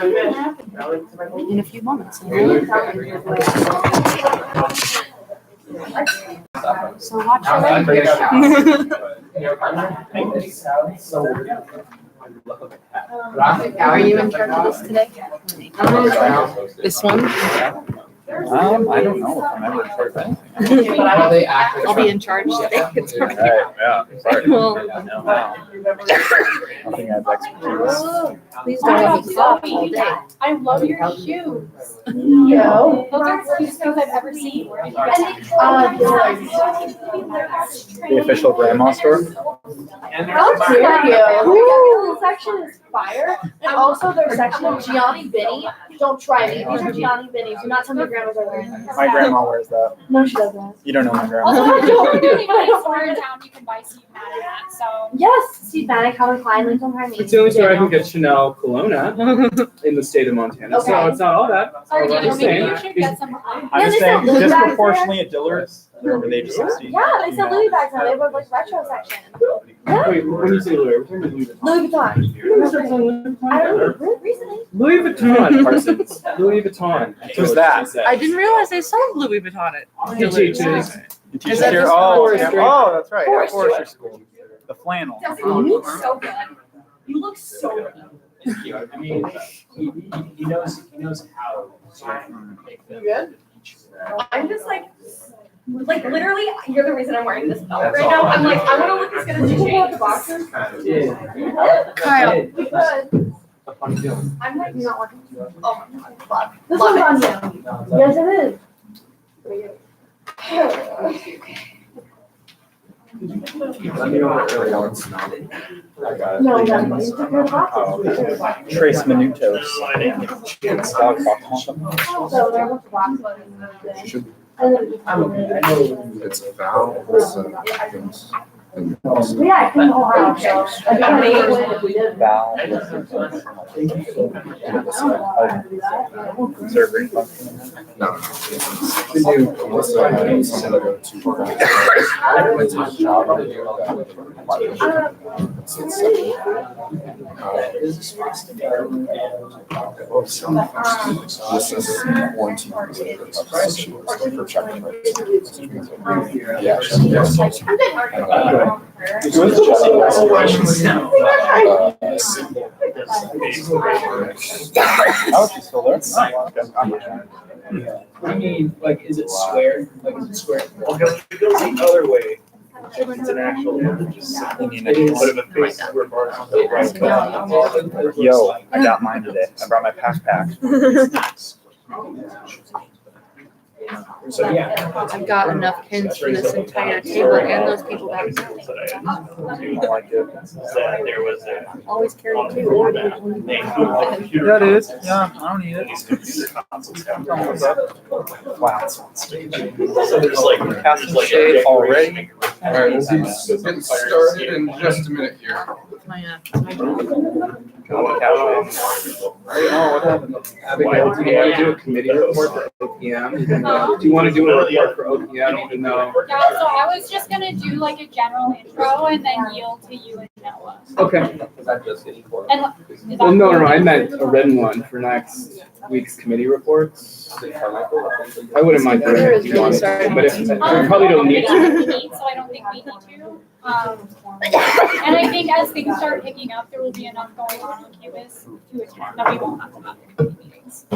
In a few moments. So watch your language. Are you in charge of this today? This one? I don't know if I'm ever in charge of anything. I'll be in charge today. It's All right, yeah, sorry. Well, Nothing adds expertise. please don't let me stop all day. I love your shoes. No. Those are the cutest things I've ever seen. The official grandma store. How dare you? This section is fire. And also their section of Gianni Vinny. Don't try me. These are Gianni Vinny's. Do not tell me grandmas are wearing them. My grandma wears that. No, she doesn't. You don't know my grandma. Also, I don't. In town, you can buy Steve Madden at, so. Yes, Steve Bannock, Calvin Klein, Lincoln Harmony. It's the only store I can get Chanel cologne at in the state of Montana, so it's not all that. Sorry, I'm just saying. you should get some. I'm just they saying, sell Louis bags disproportionately at Dillard's, they're over the age of 60. Yeah, they sell Louis bags now. They have a like retro section. Yeah. Wait, when you say Louis, we're talking Louis Vuitton. Louis Vuitton. You know what's on Louis Vuitton? I don't know. Recently. Louis Vuitton, Parsons. Louis Vuitton. Who's that? I didn't realize they sold Louis Vuitton at He teaches. You teach that here? just Oh, Forestry? oh, that's right. Forestry. Forestry school. The flannel. You look so good. You look so good. I mean, he knows how to make them. You good? I'm just like literally, you're the reason I'm wearing this belt right now. I'm like, I want to look as good as you can with the boxers. Yeah. Kyle. You good? I'm like not watching. Oh my god. This one's on you. Yes, it is. No, you took care of the boxes. Trace Minutos. So there was boxes. And then It's a vowel, it's things. yeah, I couldn't hold on. I think we did. Val. Conservatory function. No. Unless I had to go to. I went to a job to do that with this is quarantine. For checking. Yeah. Oh, she's still there? I mean, like, is it square? Like, is it square? Well, it goes the other way. It's an actual, just Yo, I got mine today. I brought my backpack. So, yeah. I've got enough pins for this entire table and those people back there. I like it. There was Always carry two. That is, yeah, I don't need it. Wow. So there's like, Casting shade already. All right, we'll be getting started in just a minute here. Oh, what happened? Abigail, do you want to do a committee report for OPM? Do you want to do a report for OPM even though? Yeah, so I was just gonna do like a general intro and then yield to you and Noah. Okay. And is that Well, no, I meant a written one for next week's committee reports. I wouldn't mind doing it if you wanted to, but if, you probably don't need to. We need, so I don't think we need to. And I think as things start picking up, there will be enough going on campus to attend that we won't have to have the committee meetings.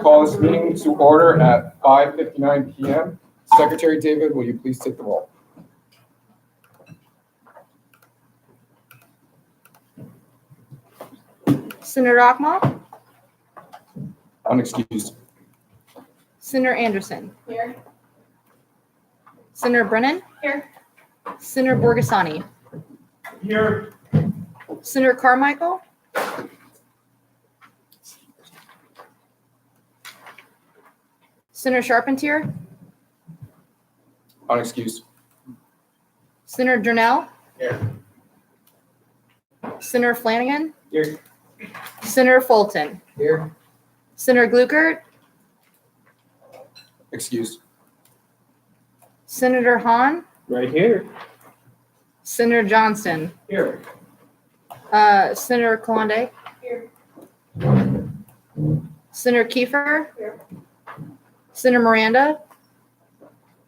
Call this meeting to order at 5:59 PM. Secretary David, will you please take the roll? Senator Rockmall, Unexcused. Senator Anderson, Here. Senator Brennan, Here. Senator Borgasani, Here. Senator Carmichael, Senator Charpentier, Unexcused. Senator Durnell, Here. Senator Flanagan, Here. Senator Fulton, Here. Senator Gluckert, Excused. Senator Hahn, Right here. Senator Johnston. Here. Senator Kalande. Here. Senator Kiefer. Here. Senator Miranda.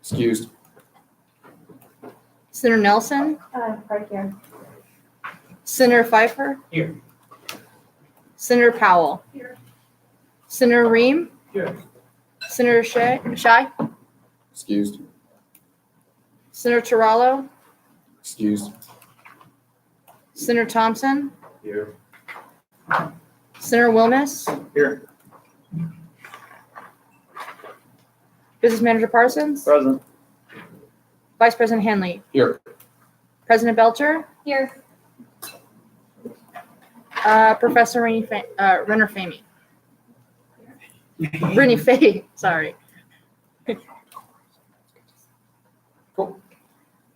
Excused. Senator Nelson. Right here. Senator Pfeiffer. Here. Senator Powell. Here. Senator Ream. Here. Senator Shy. Excused. Senator Terrello. Excused. Senator Thompson. Here. Senator Wilmes. Here. Business Manager Parsons. Present. Vice President Hanley. Here. President Belcher. Here. Professor Renner Famey. Brittany Fay, sorry. Cool.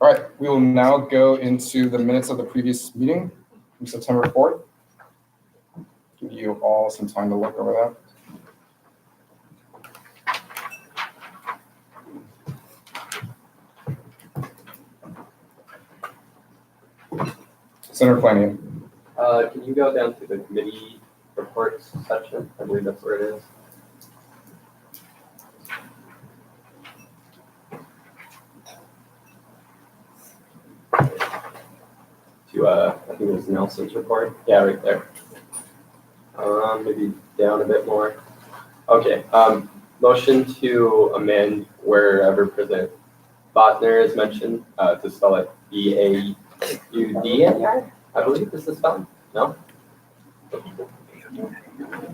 All right, we will now go into the minutes of the previous meeting from September 4th. Give you all some time to look over that. Senator Flanagan. Can you go down to the committee reports section? I believe that's where it is. To, I think it was Nelson's report. Yeah, right there. Maybe down a bit more. Okay, motion to amend wherever President Botner is mentioned, to spell it B-A-U-D-N-E-R, I believe this is spelled. No?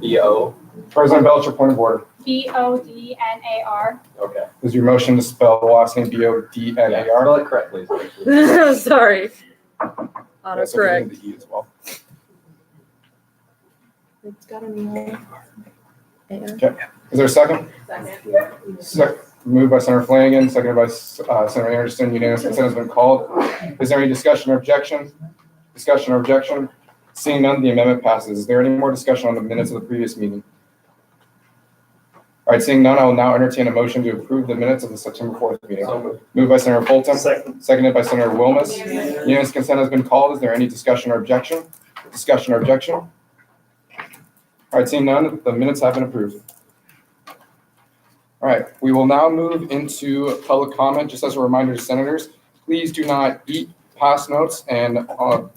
B-O, President Belcher, point of order. BODNAR. okay. Is your motion to spell the last name B-O-D-N-A-R? Spell it correctly. Sorry. Yes, so we Autocorrect. need the E as well. It's got a name. Is there a second? Second. Moved by Senator Flanagan, seconded by Senator Anderson. Unanimous consent has been called. Is there any discussion or objection? Discussion or objection? Seeing none, the amendment passes. Is there any more discussion on the minutes of the previous meeting? All right, seeing none, I will now entertain a motion to approve the minutes of the September 4th meeting. Moved by Senator Fulton, seconded by Senator Wilmes. Unanimous consent has been called. Is there any discussion or objection? Discussion or objection? All right, seeing none, the minutes have been approved. All right, we will now move into public comment. Just as a reminder to senators, please do not eat, pass notes, and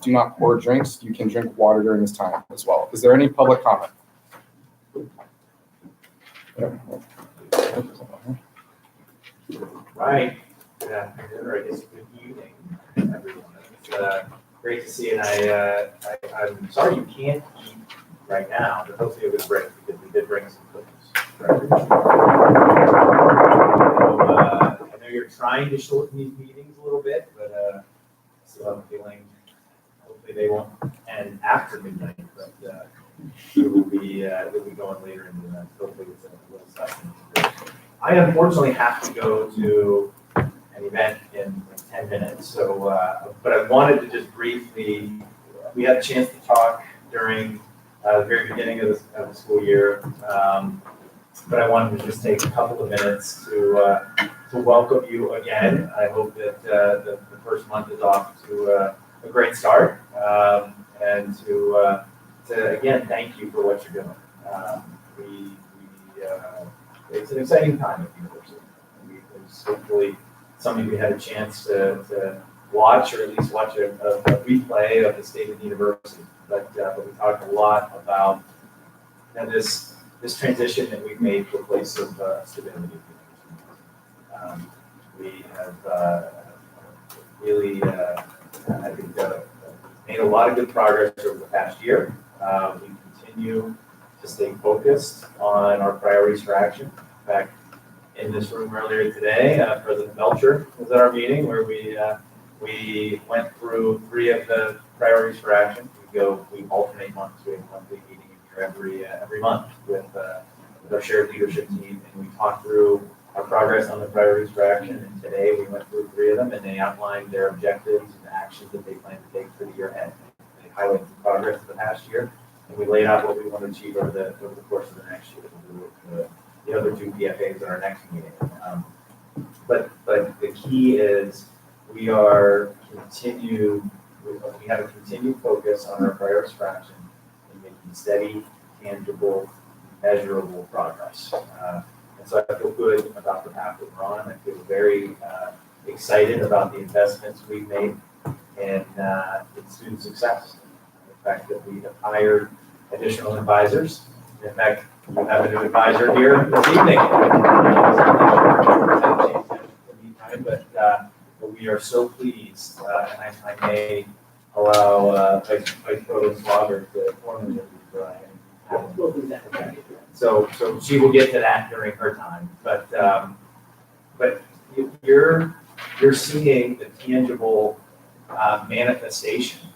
do not pour drinks. You can drink water during this time as well. Is there any public comment? Right. Good afternoon, or I guess good evening, everyone. It's great to see, and I'm sorry you can't eat right now, but hopefully it was great because we did bring some cookies for everyone. So, I know you're trying to shorten these meetings a little bit, but still have a feeling hopefully they won't end after midnight, but we'll be going later into that. Hopefully it's a little session. I unfortunately have to go to an event in 10 minutes, so, but I wanted to just briefly, we had a chance to talk during the very beginning of the school year, but I wanted to just take a couple of minutes to welcome you again. I hope that the first month is off to a great start, and to again, thank you for what you're doing. It's an exciting time at the university. There's hopefully some of you had a chance to watch, or at least watch a replay of the state of the university. But we talked a lot about this transition that we've made to a place of stability. We have really, I think, made a lot of good progress over the past year. We continue to stay focused on our priorities for action. In fact, in this room earlier today, President Belcher was at our meeting where we went through 3 of the priorities for action. We alternate months. We have a monthly meeting here every month with our shared leadership team, and we talked through our progress on the priorities for action. And today we went through 3 of them, and they outlined their objectives and actions that they plan to take for the year ahead. They highlighted the progress of the past year, and we laid out what we want to achieve over the course of the next year. The other 2 PFAs at our next meeting. But the key is we are we have a continued focus on our prior fraction in making steady, tangible, measurable progress. And so I feel good about the path that we're on. I feel very excited about the investments we've made in student success. The fact that we have hired additional advisors. In fact, you have a new advisor here this evening. But we are so pleased, and I may allow Vice Provost Slaughter to formally We'll do that. So she will get to that during her time, but you're seeing the tangible manifestation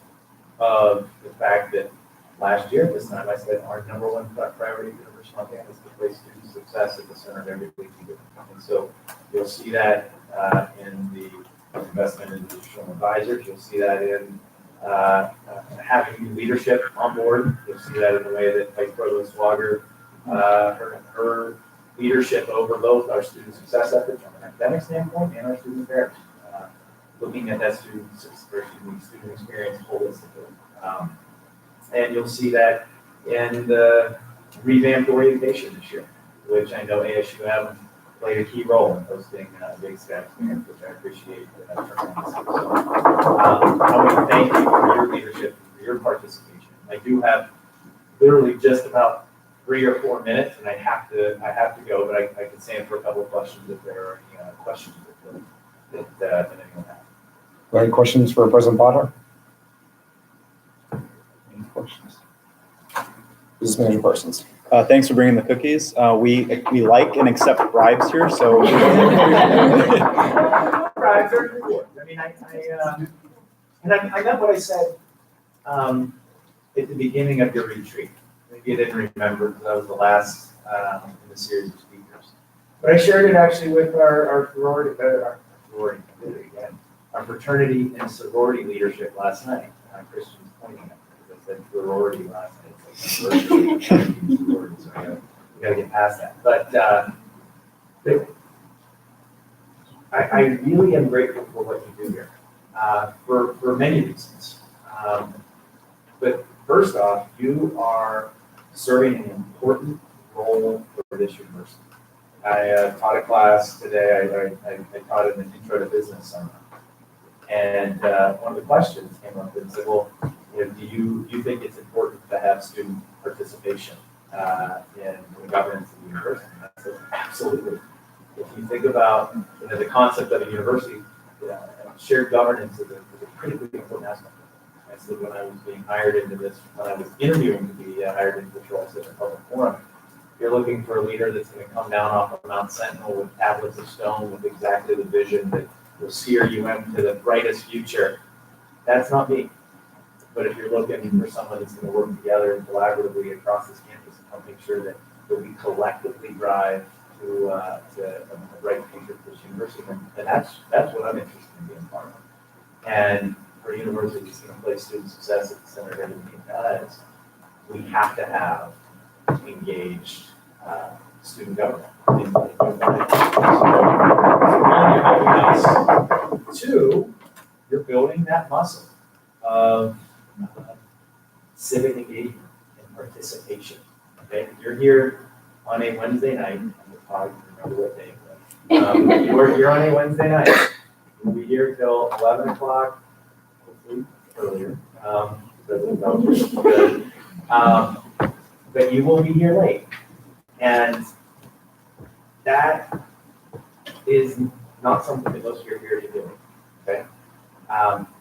of the fact that last year, this time I said our number one priority for University of Montana is to place student success at the center of everything we do. And so you'll see that in the investment in additional advisors. You'll see that in having new leadership on board. You'll see that in the way that Vice Provost Swagger, her leadership over both our student success efforts from an academic standpoint and our student affairs, looking at that student experience holistically. And you'll see that in the revamped orientation this year, which I know ASUM played a key role in hosting Big Sky Experience, which I appreciate tremendously. So I want to thank you for your leadership, for your participation. I do have literally just about 3 or 4 minutes, and I have to go, but I can stand for a couple of questions if there are any questions that anyone has. Any questions for President Potter? Any questions? Business Manager Parsons. Thanks for bringing the cookies. We like and accept bribes here, so. Bribes are rewards. I mean, I meant what I said at the beginning of your retreat. Maybe you didn't remember because that was the last in the series of speakers. But I shared it actually with our fraternity and sorority leadership last night. Christian's pointing at me because I said sorority last night. So we gotta get past that. But I really am grateful for what you do here for many reasons. But first off, you are serving an important role for this university. I taught a class today. I taught an intro to business seminar, and one of the questions came up and said, "Well, do you think it's important to have student participation in the governance of the university?" And I said, "Absolutely. If you think about the concept of a university, shared governance is a critically important aspect. I said when I was being hired into this, when I was interviewing to be hired into this role, I said in public forum, you're looking for a leader that's going to come down off of Mount Sentinel with tablets of stone with exactly the vision that will steer UM to the brightest future. That's not me. But if you're looking for someone that's going to work together and collaboratively across this campus and help make sure that we collectively drive to a bright future for this university, then that's what I'm interested in being part of. And for a university that's going to place student success at the center of everything it does, we have to have engaged student government. Two, you're building that muscle of civic engagement and participation. Okay, you're here on a Wednesday night. I'm probably remember what day it was. You're on a Wednesday night. You'll be here till 11 o'clock, hopefully earlier. But you will be here late, and that is not something that most of you are here to do. Okay.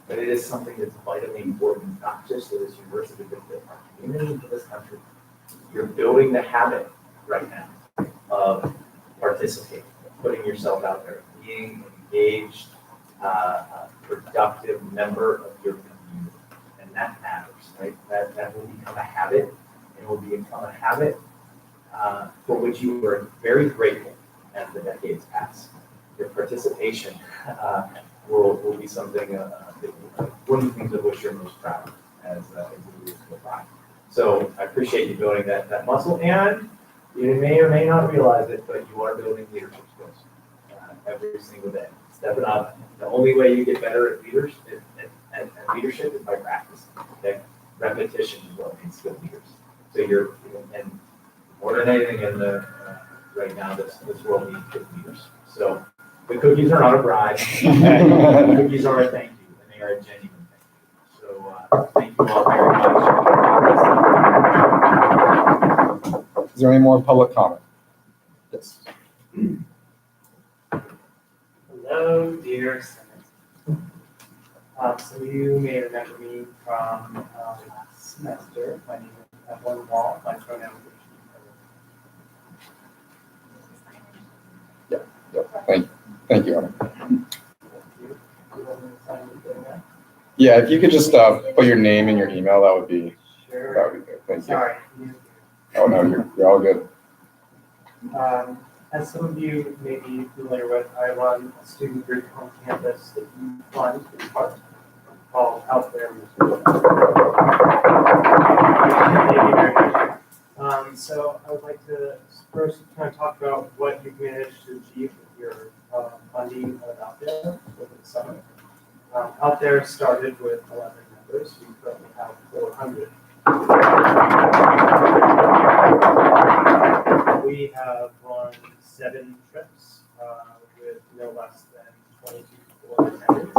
But it is something that's vitally important, not just for this university, but for our community, for this country. You're building the habit right now of participating, putting yourself out there, being engaged, productive member of your community. And that matters, right? That will become a habit. It will become a habit for which you were very grateful as the decades pass. Your participation will be something, one of the things of which you're most proud of as you years go by. So I appreciate you building that muscle, and you may or may not realize it, but you are building leadership skills every single day. Stepping up. The only way you get better at And leadership is by practice, okay? Repetition is what makes good leaders. So and more than anything in the, right now, this world needs good leaders. So the cookies are not a bribe. The cookies are a thank you, and they are a genuine thank you. So thank you all very much. Is there any more public comment? Yes. Hello, dear Senate. So you may remember me from last semester. My name is Evelyn Wall. My pronouns are she, her. Thank you, Aaron. Yeah, if you could just put your name and your email, that would be Sure. good. Thank you. Sorry. Oh no, you're all good. As some of you may be familiar with, I run a student group on campus that you fund in part called Out There. So I would like to first kind of talk about what you've managed to achieve with your funding of Out There over the summer. Out There started with 11 members. We currently have 400. We have run 7 trips with no less than 22 people in attendance.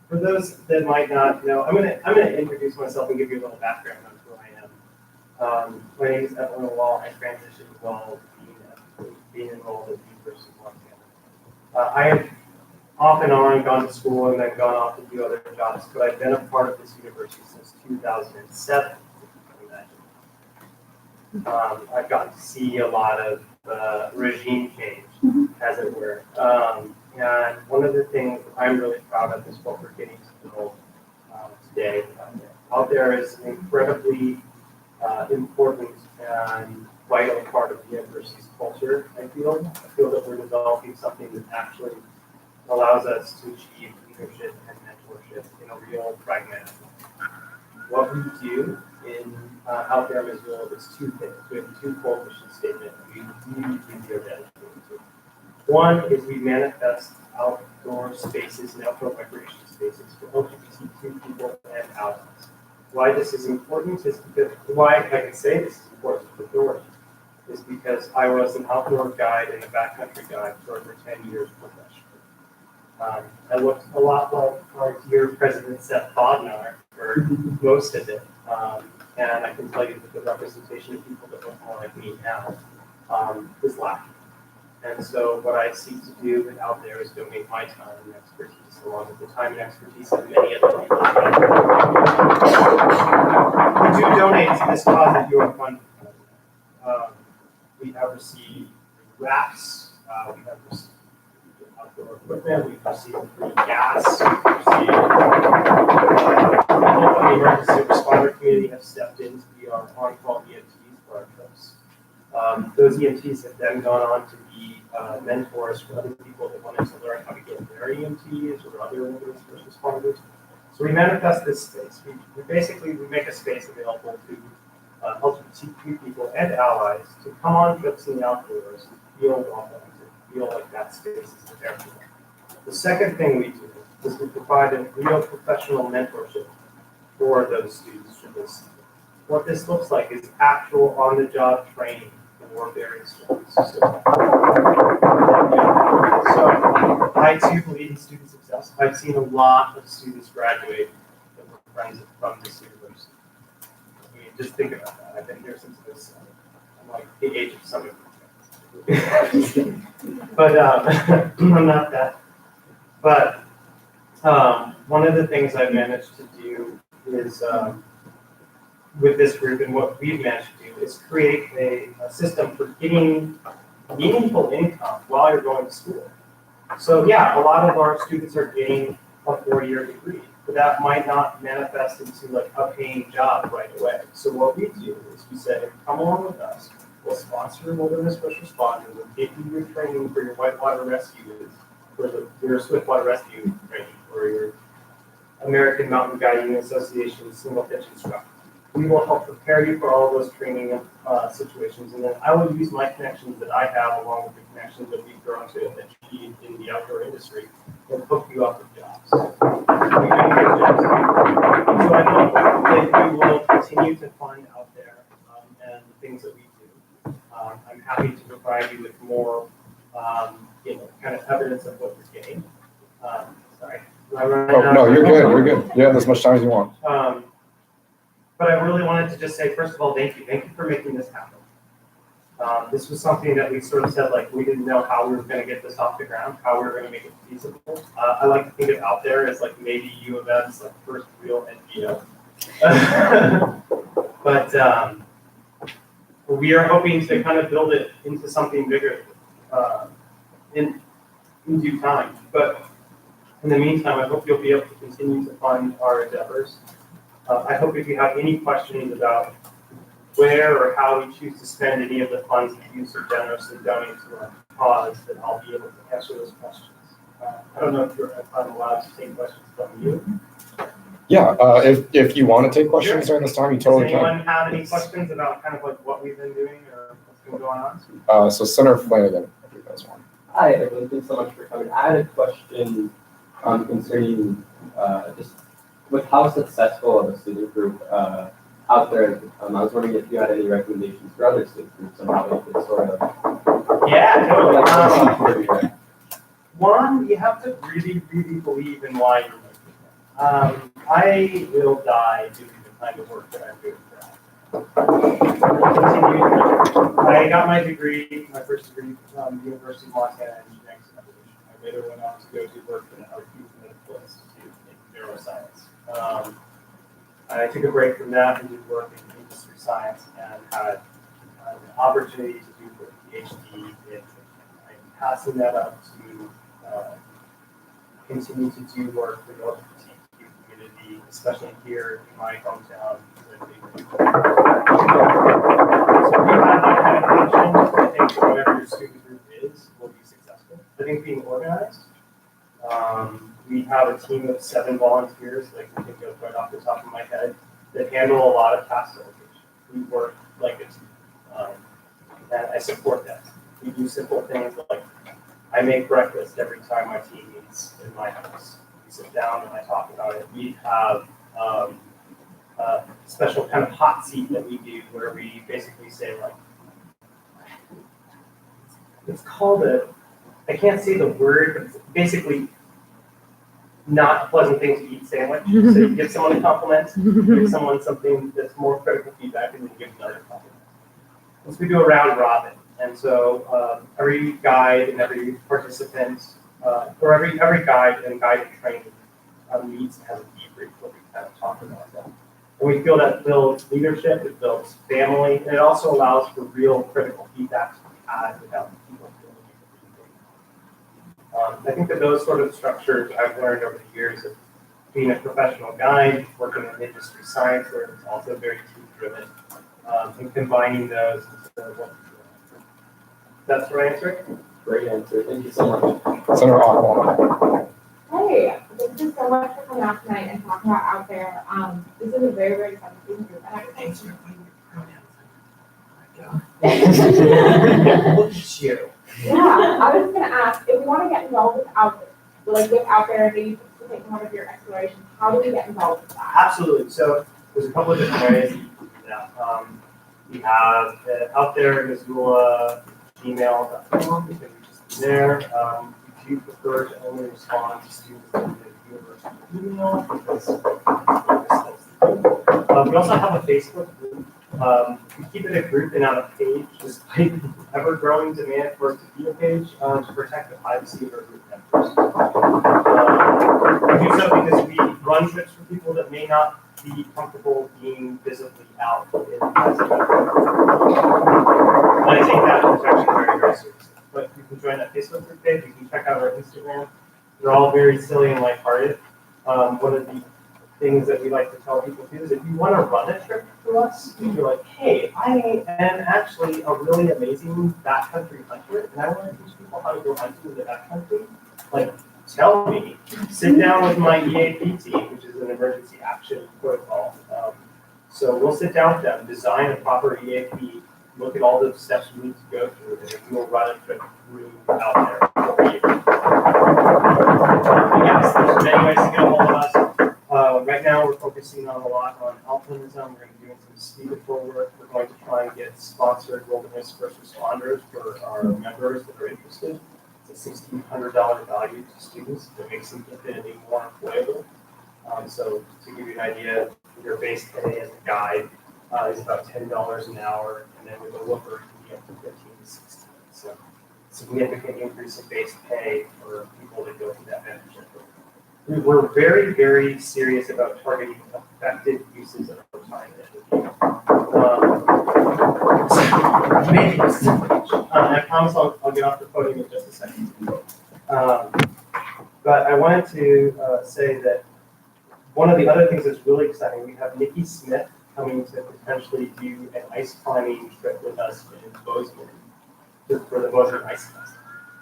For those that might not know, I'm gonna introduce myself and give you a little background on who I am. My name is Evelyn Wall. I transitioned while being enrolled at the University of Montana. I have off and on gone to school and then gone off to do other jobs, but I've been a part of this university since 2007. I've gotten to see a lot of regime change, as it were. And one of the things I'm really proud of is what we're getting to know today. Out There is an incredibly important and vital part of the university's culture, I feel. I feel that we're developing something that actually allows us to achieve leadership and mentorship in a real pragmatic way. What we do in Out There Missoula is 2 things. We have 2 core mission statements we really are dedicated to. One is we manifest outdoor spaces and outdoor recreation spaces for LGBTQ people and allies. Why this is important is because, why I can say this is important for authority is because I was an outdoor guide and a backcountry guide for over 10 years professionally. I looked a lot like our dear President Seth Bodnar for most of it. And I can tell you that the representation of people that look more like me now is lacking. And so what I seek to do Out There is donate my time and expertise, along with the time and expertise of many other people. We do donate to this cause that you are funding. We have received rafts, we have received outdoor equipment, we've received free gas, we've received the emergency responder community have stepped in to be our on-call EMTs for our trips. Those EMTs have then gone on to be mentors for other people that wanted to learn how to get their EMTs or other first responders. So we manifest this space. We basically make a space available to LGBTQ people and allies to come on trips in the outdoors and feel welcome, to feel like that space is there for them. The second thing we do is we provide a real professional mentorship for those students for this. What this looks like is actual on-the-job training for various students. So I too believe in student success. I've seen a lot of students graduate that were friends from this university. I mean, just think about that. I've been here since this. I'm like the age of some of you. But I'm not that. But one of the things I've managed to do is with this group and what we've managed to do is create a system for getting meaningful income while you're going to school. So yeah, a lot of our students are getting a 4-year degree, but that might not manifest into like a paying job right away. So what we do is we say, come along with us. We'll sponsor your wilderness first responder. We'll get you your training for your whitewater rescue, for your swiftwater rescue training, or your American Mountain Guiding Association single pitch instructor. we will help prepare you for all those training situations. And then I will use my connections that I have along with the connections that we've grown to and that you need in the outdoor industry and hook you up with jobs. So I hope that we will continue to fund out there and the things that we do. I'm happy to provide you with more, kind of evidence of what you're getting. Sorry. Oh, no, you're good. You're good. You have as much time as you want. But I really wanted to just say, first of all, thank you. Thank you for making this happen. This was something that we sort of said, like, we didn't know how we were going to get this off the ground, how we were going to make it feasible. I like to think of out there as like maybe U of M's like first real NGO. But we are hoping to kind of build it into something bigger in due time. But in the meantime, I hope you'll be able to continue to fund our endeavors. I hope if you have any questions about where or how we choose to spend any of the funds that you so generously donate to our cause, that I'll be able to answer those questions. I don't know if I'm allowed to take questions from you. Yeah, if you want to take questions during this time, you totally Does can. anyone have any questions about kind of like what we've been doing or what's been going on? So Senator Flanagan, if you guys want. Hi, everyone. Thanks so much for coming. I had a question concerning just with how successful of a student group out there. I was wondering if you had any recommendations for other student groups on how they could sort of. Yeah, totally. One, you have to really, really believe in why you're making it. I will die doing the kind of work that I'm doing now. I got my degree, my first degree from the University of Montana in genetics and evolution. I later went on to go do work for the Human Medical Institute in neuroscience. I took a break from that and did work in industry science and had an opportunity to do a PhD in I'm passing that up to continue to do work for the LGBTQ community, especially here in my hometown. So if you have that kind of passion, I think whatever your student group is will be successful. I think being organized. We have a team of 7 volunteers, like we can go right off the top of my head, that handle a lot of task delegation. We work like a team, and I support that. We do simple things like I make breakfast every time my team meets in my house. We sit down and I talk about it. We have a special kind of hot seat that we do where we basically say like, it's called I can't say the word, but it's basically not a pleasant thing to eat sandwich. So you give someone a compliment, give someone something that's more critical feedback, and then you give another compliment. So we do a round robin. And so every guide and every participant, or every guide and guided training meets and has a debrief where we kind of talk about that. And we feel that builds leadership, it builds family, and it also allows for real critical feedback to be had without people feeling I think that those sort of structures I've learned over the years of being a professional guide, working in industry science, where it's also very team-driven, and combining those into what we're doing. That's the right answer? Great answer. Thank you so much. Senator Ockwell. Hey, thank you so much for coming out tonight and talking about out there. This is a very, very fun student group. Thanks for putting your pronouns. Look at you. Yeah, I was gonna ask, if we want to get involved with out there, maybe to take one of your explorations, how do we get involved with that? Absolutely. So there's a couple of different ways you can do that. We have out there Missoula gmail.com. You can just be there. If you prefer to only respond to students in the university email, because we also have a Facebook group. We keep it a group and not a page, despite ever-growing demand for it to be a page to protect the privacy of our group members. We do so because we run trips for people that may not be comfortable being visibly out in the present. And I take that protection very, very seriously. But you can join that Facebook group page. You can check out our Instagram. They're all very silly and lighthearted. One of the things that we like to tell people too is if you want to run a trip for us, you're like, hey, I am actually a really amazing backcountry hunter, and I want to teach people how to go hunting in the backcountry. Like, tell me. Sit down with my EAP team, which is an emergency action protocol So we'll sit down with them, design a proper EAP, look at all the steps we need to go through, and we'll run a trip through out there. Yes, there's many ways to get a hold of us. Right now, we're focusing on a lot on alpinism. We're going to be doing some speed patrol work. We're going to try and get sponsored wilderness first responders for our members that are interested. It's a $1,600 value to students that makes them infinitely more employable. So to give you an idea, your base pay as a guide is about $10 an hour, and then with a looker, it can be up to 15 to 16. So significant increase in base pay for people that go through that mentorship program. We're very, very serious about targeting effective uses of our time. I promise I'll get off the podium in just a second. But I wanted to say that one of the other things that's really exciting, we have Nikki Smith coming to potentially do an ice climbing trip with us in Bozeman for the Bozeman Ice Fest.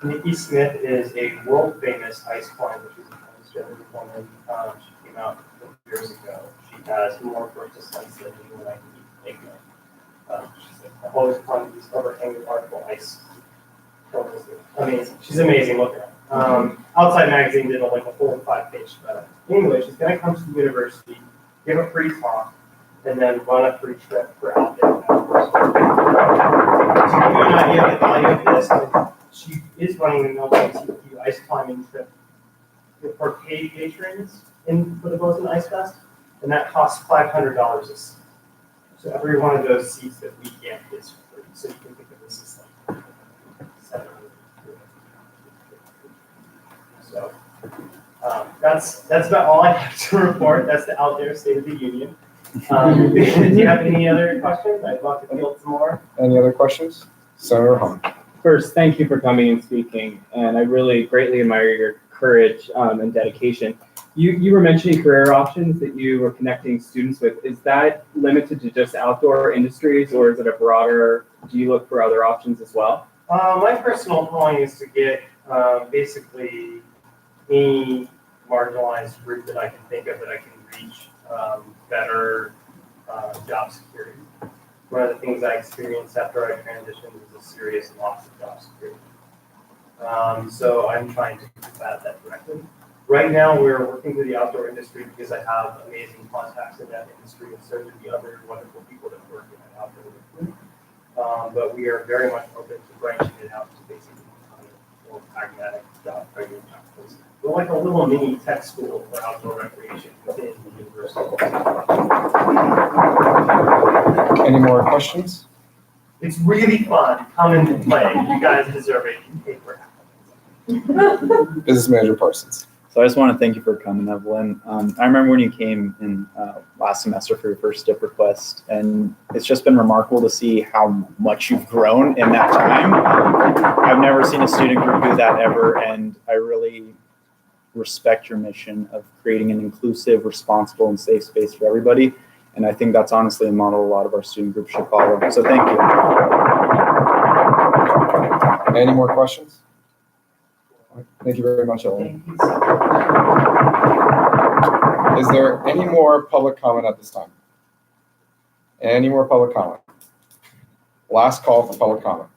Nikki Smith is a world famous ice climber. She's a transgender woman. She came out 4 years ago. She has more first ascents than anyone I can think of. I've always climbed these overhanging vertical ice. Amazing. She's amazing. Look at her. Outside Magazine did like a 4 or 5 page spread. Anyway, she's going to come to the university, give a free talk, and then run a free trip for out there. To give you an idea of the value of this, she is running an LGBTQ ice climbing trip for paid patrons for the Bozeman Ice Fest, and that costs $500 a seat. So every one of those seats that we get is free. So you can think of this as like $700. So that's about all I have to report. That's the out there State of the Union. Do you have any other questions? I'd love to field some more. Any other questions? Senator Hahn. First, thank you for coming and speaking, and I really greatly admire your courage and dedication. You were mentioning career options that you were connecting students with. Is that limited to just outdoor industries, or is it a broader, do you look for other options as well? My personal calling is to get basically any marginalized group that I can think of that I can reach better job security. One of the things I experienced after I transitioned was a serious loss of job security. So I'm trying to combat that directly. Right now, we're working through the outdoor industry because I have amazing contacts in that industry, and so do the other wonderful people that work in that outdoor industry. But we are very much open to branching it out to basically more pragmatic job training. We're like a little mini tech school for outdoor recreation within the university. Any more questions? It's really fun. Come and play. You guys deserve it. You pay for it. Business Manager Parsons. So I just want to thank you for coming, Evelyn. I remember when you came in last semester for your first dip request, and it's just been remarkable to see how much you've grown in that time. I've never seen a student group do that ever, and I really respect your mission of creating an inclusive, responsible, and safe space for everybody. And I think that's honestly a model a lot of our student groups should follow. So thank you. Any more questions? Thank you very much, Ellen. Is there any more public comment at this time? Any more public comment? Last call for public comment.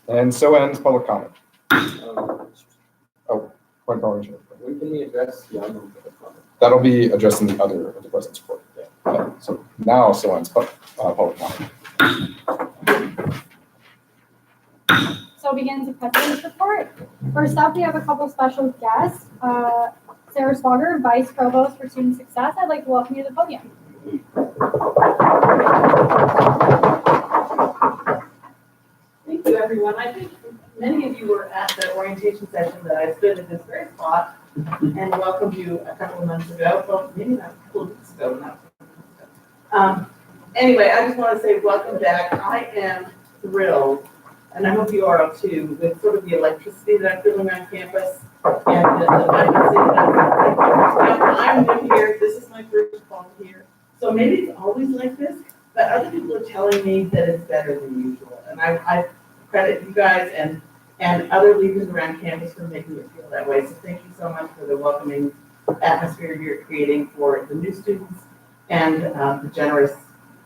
And so ends public comment. Point of order. When can we address the other public comment? That'll be addressed in the other of the president's report. Yeah. So now so ends public comment. So begins the president's report. First up, we have a couple special guests. Sarah Spauger, Vice Provost for Student Success. I'd like to welcome you to the podium. Thank you, everyone. I think many of you were at the orientation session that I stood at this very spot and welcomed you a couple of months ago. Well, maybe not a couple of weeks ago. Anyway, I just want to say welcome back. I am thrilled, and I hope you are too, with sort of the electricity that I'm feeling on campus and the vibrancy that I'm new here. This is my first fall here. So maybe it's always like this, but other people are telling me that it's better than usual. And I credit you guys and and other leaders around campus for making it feel that way. So thank you so much for the welcoming atmosphere you're creating for the new students and the generous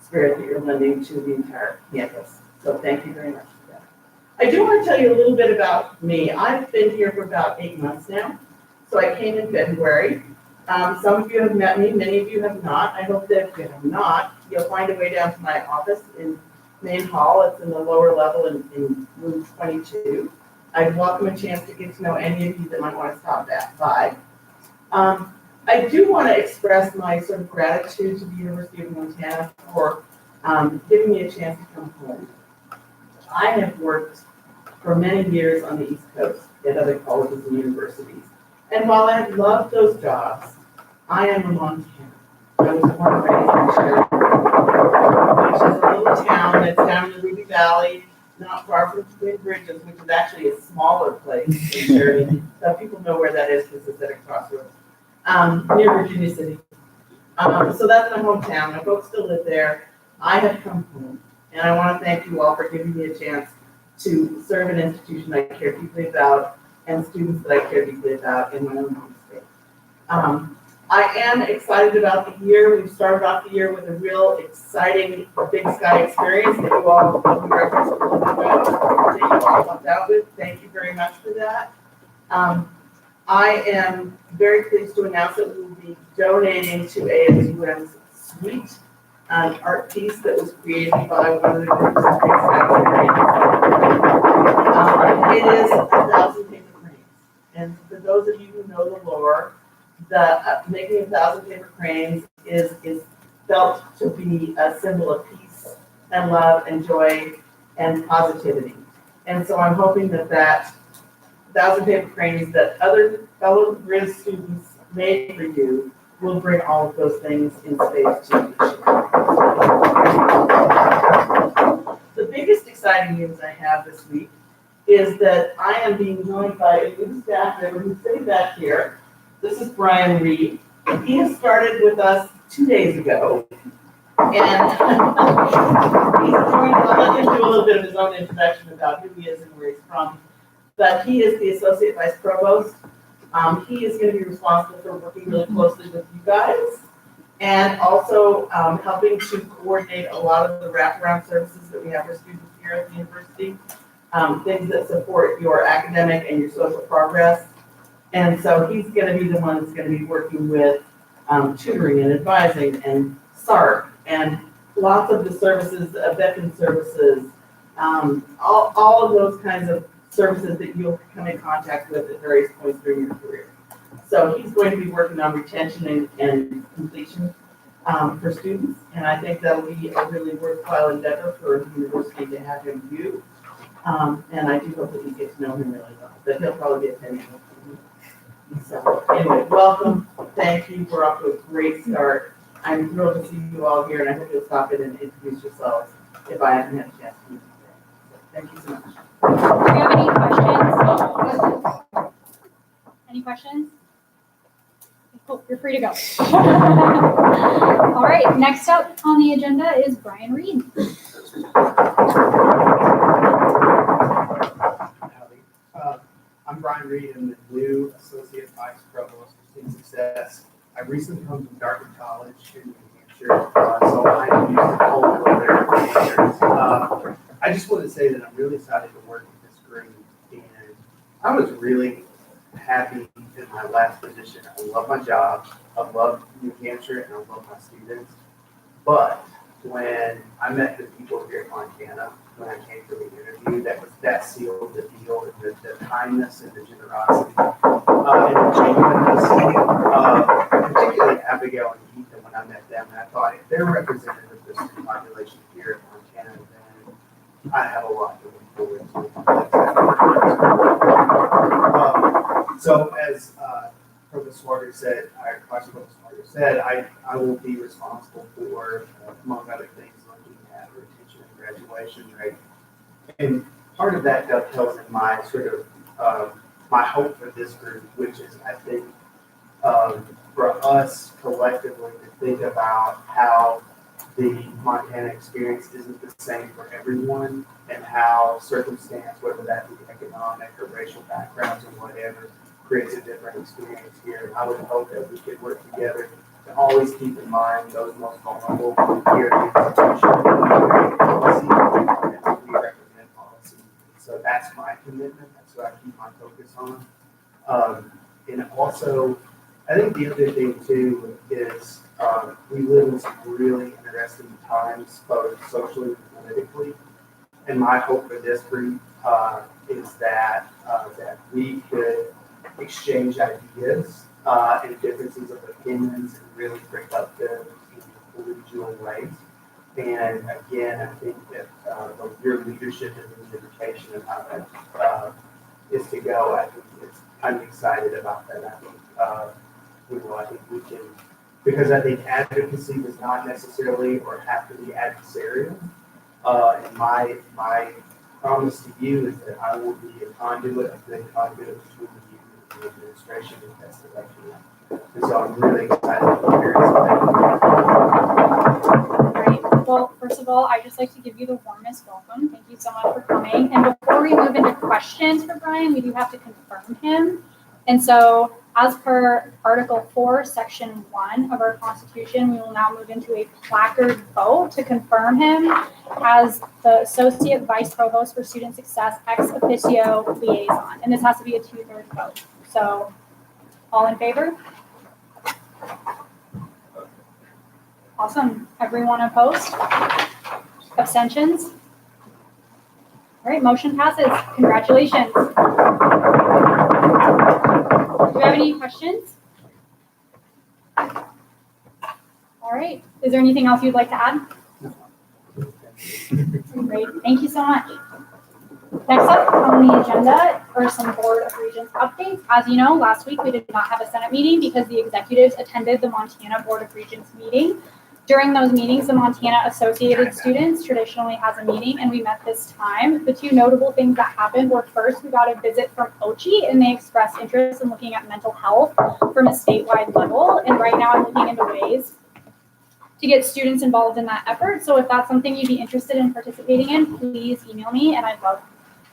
spirit that you're lending to the entire campus. So thank you very much for that. I do want to tell you a little bit about me. I've been here for about 8 months now. So I came in February. Some of you have met me, many of you have not. I hope that if you have not, you'll find a way down to my office in Main Hall. It's in the lower level in room 22. I'd welcome a chance to get to know any of you that might want to stop by. I do want to express my sort of gratitude to the University of Montana for giving me a chance to come home. I have worked for many years on the East Coast at other colleges and universities. And while I loved those jobs, I am a Montana. I was born and raised in Sheridan, which is a little town that's down in the Ruby Valley, not far from Twin Bridges, which is actually a smaller place in Sheridan. So people know where that is because it's at a crossroads, near Virginia City. So that's my hometown. My folks still live there. I have come home, and I want to thank you all for giving me a chance to serve an institution I care deeply about and students that I care deeply about in my own home state. I am excited about the year. We've started off the year with a real exciting Big Sky experience that you all referenced a little bit about, that you all helped out with. Thank you very much for that. I am very pleased to announce that we will be donating to ASUM's Suite, an art piece that was created by one of the groups of Big Sky. It is 1,000 paper cranes. And for those of you who know the lore, the making 1,000 paper cranes is felt to be a symbol of peace and love and joy and positivity. And so I'm hoping that 1,000 paper cranes that other fellow Grizz students made for you will bring all of those things in space to you. The biggest exciting news I have this week is that I am being joined by a new staff member who's sitting back here. This is Brian Reed. He has started with us 2 days ago. And he's joined, I'll let him do a little bit of his own introduction about who he is and where he's from. But he is the Associate Vice Provost. He is going to be responsible for working really closely with you guys and also helping to coordinate a lot of the wraparound services that we have for students here at the university, things that support your academic and your social progress. And so he's going to be the one that's going to be working with tutoring and advising and SARC and lots of the services, veteran services, all of those kinds of services that you'll come in contact with at various points during your career. So he's going to be working on retention and completion for students, and I think that'll be a really worthwhile endeavor for the university to have him do. And I do hope that we get to know him really well, but he'll probably be attending. So anyway, welcome, thank you, we're off to a great start. I'm thrilled to see you all here, and I hope you'll stop in and introduce yourselves if I haven't had a chance to meet you today. So thank you so much. Do you have any questions? Any questions? Cool, you're free to go. All right, next up on the agenda is Brian Reed. I'm Brian Reed. I'm the new Associate Vice Provost for Student Success. I recently come from Dartmouth College in New Hampshire, so I'm used to cold weather. I just want to say that I'm really excited to work with this group, and I was really happy in my last position. I love my job, I love New Hampshire, and I love my students. But when I met the people here in Montana, when I came for the interview, that sealed the deal, and the kindness and the generosity and the genuineness, particularly Abigail and Ethan when I met them, and I thought if they're representative of the student population here in Montana, then I have a lot to look forward to. So as Provost Swager said, our Vice Provost Swager said, I will be responsible for, among other things, looking at retention and graduation rate. And part of that dovetails in my sort of my hope for this group, which is, I think, for us collectively to think about how the Montana experience isn't the same for everyone, and how circumstance, whether that be economic or racial backgrounds or whatever, creates a different experience here. I would hope that we could work together to always keep in mind those most vulnerable here at the institution, policy, and we recommend policy. So that's my commitment. That's what I keep my focus on. And also, I think the other thing too is we live in some really interesting times, both socially and politically. And my hope for this group is that that we could exchange ideas and differences of opinions and really bring up them in collegial ways. And again, I think that your leadership and the invitation of how that is to go, I'm excited about that. I think I think we can, because I think advocacy does not necessarily or have to be adversarial. And my promise to you is that I will be a conduit, a good conduit between you and the administration and that's the election. And so I'm really excited to hear Great. Well, first of all, I'd just like to give you the warmest welcome. Thank you so much for coming. And before we move into questions for Brian, we do have to confirm him. And so, as per Article 4, Section 1 of our Constitution, we will now move into a placard vote to confirm him as the Associate Vice Provost for Student Success ex officio liaison. And this has to be a 2/3 vote. So, all in favor? Awesome. Everyone opposed? Abstentions? All right, motion passes. Congratulations. Do you have any questions? All right. Is there anything else you'd like to add? Great. Thank you so much. Next up on the agenda are some Board of Regents updates. As you know, last week we did not have a Senate meeting because the executives attended the Montana Board of Regents meeting. During those meetings, the Montana Associated Students traditionally has a meeting, and we met this time. The two notable things that happened were, first, we got a visit from OCHI, and they expressed interest in looking at mental health from a statewide level. And right now I'm looking into ways to get students involved in that effort. So if that's something you'd be interested in participating in, please email me, and I'd love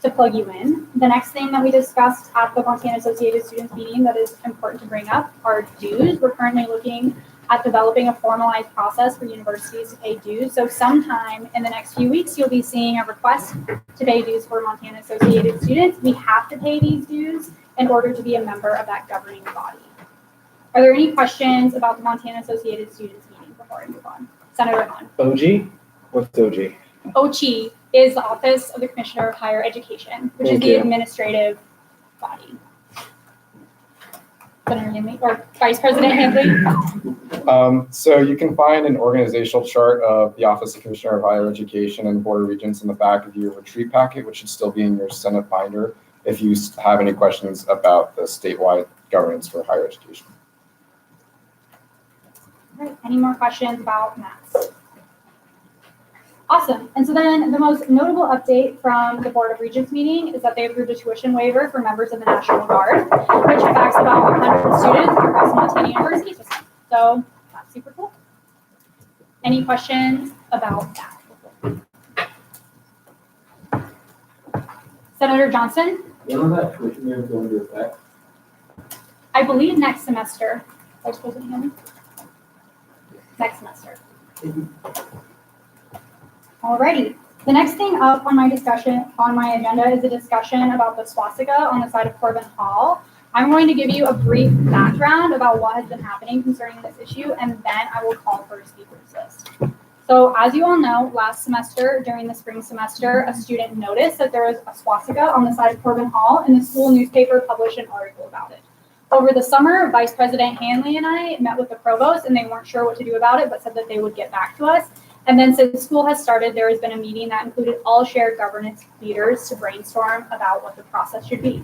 to plug you in. The next thing that we discussed at the Montana Associated Students meeting that is important to bring up are dues. We're currently looking at developing a formalized process for universities to pay dues. So sometime in the next few weeks, you'll be seeing a request to pay dues for Montana Associated Students. We have to pay these dues in order to be a member of that governing body. Are there any questions about the Montana Associated Students meeting before I move on? Senator Hahn. OG? What's OG? OCHI is the Office of the Commissioner of Higher Education, which is the administrative body. Senator Hanley, or Vice President Hanley? So you can find an organizational chart of the Office of Commissioner of Higher Education and Board of Regents in the back of your retreat packet, which should still be in your Senate binder if you have any questions about the statewide governance for higher education. All right, any more questions about maths? Awesome. And so then the most notable update from the Board of Regents meeting is that they approved a tuition waiver for members of the National Guard, which affects about 100 students across Montana University system. So that's super cool. Any questions about that? Senator Johnson? When will that tuition waiver go into effect? I believe next semester. Vice President Hanley? Next semester. Alrighty. The next thing up on my agenda is a discussion about the swastika on the side of Corbin Hall. I'm going to give you a brief background about what has been happening concerning this issue, and then I will call for a speakers list. So as you all know, last semester, during the spring semester, a student noticed that there was a swastika on the side of Corbin Hall, and the school newspaper published an article about it. Over the summer, Vice President Hanley and I met with the provost, and they weren't sure what to do about it, but said that they would get back to us. And then since school has started, there has been a meeting that included all shared governance leaders to brainstorm about what the process should be.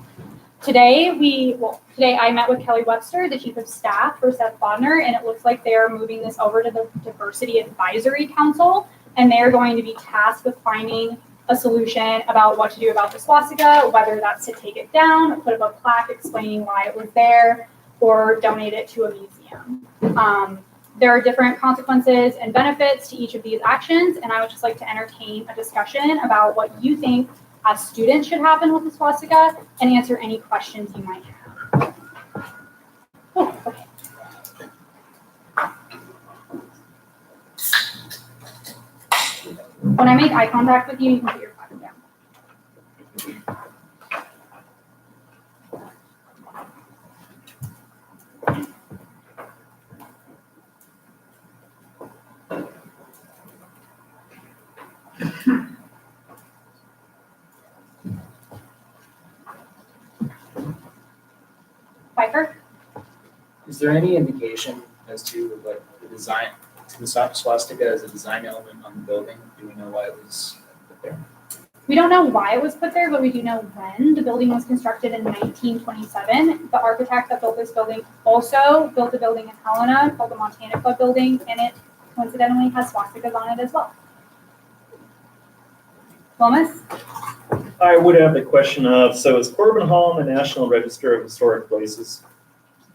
Today I met with Kelly Webster, the Chief of Staff for Seth Bodner, and it looks like they are moving this over to the Diversity Advisory Council, and they're going to be tasked with finding a solution about what to do about the swastika, whether that's to take it down, put up a plaque explaining why it was there, or donate it to a museum. There are different consequences and benefits to each of these actions, and I would just like to entertain a discussion about what you think as students should happen with the swastika and answer any questions you might have. Oh, okay. When I make eye contact with you, you can put your phone down. Piper? Is there any indication as to like the design, to the swastika as a design element on the building? Do we know why it was put there? We don't know why it was put there, but we do know when. The building was constructed in 1927. The architect that built this building also built a building in Helena called the Montana Club building, and it coincidentally has swastikas on it as well. Lomas? I would have the question of, so is Corbin Hall in the National Register of Historic Places?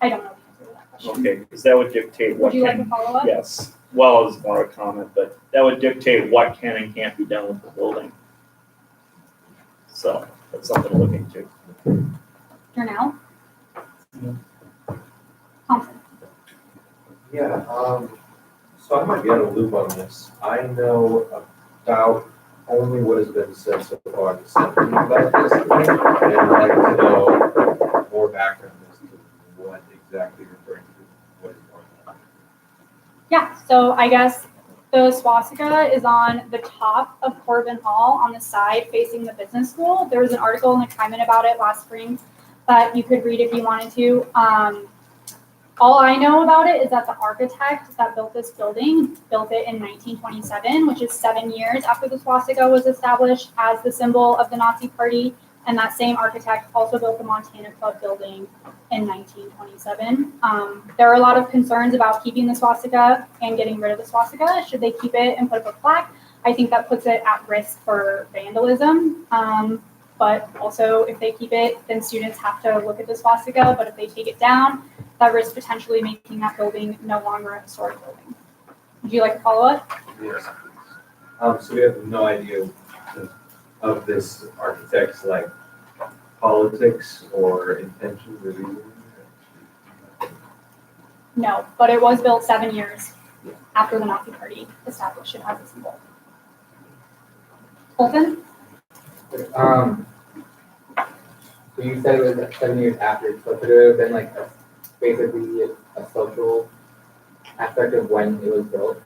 I don't know the answer to that question. Okay, because that would dictate what Would you like can, to follow up? yes, well, as more a comment, but that would dictate what can and can't be done with the building. So that's something to look into. Darnell? Thompson? Yeah, so I might be out of the loop on this. I know about only what has been said so far this evening about this, and I'd like to know more background as to what exactly you're referring to, what is going on. Yeah, so I guess the swastika is on the top of Corbin Hall on the side facing the business school. There was an article in the Climate about it last spring that you could read if you wanted to. All I know about it is that the architect that built this building built it in 1927, which is 7 years after the swastika was established as the symbol of the Nazi Party. And that same architect also built the Montana Club building in 1927. There are a lot of concerns about keeping the swastika and getting rid of the swastika. Should they keep it and put up a plaque? I think that puts it at risk for vandalism. But also, if they keep it, then students have to look at the swastika. But if they take it down, that risks potentially making that building no longer a historic building. Would you like to follow up? Yes, please. So we have no idea of this architect's like politics or intentions or reasons? No, but it was built 7 years after the Nazi Party established it as a symbol. Colton? So you said it was 7 years after, so could it have been like basically a social aspect of when it was built?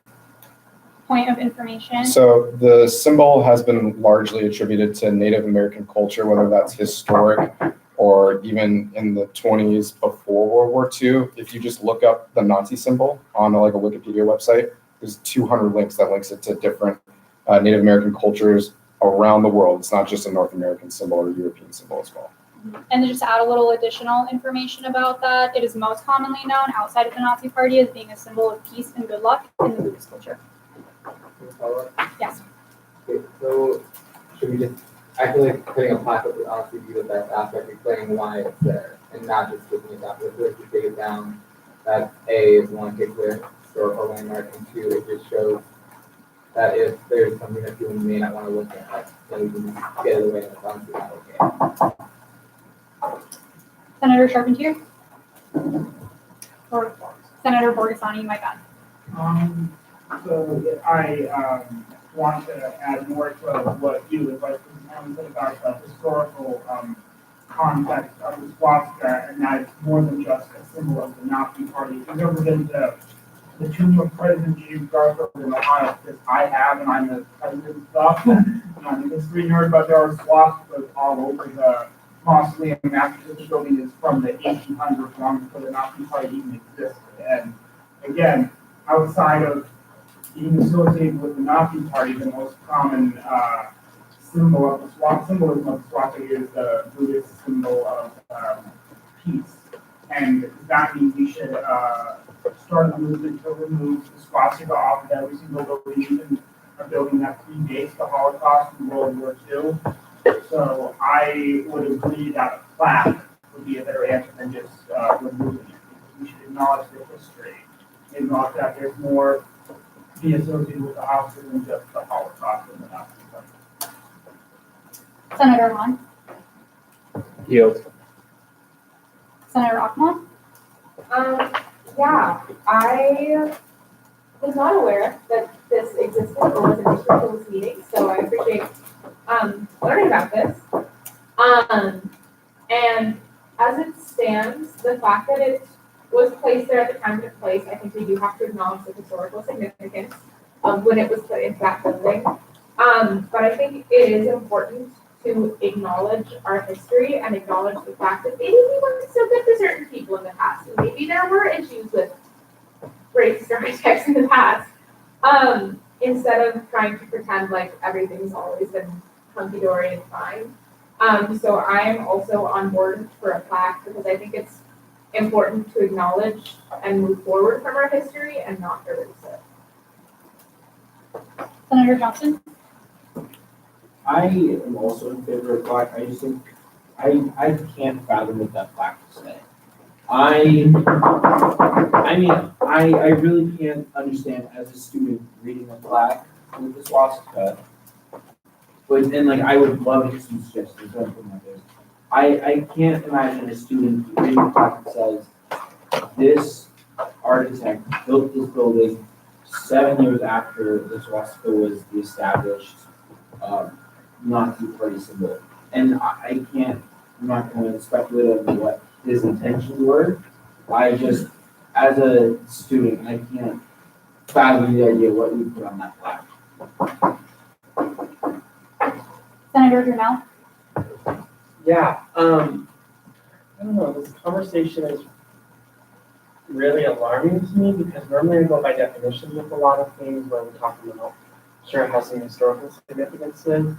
Point of information. So the symbol has been largely attributed to Native American culture, whether that's historic or even in the 20s before World War II. If you just look up the Nazi symbol on like a Wikipedia website, there's 200 links that links it to different Native American cultures around the world. It's not just a North American symbol or European symbol as well. And just to add a little additional information about that, it is most commonly known outside of the Nazi Party as being a symbol of peace and good luck in the Buddhist culture. Yes. Okay, so should we just, I feel like putting a plaque up would honestly be the best aspect, explaining why it's there and not just taking it down. If we take it down, that A is one particular historical landmark, and two, it just shows that if there's something that people may not want to look at, then we can just get it away and it's honestly not okay. Senator Charpentier? Or Senator Borgasani, my bad. So I want to add more to what you would like to say about the historical context of the swastika, and that it's more than just a symbol of the Nazi Party. If you've ever been to the tomb of President James Garfield in Ohio, because I have, and I'm the president stuff, I'm a history nerd, but there are swastikas all over the mausoleum after this building is from the 1800s, long before the Nazi Party even existed. And again, outside of being associated with the Nazi Party, the most common symbol of the symbolism of the swastika is the Buddhist symbol of peace. And does that mean we should start a movement to remove the swastika off of every single building, even a building that predates the Holocaust and World War II? So I would agree that a plaque would be a better answer than just removing it. We should acknowledge the history in Rockland, there's more to be associated with the house than just the Holocaust and the Nazi. Senator Hahn, Yield. Senator Rockmore, Yeah, I was not aware that this existed or was an issue until this meeting, so I appreciate learning about this. And as it stands, the fact that it was placed there at the time of its place, I think we do have to acknowledge the historical significance of when it was put into that building. But I think it is important to acknowledge our history and acknowledge the fact that maybe we weren't so good to certain people in the past, and maybe there were issues with racist architects in the past. Instead of trying to pretend like everything's always been hunky-dory and fine. So I'm also on board for a plaque because I think it's important to acknowledge and move forward from our history and not erase it. Senator Johnson, I am also in favor of plaque. I just think I can't fathom what that plaque is saying. I mean, I really can't understand as a student reading a plaque with the swastika. But then, like, I would love to see suggestions or something like this. I can't imagine a student reading a plaque that says, this architect built this building 7 years after the swastika was the established Nazi party symbol. And I can't, I'm not going to speculate on what his intentions were. I just, as a student, I can't fathom the idea what you put on that plaque. Senator Brunel, Yeah, I don't know, this conversation is really alarming to me because normally I go by definition with a lot of things when we're talking about sure it has some historical significance in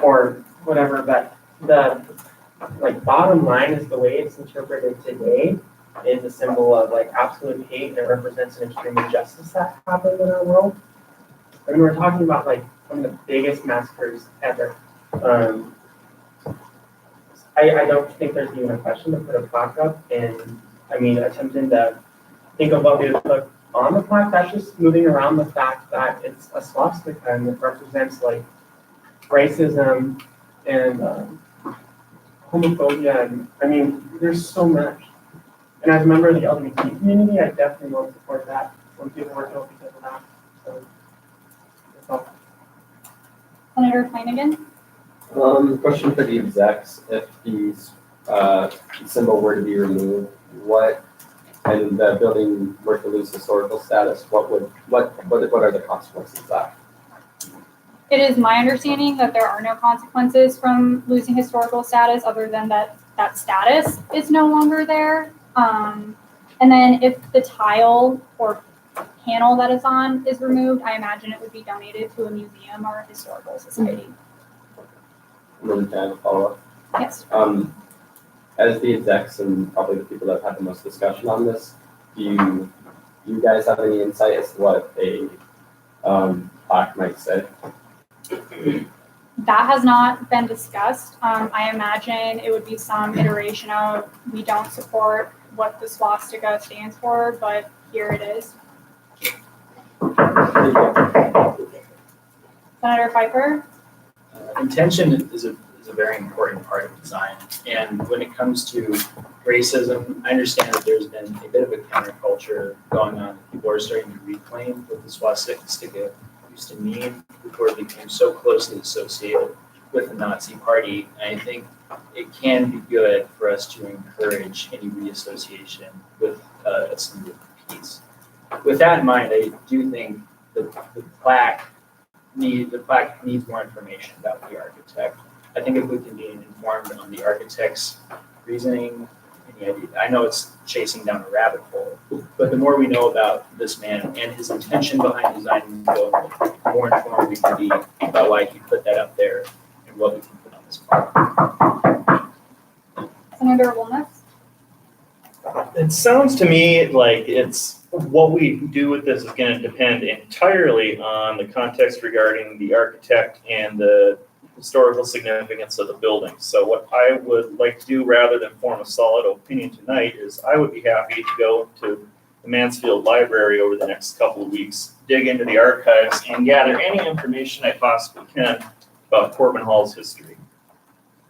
or whatever, but the bottom line is the way it's interpreted today is a symbol of like absolute hate and it represents an extreme injustice that happened in our world. I mean, we're talking about like one of the biggest massacres ever. I don't think there's even a question to put a plaque up and I mean attempting to think of what we would put on the plaque, that's just moving around the fact that it's a swastika and it represents like racism and homophobia and I mean there's so much. And as a member of the LGBT community, I definitely won't support that when people were killed because of that. So that's all. Senator Flanagan, Question for the execs, if these symbol were to be removed, what, and the building were to lose historical status, what are the consequences of that? it is my understanding that there are no consequences from losing historical status other than that status is no longer there. And then if the tile or panel that it's on is removed, I imagine it would be donated to a museum or a historical society. And then can I have a follow-up? Yes. As the execs and probably the people that have had the most discussion on this, do you guys have any insight as to what a plaque might say? That has not been discussed. I imagine it would be some iteration of we don't support what the swastika stands for, but here it is. Senator Pfeiffer? Intention is a very important part of design. And when it comes to racism, I understand that there's been a bit of a counterculture going on. People are starting to reclaim what the swastika used to mean before it became so closely associated with the Nazi party. And I think it can be good for us to encourage any reassociation with a symbol of peace. With that in mind, I do think the plaque needs more information about the architect. I think if we can be informed on the architect's reasoning, I know it's chasing down a rabbit hole, but the more we know about this man and his intention behind designing the building, the more informed we can be about why he put that up there and what we can put on this plaque. Senator Wilnuts? It sounds to me like it's what we do with this is going to depend entirely on the context regarding the architect and the historical significance of the building. So what I would like to do rather than form a solid opinion tonight is I would be happy to go to the Mansfield Library over the next couple of weeks, dig into the archives, and gather any information I possibly can about Corbin Hall's history.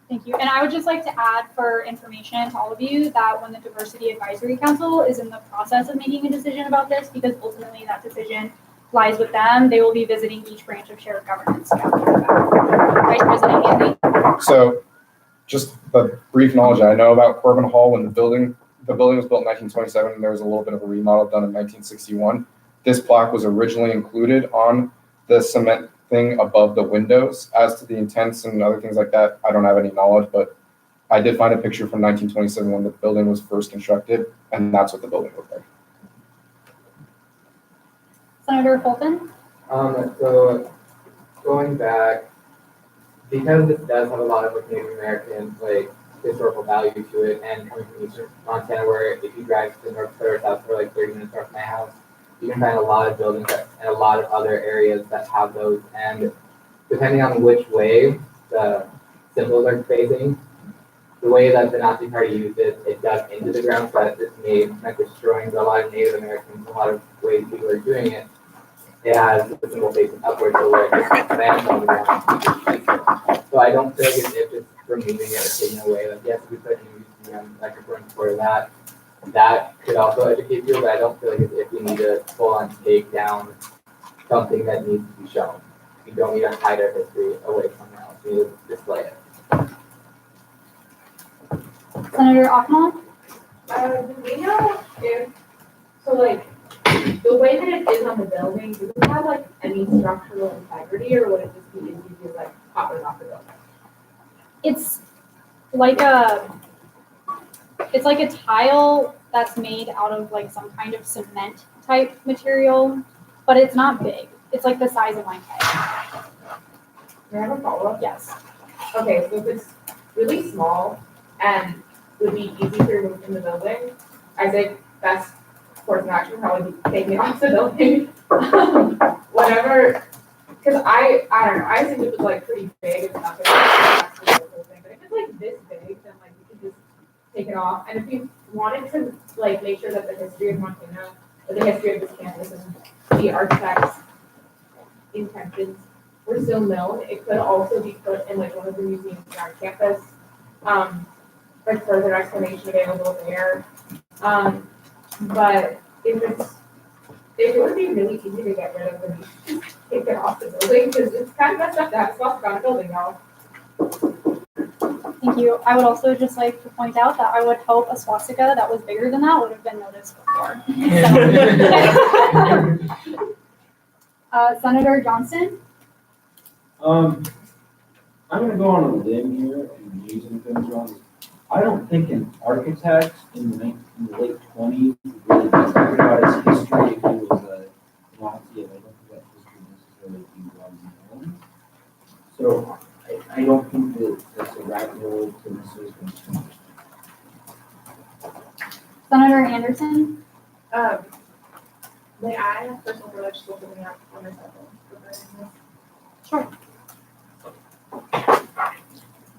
Thank you. And I would just like to add for information to all of you that when the Diversity Advisory Council is in the process of making a decision about this, because ultimately that decision lies with them, they will be visiting each branch of shared governance. Vice President Andy. So just the brief knowledge I know about Corbin Hall, when the building was built in 1927, and there was a little bit of a remodel done in 1961. This plaque was originally included on the cement thing above the windows. As to the intents and other things like that, I don't have any knowledge, but I did find a picture from 1927 when the building was first constructed, and that's what the building looked like. Senator Fulton. So going back, because this does have a lot of Native American historical value to it, and coming from Eastern Montana, where if you drive to the north or south for 30 minutes north of my house, you can find a lot of buildings and a lot of other areas that have those. And depending on which way the symbols are facing, the way that the Nazi Party used it, it dug into the ground, so that it's made destroying a lot of Native Americans, a lot of ways people are doing it. It has the symbol facing upwards, so where it lands on the ground. So I don't feel like it's just removing it or taking it away. Yes, we put in a museum, going for that. That could also educate people, but I don't feel like it's if we need to full on take down something that needs to be shown. We don't need to hide our history away somewhere else. We need to display it. Senator Akmal. Do we know if, the way that it is on the building, does it have any structural integrity, or would it just be easy to popping off the building? It's like a tile that's made out of some kind of cement type material, but it's not big. It's the size of my head. May I have a follow-up? Yes. Okay, so if it's really small and would be easy to remove from the building, I think best course of action probably be taking it off the building. Whatever, because I don't know, I assume it was pretty big, it's not gonna be the whole thing, but if it's this big, then you can just take it off. And if you wanted to make sure that the history of Montana, or the history of this campus and the architect's intentions were still known, it could also be put in one of the museums on campus. Further explanation available there. But if it would be really easy to get rid of, then you just take it off the building, because it's kind of messed up to have a swastika on a building now. Thank you. I would also just like to point out that I would hope a swastika that was bigger than that would have been noticed before. Senator Johnston. I'm gonna go on a limb here and using things wrong. I don't think an architect in the late 20s really talked about his history if he was a Nazi, and I don't think that history necessarily be well known. So I don't think that that's a rational to the system. Senator Anderson. May I have personal privilege to look up on my cell phone? Sure.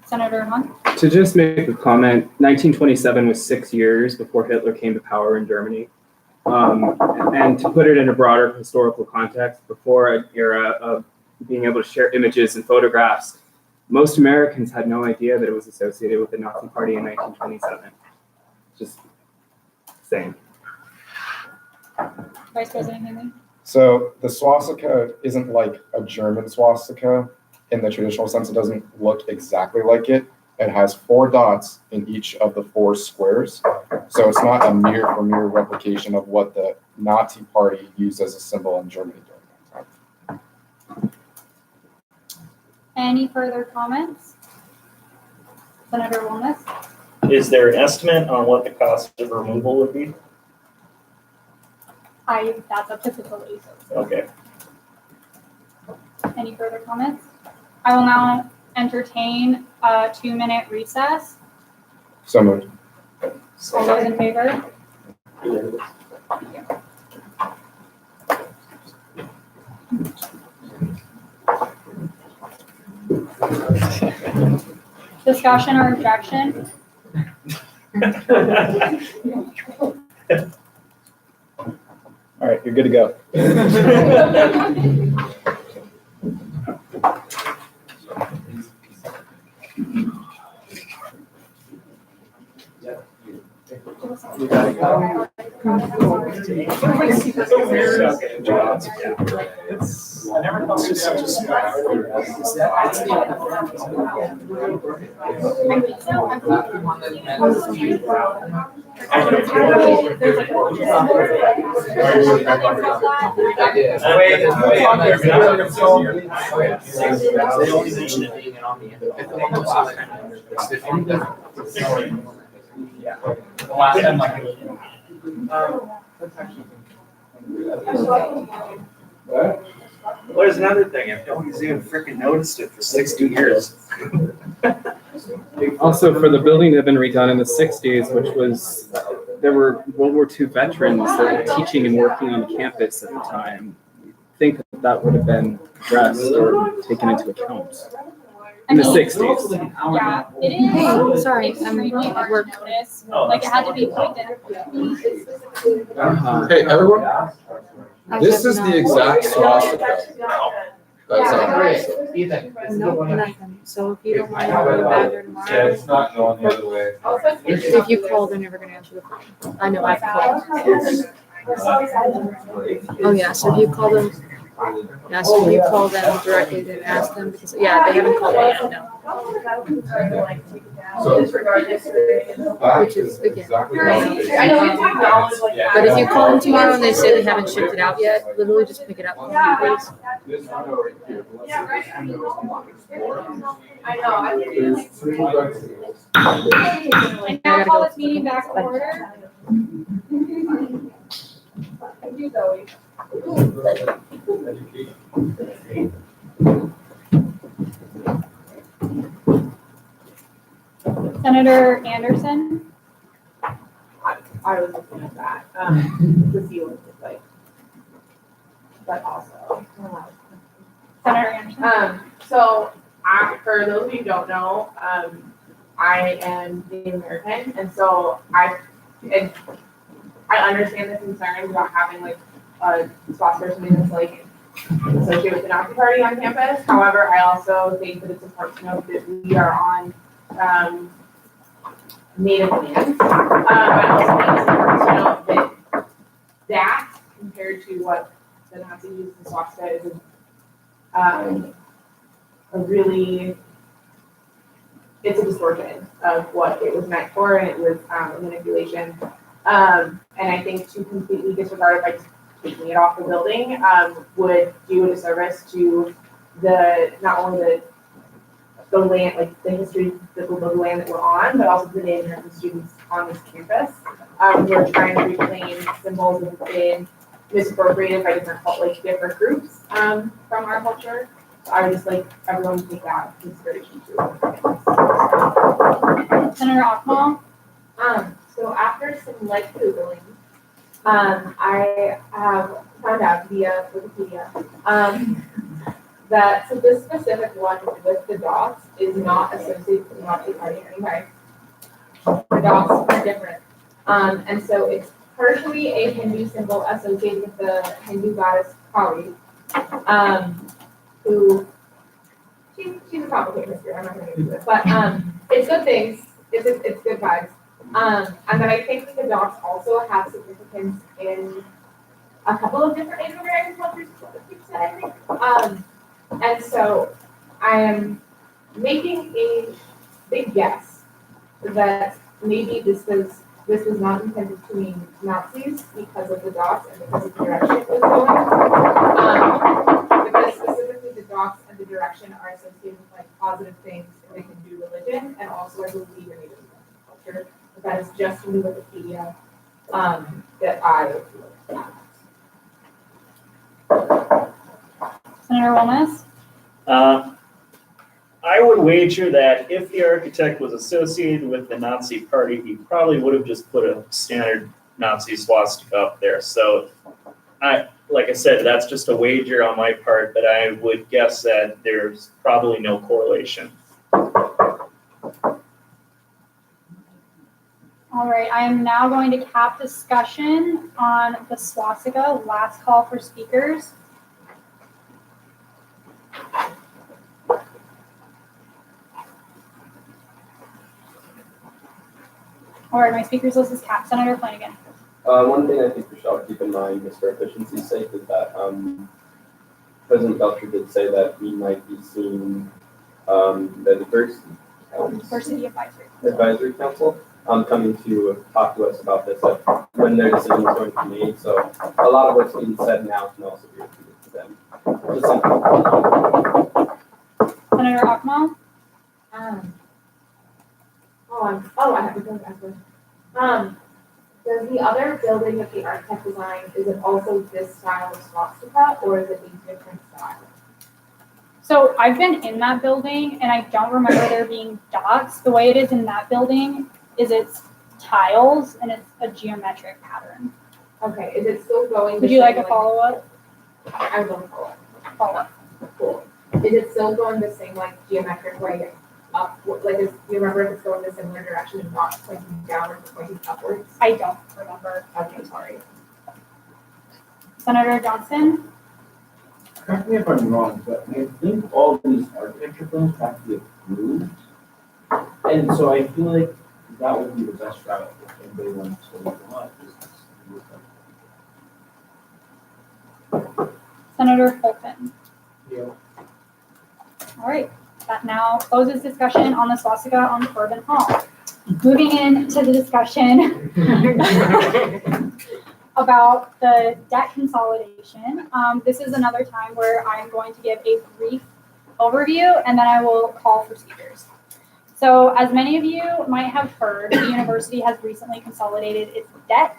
Senator Hunt. To just make a comment, 1927 was 6 years before Hitler came to power in Germany. And to put it in a broader historical context, before an era of being able to share images and photographs, most Americans had no idea that it was associated with the Nazi Party in 1927. Just saying. Vice President Haley. So the swastika isn't like a German swastika in the traditional sense. It doesn't look exactly like it. It has 4 dots in each of the 4 squares. So it's not a mirror for mirror replication of what the Nazi Party used as a symbol in Germany during that time. Any further comments? Senator Wilmes. Is there an estimate on what the cost of removal would be? That's up to facilities. Okay. Any further comments? I will now entertain a 2-minute recess. So moved. All those in favor? Discussion or objection? All right, you're good to go. You gotta go. I never thought it was such a They only mention it being on the end of Yeah. The last time, like. Well, there's another thing, if nobody's even freaking noticed it for 60 years. Also, for the building that had been redone in the 60s, which was, there were World War II veterans that were teaching and working on the campus at the time. I think that would have been addressed or taken into account in the 60s. Yeah, it is. Sorry, I'm extremely at hard work. to notice. Like it had to be pointed out. Hey, everyone, this is the exact swastika. That's Nothing. So if you don't want to go back there tomorrow. Yeah, it's not going the other way. If you call, they're never gonna answer the phone. I know, I've called. Oh, yeah, so if you call them, yeah, so you call them directly and ask them, because, yeah, they haven't called me yet, no. Which is, again, I know we talked about it, like. but if you call them tomorrow and they say they haven't shipped it out yet, literally just pick it up, please. I know, I think And now call this meeting back to order. Thank you, Zoe. Senator Anderson, I was looking at that, to see what it was like. But also. Senator Anderson. So for those of you who don't know, I am Native American, and so I understand the concerns about having like a sponsor or something that's like associated with the Nazi Party on campus. However, I also think that it's important to note that we are on Native lands. I also think it's important to note that compared to what the Nazis used in swastika is a really, it's a distortion of what it was meant for, and it was a manipulation. And I think to completely disregard it by just taking it off the building would do a disservice to not only the land, like the history, the land that we're on, but also the Native American students on this campus. We're trying to reclaim symbols that have been misappropriated by different groups from our culture. So I would just like everyone to take that into consideration too. Senator Akmal. So after some light Googling, I have found out via Wikipedia that so this specific one with the dots is not associated with the Nazi Party anyway. The dots are different. And so it's partially a Hindu symbol associated with the Hindu goddess Kali, who she's a complicated history. I'm not going to get into it, but it's good things. It's good vibes. And then I think that the dots also have significance in a couple of different Native American cultures, I think. And so I am making a big guess that maybe this was not intended to mean Nazis because of the dots and because of the direction it was going. Because specifically the dots and the direction are associated with like positive things in the Hindu religion, and also I believe in Native American culture. But that is just from the Wikipedia that I looked at. Senator Wilmes. I would wager that if the architect was associated with the Nazi Party, he probably would have just put a standard Nazi swastika up there. So, like I said, that's just a wager on my part, but I would guess that there's probably no correlation. All All right, I am now going to cap discussion on the swastika, last call for speakers. All right, my speakers list is capped. Senator Flanagan. One thing I think we should keep in mind, just for efficiency's sake, is that President Belcher did say that we might be seeing the Diversity Advisory Council coming to talk to us about this when their decision is going to be made. So a lot of what's being said now can also be repeated to them. Just something. Senator Akmal. I have to go back. Does the other building that the architect designed, is it also this style of swastika, or is it a different style? So I've been in that building and I don't remember there being dots. The way it is in that building is it's tiles and it's a geometric pattern. Okay, is it still going? Would you like a follow-up? I would love a follow-up. Follow-up. Cool. Is it still going the same like geometric way up? Like, do you remember if it's going the similar direction and not pointing downwards or pointing upwards? I don't remember. Okay, sorry. Senator Johnson. Correct me if I'm wrong, but I think all these architecture firms have to be approved. And so I feel like that would be the best route if anybody wants to look them up. Senator Fulton. Yeah. All right, that now closes discussion on the swastika on Corbin Hall. Moving into the discussion about the debt consolidation. This is another time where I'm going to give a brief overview and then I will call for speakers. So as many of you might have heard, the university has recently consolidated its debt.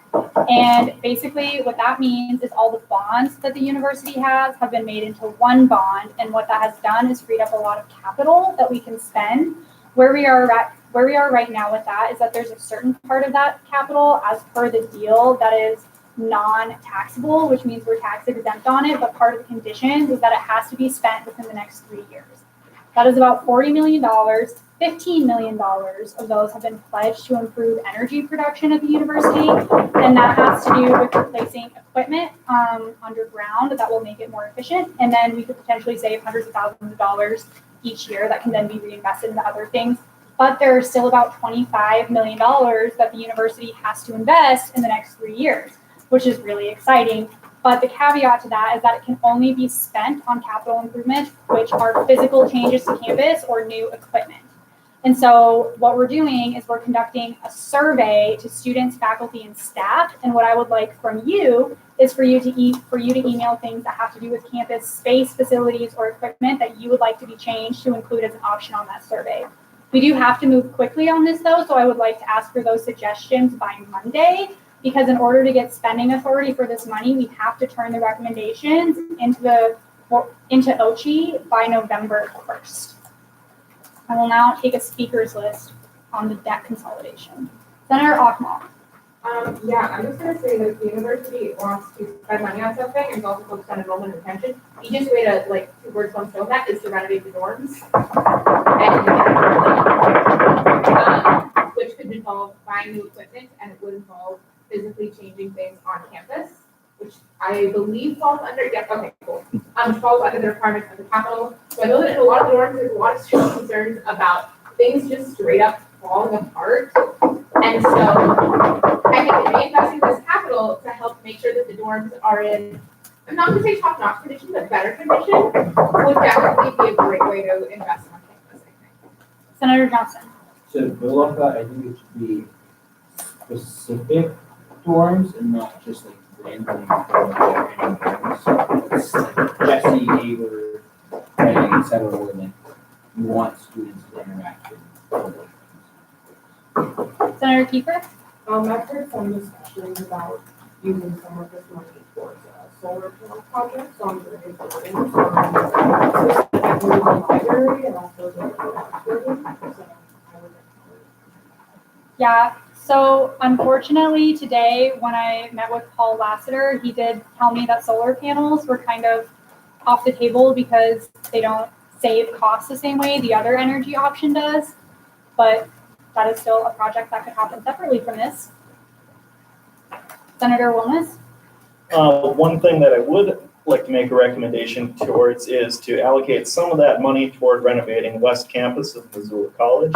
And basically what that means is all the bonds that the university has have been made into one bond. And what that has done is freed up a lot of capital that we can spend. Where we are right now with that is that there's a certain part of that capital as per the deal that is non-taxable, which means we're tax exempt on it, but part of the conditions is that it has to be spent within the next 3 years. That is about $40 million. $15 million of those have been pledged to improve energy production at the university, and that has to do with replacing equipment underground that will make it more efficient, and then we could potentially save hundreds of thousands of dollars each year that can then be reinvested into other things. But there's still about $25 million that the university has to invest in the next 3 years, which is really exciting. But the caveat to that is that it can only be spent on capital improvements, which are physical changes to campus or new equipment. And so what we're doing is we're conducting a survey to students, faculty, and staff. And what I would like from you is for you to email things that have to do with campus space, facilities, or equipment that you would like to be changed to include as an option on that survey. We do have to move quickly on this though, so I would like to ask for those suggestions by Monday, because in order to get spending authority for this money, we have to turn the recommendations into OCHI by November 1st. I will now take a speakers list on the debt consolidation. Senator Akmal. Yeah, I'm just going to say that if the university wants to spend money on something and it's also focused on enrollment and retention, the easiest way to, like, 2 words, 1 stone that is to renovate the dorms. And, which could involve buying new equipment, and it would involve physically changing things on campus, which I believe falls under, yeah, okay, cool. Falls under the requirements of the capital. So I know that in a lot of dorms, there's a lot of student concerns about things just straight up falling apart. And so I think investing this capital to help make sure that the dorms are in, I'm not going to say top-notch condition, but better condition, would definitely be a great way to invest on campus, I think. Senator Johnson. To build off that, I think it should be specific dorms and not just like random dorms. It's like Jesse, Haber, Redding, et cetera, where like you want students to interact with. Senator Kiefer. I've heard some discussions about using some of this money towards solar panel projects on the buildings, specifically the library and also the building. Yeah, so unfortunately today when I met with Paul Lassiter, he did tell me that solar panels were kind of off the table because they don't save costs the same way the other energy option does. But that is still a project that could happen separately from this. Senator Wilmes? One thing that I would like to make a recommendation towards is to allocate some of that money toward renovating West Campus of Missoula College.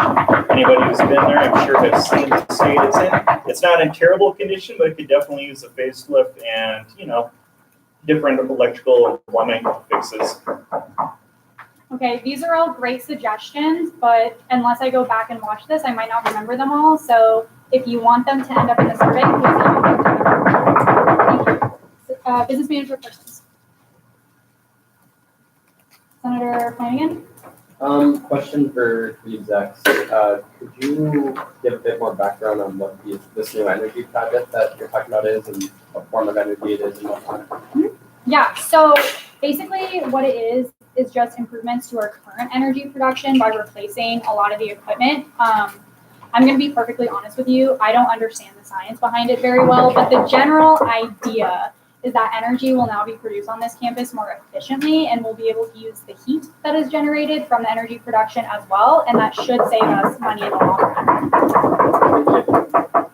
Anybody who's been there, I'm sure has seen the state it's in. It's not in terrible condition, but it could definitely use a facelift and, different electrical plumbing fixes. Okay, these are all great suggestions, but unless I go back and watch this, I might not remember them all. So if you want them to end up in the survey, please thank you. Business manager questions. Senator Flanagan? Question for the execs. Could you give a bit more background on what this new energy project that you're talking about is and what form of energy it is and whatnot? Yeah, so basically what it is just improvements to our current energy production by replacing a lot of the equipment. I'm going to be perfectly honest with you. I don't understand the science behind it very well, but the general idea is that energy will now be produced on this campus more efficiently, and we'll be able to use the heat that is generated from the energy production as well, and that should save us money in the long run.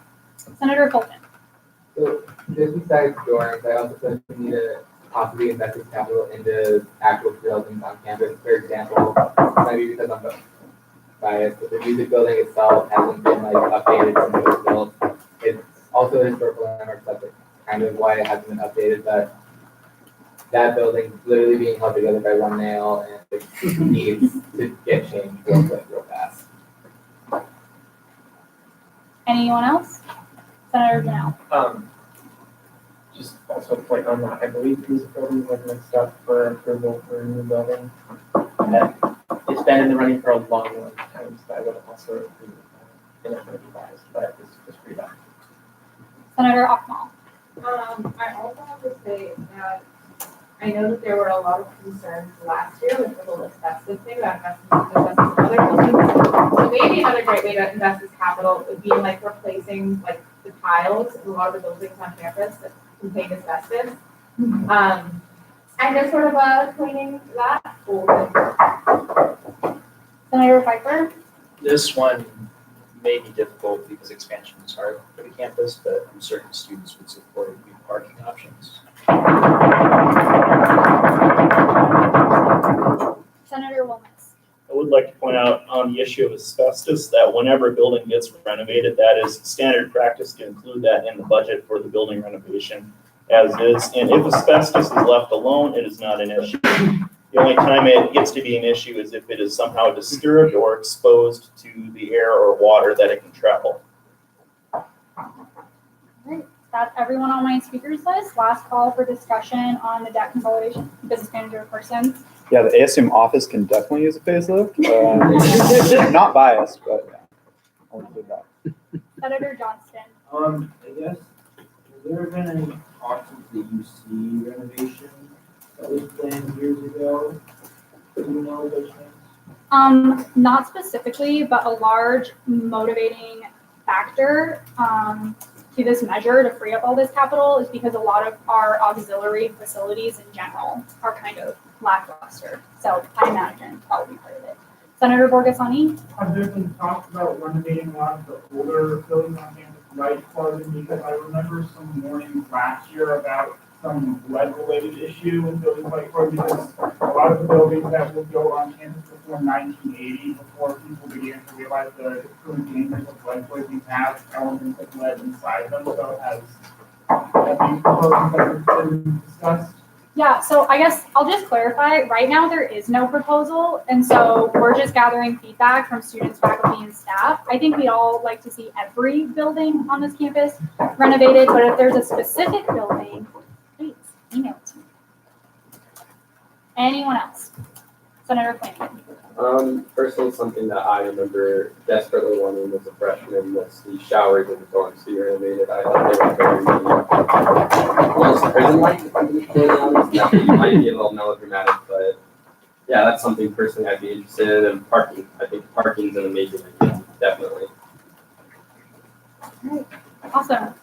Senator Fulton. So just besides dorms, I also think we need to possibly invest this capital into actual buildings on campus. For example, maybe because I'm biased, but the music building itself hasn't been updated since it was built. It's also a historical landmark subject, kind of why it hasn't been updated, but that building literally being held together by one nail and it needs to get changed real fast. Anyone else? Senator Janelle. Just also a point on that, I believe the music building was next up for approval for a new building. It's been in the running for a long time, so I would also agree with that. And it might be biased, but it's pretty bad. Senator Akmal. I also have to say that I know that there were a lot of concerns last year with the whole asbestos thing about investing in other buildings. So maybe another great way to invest this capital would be in replacing the tiles in a lot of the buildings on campus that contain asbestos. And just sort of cleaning that. Senator Pfeiffer. This one may be difficult because expansion is hard for the campus, but certain students would support new parking options. Senator Wilmes. I would like to point out on the issue of asbestos that whenever a building gets renovated, that is standard practice to include that in the budget for the building renovation as is. And if asbestos is left alone, it is not an issue. The only time it gets to be an issue is if it is somehow disturbed or exposed to the air or water that it can travel. Great. That's everyone on my speakers list. Last call for discussion on the debt consolidation. Business manager persons. Yeah, the ASUM office can definitely use a facelift. Not biased, but yeah, I'll include that. Senator Johnston. I guess, has there been any talks with the UC renovation that was planned years ago? Do you know those things? Not specifically, but a large motivating factor to this measure to free up all this capital is because a lot of our auxiliary facilities in general are kind of lackluster. So I imagine probably part of it. Senator Borghesani? Have there been talks about renovating a lot of the older buildings on campus right clothing? Because I remember some warnings last year about some lead-related issue in buildings like clothing, because a lot of the buildings that were built on campus before 1980, before people began to realize the true dangers of lead poisoning have elements of lead inside them. So have these proposals ever been discussed? Yeah, so I guess I'll just clarify. Right now, there is no proposal, and so we're just gathering feedback from students, faculty, and staff. I think we all like to see every building on this campus renovated, but if there's a specific building, please email it to me. Anyone else? Senator Flanagan. Personally, something that I remember desperately wanting as a freshman was the showers in the dorms to be renovated. I thought they were very almost prison-like, if I'm being completely honest. Now, you might be a little melodramatic, but yeah, that's something personally I'd be interested in. And parking, I think parking's an amazing idea, definitely. All right, awesome.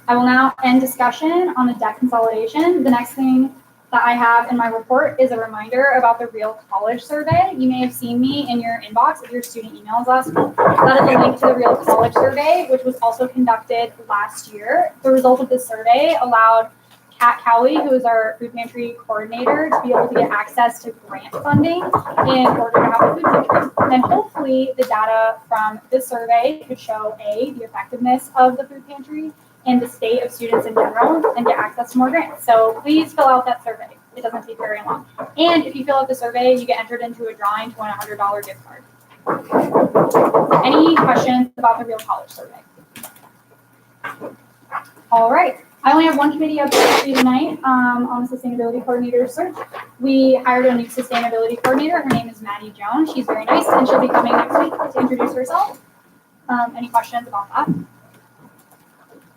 I will now end discussion on the debt consolidation. The next thing that I have in my report is a reminder about the Real College Survey. You may have seen me in your inbox of your student emails last week. That is a link to the Real College Survey, which was also conducted last year. The result of this survey allowed Kat Cowley, who is our food pantry coordinator, to be able to get access to grant funding in order to have a food pantry. And hopefully the data from this survey could show the effectiveness of the food pantry and the state of students in general, and get access to more grants. So please fill out that survey. It doesn't take very long. And if you fill out the survey, you get entered into a drawing to win a $100 gift card. Any questions about the Real College Survey? All right. I only have one committee update for you tonight on the sustainability coordinator search. We hired a new sustainability coordinator. Her name is Maddie Jones. She's very nice, and she'll be coming next week to introduce herself. Any questions about that?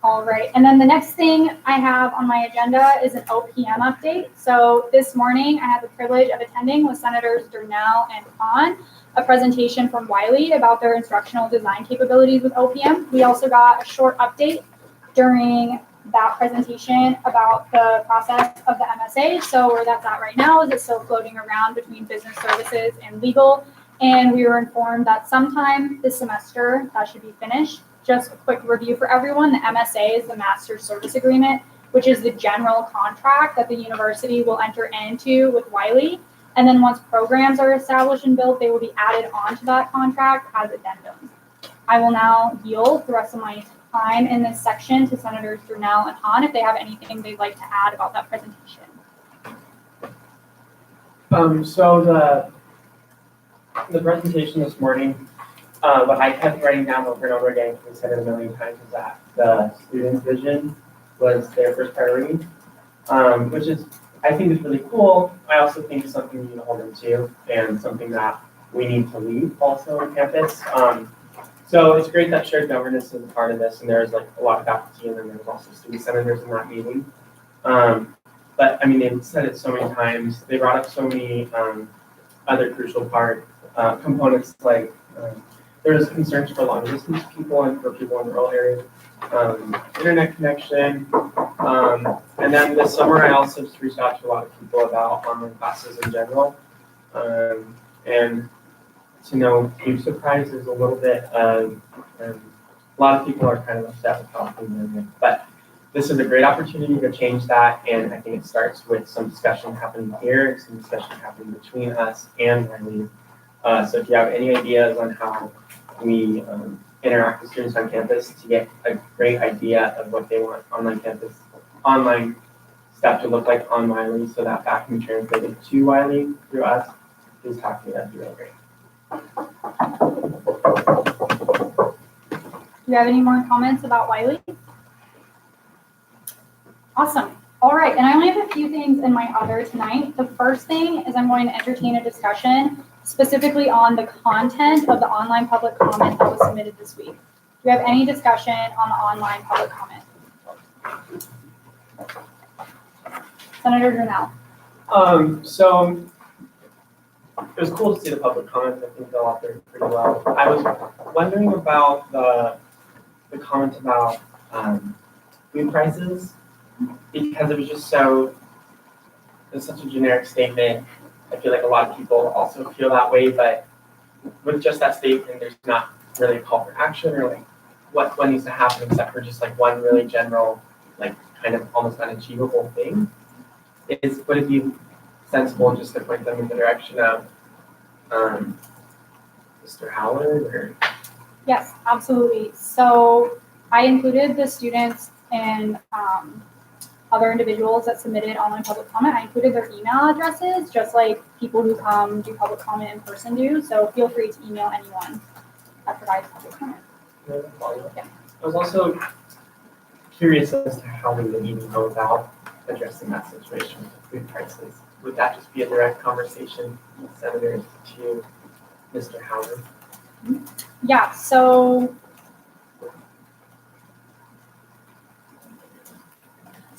All right, and then the next thing I have on my agenda is an OPM update. So this morning, I had the privilege of attending with Senators Durnell and Hahn a presentation from Wiley about their instructional design capabilities with OPM. We also got a short update during that presentation about the process of the MSA. So where that's at right now is it's still floating around between business services and legal. And we were informed that sometime this semester that should be finished. Just a quick review for everyone. The MSA is the Master Service Agreement, which is the general contract that the university will enter into with Wiley. And then once programs are established and built, they will be added onto that contract as addendums. I will now yield the rest of my time in this section to Senators Durnell and Hahn if they have anything they'd like to add about that presentation. So the presentation this morning, what I kept writing down over and over again, because I said it a million times, is that the student vision was their first priority, which is, I think, is really cool. I also think it's something we need to hold them to, and something that we need to lead also on campus. So it's great that shared governance is a part of this, and there's like a lot of faculty, and then there's also student senators in that meeting. But I mean, they've said it so many times. They brought up so many other crucial components, like there's concerns for long distance people and for people in rural areas, internet connection. And then this summer, I also just reached out to a lot of people about online classes in general. And to no huge surprise, there's a little bit of, a lot of people are kind of upset with how things are going. But this is a great opportunity to change that, and I think it starts with some discussion happening here, some discussion happening between us and Wiley. So if you have any ideas on how we interact with students on campus to get a great idea of what they want online stuff to look like on Wiley, so that can be translated to Wiley through us, please talk to me. That'd be really great. Do you have any more comments about Wiley? Awesome. All right, and I only have a few things in my other tonight. The first thing is I'm going to entertain a discussion specifically on the content of the online public comment that was submitted this week. Do you have any discussion on the online public comment? Senator Durnell. So it was cool to see the public comments. I think they'll out there pretty well. I was wondering about the comment about food prices, because it was just it's such a generic statement. I feel like a lot of people also feel that way, but with just that statement, there's not really a call for action or like what needs to happen, except for just like one really general, like kind of almost unachievable thing. Would it be sensible just to point them in the direction of Mr. Howard? Or? Yes, absolutely. So I included the students and other individuals that submitted online public comment. I included their email addresses, just like people who come do public comment in person do. So feel free to email anyone that provides public comment. Yeah. I was also curious as to how we would even go about addressing that situation with food prices. Would that just be a direct conversation from the senators to Mr. Howard? Yeah, so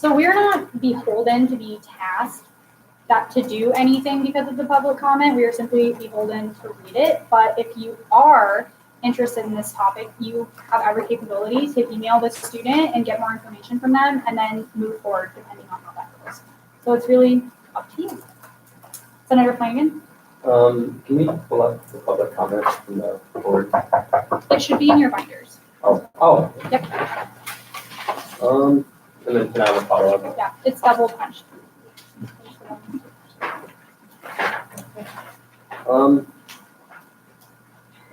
we're not beholden to be tasked to do anything because of the public comment. We are simply beholden to read it. But if you are interested in this topic, you have every capability to email the student and get more information from them and then move forward depending on how that goes. So it's really up to you. Senator Flanagan? Can you pull up the public comments from the board? It should be in your binders. Oh. Yep. And then can I have a follow-up? Yeah, it's double punched. There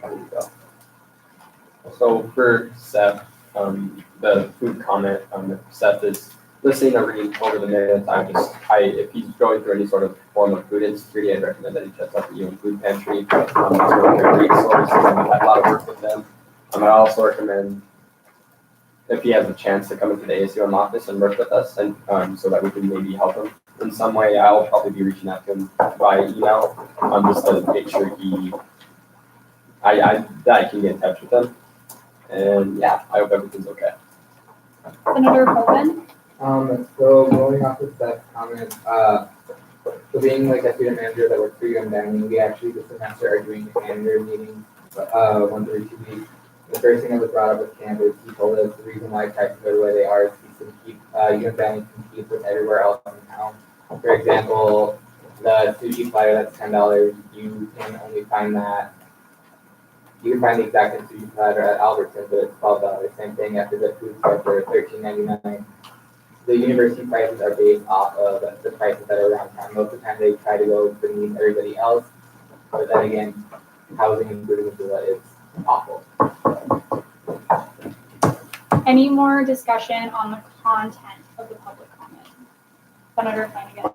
we go. So for Seth, the food comment, if Seth is listening or reading over the minutes, if he's going through any sort of form of food insecurity, I'd recommend that he checks out the UN Food Pantry. It's a really great resource, and we've had a lot of work with them. I also recommend if he has a chance to come into the ASUM office and work with us, and so that we can maybe help him in some way. I'll probably be reaching out to him via email, just to make sure that I can get in touch with him. And yeah, I hope everything's okay. Senator Colvin? So going off of that comment, so being like a student manager that works for UM Dining, we actually this semester are doing a manager meeting, 1 every 2 weeks. The first thing that was brought up with Cam is he told us the reason why prices are the way they are is he can keep, UM Dining competes with everywhere else in town. For example, the sushi platter that's $10, you can only find that. You can find the exact same sushi platter at Albertsons, but it's $12. Same thing after the food store for $13.99. The university prices are based off of the prices that are around town. Most of the time they try to go beneath everybody else, but then again, housing and food in Missoula is awful. Any more discussion on the content of the public comment? Senator Flanagan?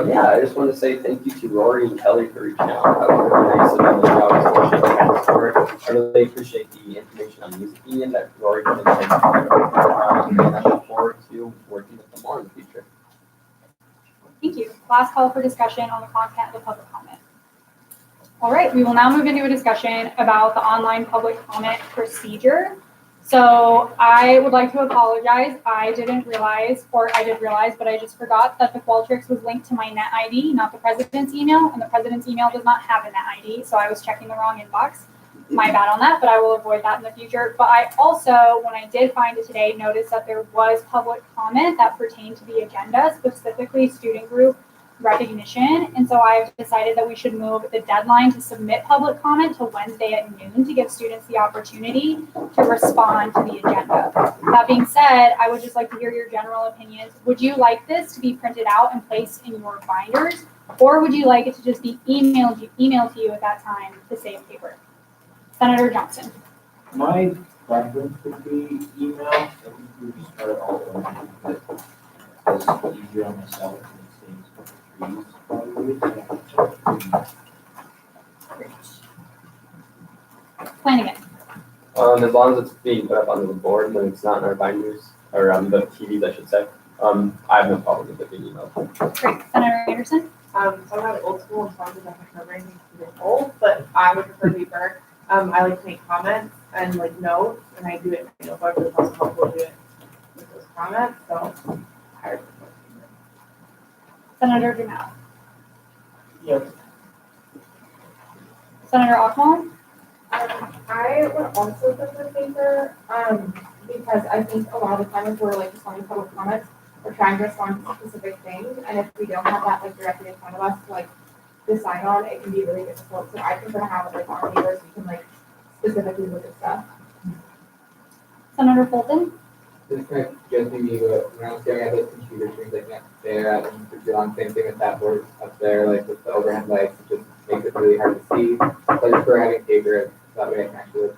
Yeah, I just want to say thank you to Rory and Kelly for reaching out. That was really nice of them. I really appreciate the information on music union that Rory did. And I look forward to working with them more in the future. Thank you. Last call for discussion on the content of the public comment. All right, we will now move into a discussion about the online public comment procedure. So I would like to apologize. I did realize, but I just forgot that the Qualtrics was linked to my net ID, not the president's email, and the president's email does not have a net ID, so I was checking the wrong inbox. My bad on that, but I will avoid that in the future. But I also, when I did find it today, noticed that there was public comment that pertained to the agenda, specifically student group recognition. And so I've decided that we should move the deadline to submit public comment to Wednesday at noon to give students the opportunity to respond to the agenda. That being said, I would just like to hear your general opinions. Would you like this to be printed out and placed in your binders, or would you like it to just be emailed to you at that time to save paper? Senator Johnson. My preference would be email. I think we would just start all over. It's easier on myself and things for trees. Flanagan. As long as it's being put up onto the board and it's not in our binders, or on the TVs, I should say, I have no problem with it being emailed. Great. Senator Anderson. So I'm not old school and fond of my memory needs to get old, but I would prefer paper. I like to make comments and like notes, and I do it in my notebook. It's also helpful to do it with those comments. So I would prefer paper. Senator Jamal. Yes. Senator Oswald. I would also prefer paper, because I think a lot of the times we're like responding to public comments, we're trying to respond to specific things, and if we don't have that like directly in front of us to like decide on, it can be really difficult. So I prefer to have it like on paper so we can like specifically look at stuff. Senator Fulton. This might just be me, but when I was staring at those computer screens, I can't stare at them for too long. Same thing with that board up there, like with the overhead lights, it just makes it really hard to see. So I prefer having paper, so that way I can actually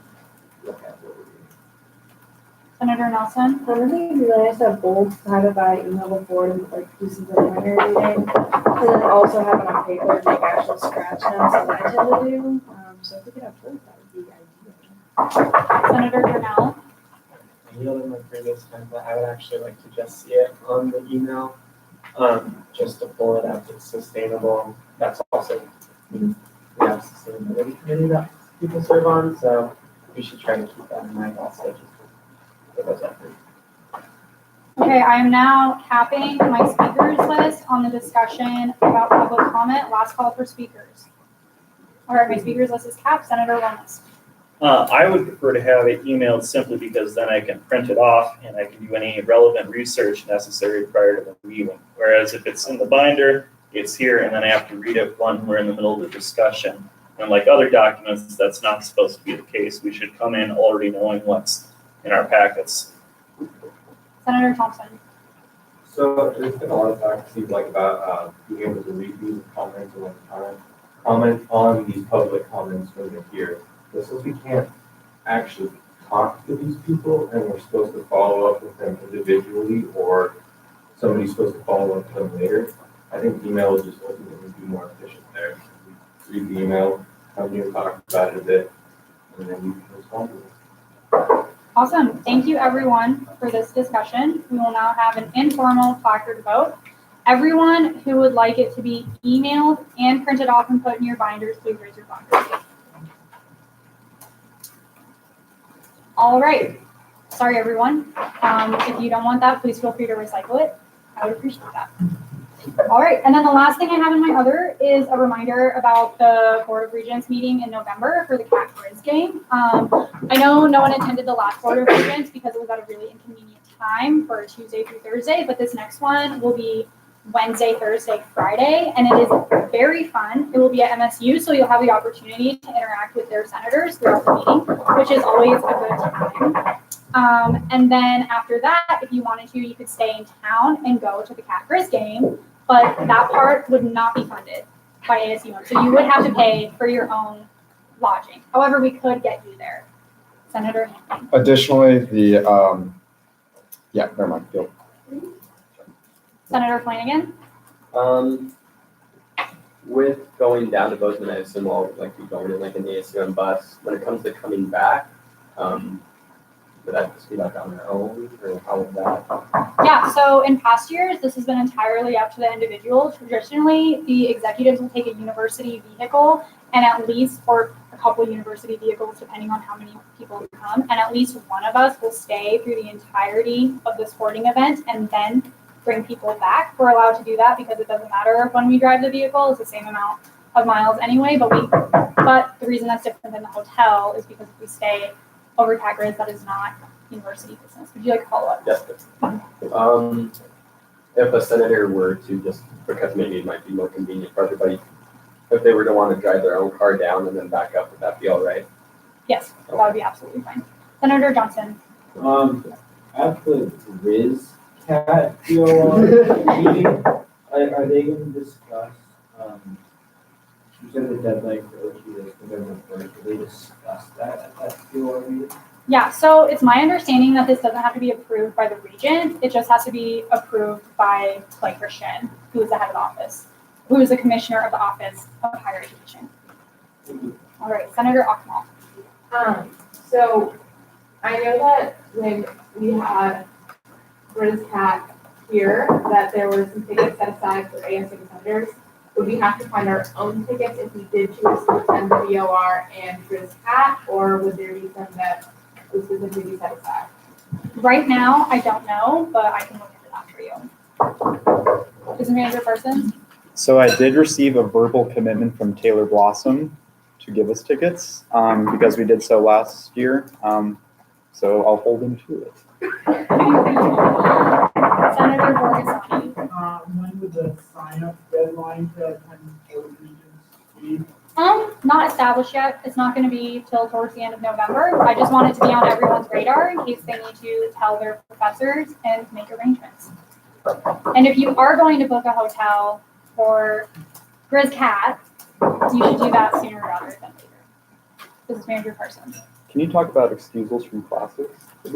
look at what we're doing. Senator Nelson. I think it'd be nice to have bold, have it by email before and like do some preliminary reading. And then also have it on paper and make actual scratch notes as I tend to do. So if we could have both, that would be ideal. Senator Jamal. I yielded my previous time, but I would actually like to just see it on the email, just to pull it up. It's sustainable. That's also, we have a sustainability committee that people serve on, so we should try to keep that in mind also, just for those efforts. Okay, I am now capping my speakers list on the discussion about public comment. Last call for speakers. All right, my speakers list is capped. Senator Wellness. I would prefer to have it emailed simply because then I can print it off and I can do any relevant research necessary prior to the meeting. Whereas if it's in the binder, it's here, and then I have to read it when we're in the middle of the discussion. And like other documents, that's not supposed to be the case. We should come in already knowing what's in our packets. Senator Thompson. So there's been a lot of talk, it seems like, about being able to read these comments and comment on these public comments when they're here. But since we can't actually talk to these people and we're supposed to follow up with them individually, or somebody's supposed to follow up with them later, I think email would just ultimately be more efficient there. We read the email, have you talk about it a bit, and then you can respond to it. Awesome. Thank you, everyone, for this discussion. We will now have an informal placard vote. Everyone who would like it to be emailed and printed off and put in your binders, please raise your placard. All right. Sorry, everyone. If you don't want that, please feel free to recycle it. I would appreciate that. All right, and then the last thing I have in my other is a reminder about the Board of Regents meeting in November for the Cat Quiz game. I know no one attended the last Board of Regents because it was at a really inconvenient time for Tuesday through Thursday, but this next one will be Wednesday, Thursday, Friday, and it is very fun. It will be at MSU, so you'll have the opportunity to interact with their senators throughout the meeting, which is always a good time. And then after that, if you wanted to, you could stay in town and go to the Cat Quiz game, but that part would not be funded by ASUM. So you would have to pay for your own lodging. However, we could get you there. Senator Hampton. Additionally, never mind. Go. Senator Flanagan. With going down to Bozeman, I assume I'll like be going in like an ASUM bus. When it comes to coming back, would that just be like on their own, or how would that? Yeah, so in past years, this has been entirely up to the individual. Traditionally, the executives will take a university vehicle and at least, or a couple of university vehicles, depending on how many people come, and at least one of us will stay through the entirety of the sporting event and then bring people back. We're allowed to do that because it doesn't matter when we drive the vehicle, it's the same amount of miles anyway, but the reason that's different than the hotel is because if we stay over Cat Quiz, that is not university business. Would you like to follow up? Yes. If a senator were to just, because maybe it might be more convenient for everybody, if they were to want to drive their own car down and then back up, would that be all right? Yes, that would be absolutely fine. Senator Johnson. At the Riz Cat meeting, are they going to discuss, you said the deadline for OT is November 1st, will they discuss that at that DOR meeting? Yeah, so it's my understanding that this doesn't have to be approved by the regent. It just has to be approved by Clay Christian, who is the head of the office, who is the commissioner of the Office of Higher Education. All right, Senator Akmal. So I know that when we had RISCAT here, that there were some tickets set aside for ASUM senators. Would we have to find our own tickets if we did choose to attend the BOR and RISCAT, or would there be some that would specifically be set aside? Right now, I don't know, but I can look into that for you. Business Manager Parsons? So I did receive a verbal commitment from Taylor Blossom to give us tickets because we did so last year. So I'll hold him to it. Senator Borgesani. When would the sign-up deadline to attend Board of Regents be? Not established yet. It's not going to be till towards the end of November. I just want it to be on everyone's radar in case they need to tell their professors and make arrangements. And if you are going to book a hotel for RISCAT, you should do that sooner rather than later. This is Manager Parsons. Can you talk about excusals from classes?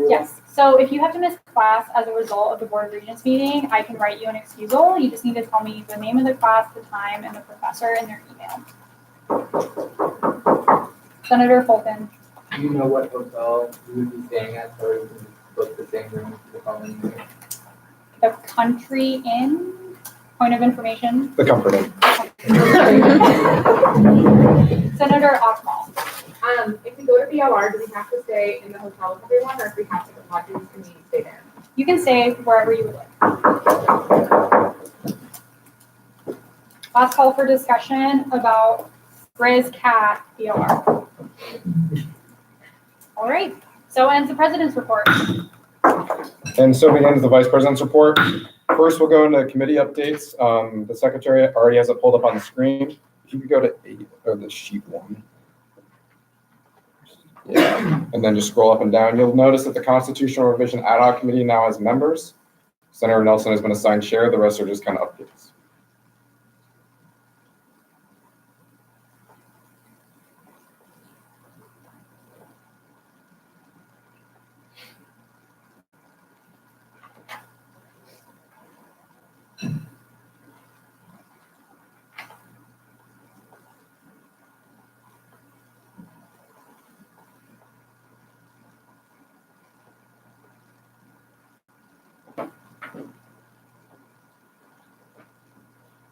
Yes. So if you have to miss class as a result of the Board of Regents meeting, I can write you an excusal. You just need to tell me the name of the class, the time, and the professor and their email. Senator Fulton. Do you know what hotel you would be staying at, so you can book the same room for the following year? The Country Inn. Point of information. The Comfort Inn. Senator Akmal. If we go to BOR, do we have to stay in the hotel with everyone, or if we have to go lodging, can we stay there? You can stay wherever you would like. Last call for discussion about RISCAT BOR. All right, so ends the president's report. And so begins the Vice President's report. First, we'll go into committee updates. The secretary already has it pulled up on the screen. If you could go to 8 or the sheet 1. Yeah, and then just scroll up and down. You'll notice that the Constitutional Revision Ad Hoc Committee now has members. Senator Nelson has been assigned chair. The rest are just kind of updates.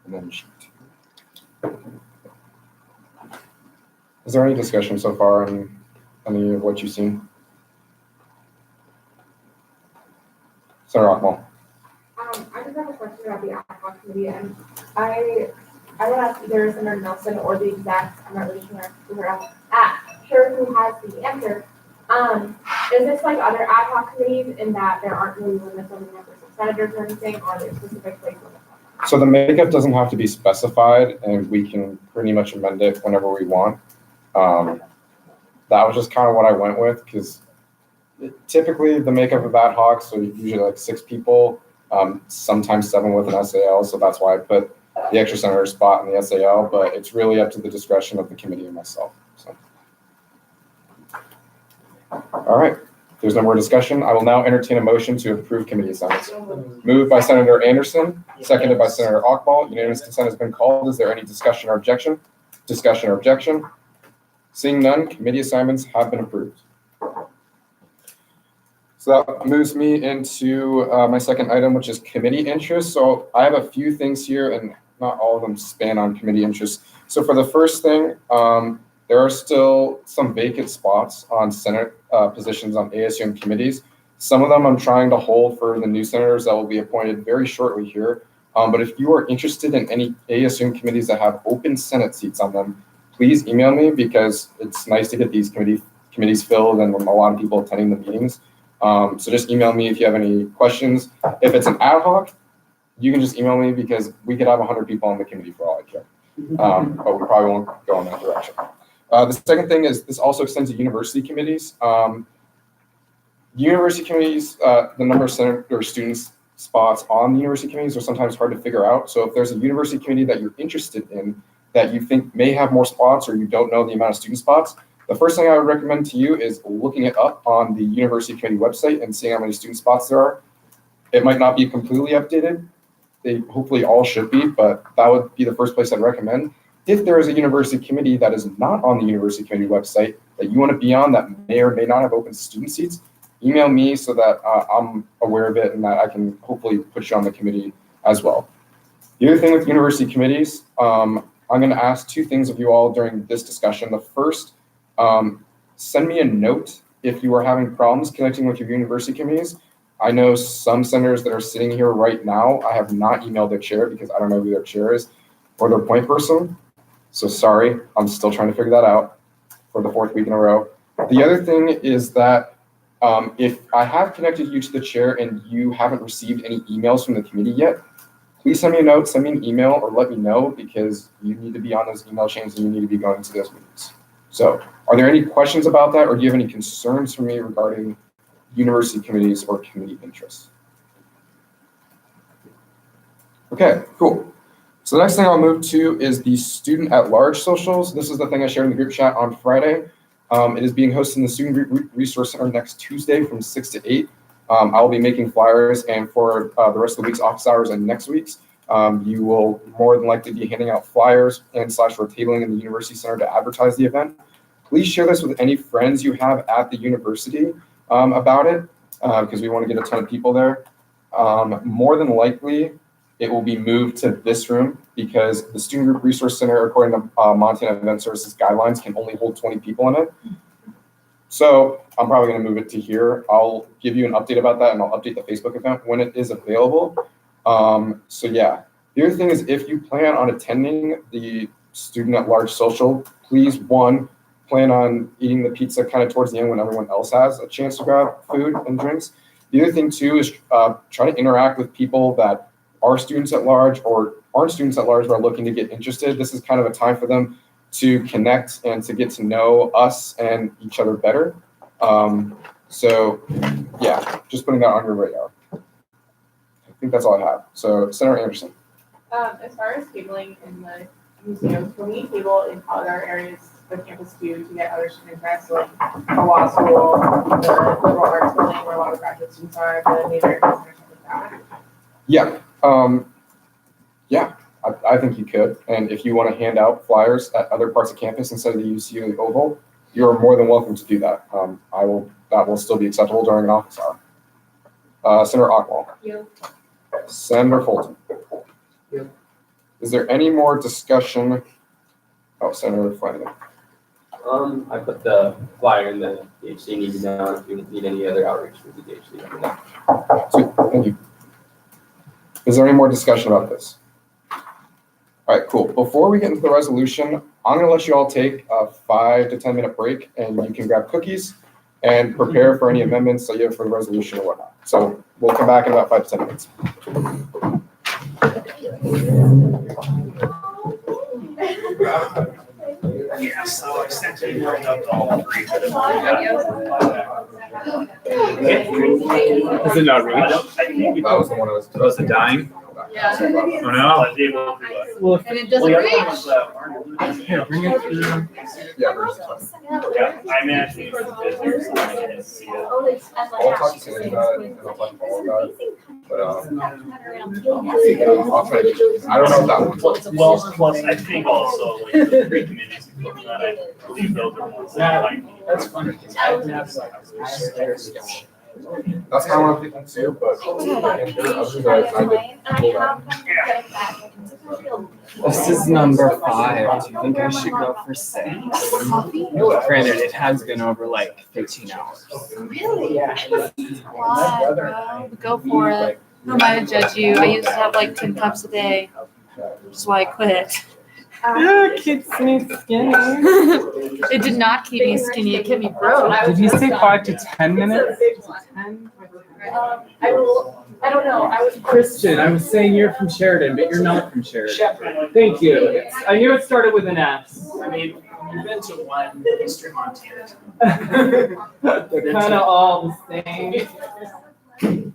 And then sheet 2. Is there any discussion so far on any of what you've seen? Senator Rockmall. I just have a question about the ad hoc committee, and I would ask either Senator Nelson or the execs. I'm not really sure who has the answer. Is this like other ad hoc committees in that there aren't really limits on the numbers of senators or anything, or are there specific place limits? So the makeup doesn't have to be specified, and we can pretty much amend it whenever we want. That was just kind of what I went with, because typically the makeup of ad hoc, so usually like 6 people, sometimes 7 with an SAL, so that's why I put the extra senator spot in the SAL, but it's really up to the discretion of the committee and myself. So. All right, if there's no more discussion, I will now entertain a motion to approve committee assignments. Moved by Senator Anderson, seconded by Senator Ockball. Unanimous consent has been called. Is there any discussion or objection? Discussion or objection? Seeing none, committee assignments have been approved. So that moves me into my second item, which is committee interests. So I have a few things here, and not all of them span on committee interests. So for the first thing, there are still some vacant spots on Senate positions on ASUM committees. Some of them I'm trying to hold for the new senators that will be appointed very shortly here. But if you are interested in any ASUM committees that have open Senate seats on them, please email me, because it's nice to get these committees filled and a lot of people attending the meetings. So just email me if you have any questions. If it's an ad hoc, you can just email me, because we could have 100 people on the committee for all I care. But we probably won't go in that direction. The second thing is this also extends to university committees. University committees, the number of Senate or students spots on the university committees are sometimes hard to figure out. So if there's a university committee that you're interested in that you think may have more spots, or you don't know the amount of student spots, the first thing I would recommend to you is looking it up on the university committee website and seeing how many student spots there are. It might not be completely updated. They hopefully all should be, but that would be the first place I'd recommend. If there is a university committee that is not on the university committee website that you want to be on that may or may not have open student seats, email me so that I'm aware of it and that I can hopefully put you on the committee as well. The other thing with university committees, I'm going to ask 2 things of you all during this discussion. The first, send me a note if you are having problems connecting with your university committees. I know some senators that are sitting here right now, I have not emailed their chair because I don't know who their chair is or their point person. So sorry, I'm still trying to figure that out for the 4th week in a row. The other thing is that if I have connected you to the chair and you haven't received any emails from the committee yet, please send me a note, send me an email, or let me know, because you need to be on those email chains and you need to be going to those meetings. So are there any questions about that, or do you have any concerns for me regarding university committees or committee interests? Okay, cool. So the next thing I'll move to is the student at large socials. This is the thing I shared in the group chat on Friday. It is being hosted in the Student Resource Center next Tuesday from 6 to 8. I'll be making flyers, and for the rest of the week's office hours and next week's, you will more than likely be handing out flyers and / for tabling in the University Center to advertise the event. Please share this with any friends you have at the university about it, because we want to get a ton of people there. More than likely, it will be moved to this room, because the Student Group Resource Center, according to Montana Event Services guidelines, can only hold 20 people in it. So I'm probably going to move it to here. I'll give you an update about that, and I'll update the Facebook event when it is available. So yeah, the other thing is, if you plan on attending the student at large social, please, 1, plan on eating the pizza kind of towards the end when everyone else has a chance to grab food and drinks. The other thing too is try to interact with people that are students at large or aren't students at large but are looking to get interested. This is kind of a time for them to connect and to get to know us and each other better. So yeah, just putting that on your radar. I think that's all I have. So Senator Anderson. As far as tabling in the museums, when we table in other areas of campus too, to get other student interests, like the law school, the liberal arts building where a lot of graduate students are, the Native American Center, stuff like that. Yeah, I think you could. And if you want to hand out flyers at other parts of campus instead of the UCU Oval, you're more than welcome to do that. That will still be acceptable during an office hour. Senator Ockwell. You. Senator Fulton. Yep. Is there any more discussion? Oh, Senator Flanagan. I put the flyer in the DHC need now. If you need any other outreach from the DHC, let me know. Sweet, thank you. Is there any more discussion about this? All right, cool. Before we get into the resolution, I'm gonna let you all take a 5 to 10 minute break and you can grab cookies and prepare for any amendments that you have for the resolution or whatnot. So we'll come back in about 5 to 10 minutes. Yeah, so I sent you up all three. Is it not reached? That was the one I was. Was it dying? Yeah. Oh no. Well, And it doesn't reach. here, bring it to the. Yeah, I imagine it's see it. I'll talk to Sandy about it and I'll talk to Paul about it. But I'll try to get, I don't know if that one's. Well, plus I think also like the three committees that I believe those are ones that might be. That's funny. That's kind of what I'm thinking too, but again, there are others that I did. This is number 5. Do you think I should go for 6? Granted, it has been over like 15 hours. Really? Why, bro? Go for it. Who am I to judge you? I used to have like 10 cups a day, which is why I quit. It keeps me skinny. It did not keep me skinny. It kept me broke. Did you say 5 to 10 minutes? I don't know. I was Christian, I was saying you're from Sheridan, but you're not from Sheridan. Thank you. I knew it started with an S. I mean, you've been to one Eastern Montana. They're kind of all the same.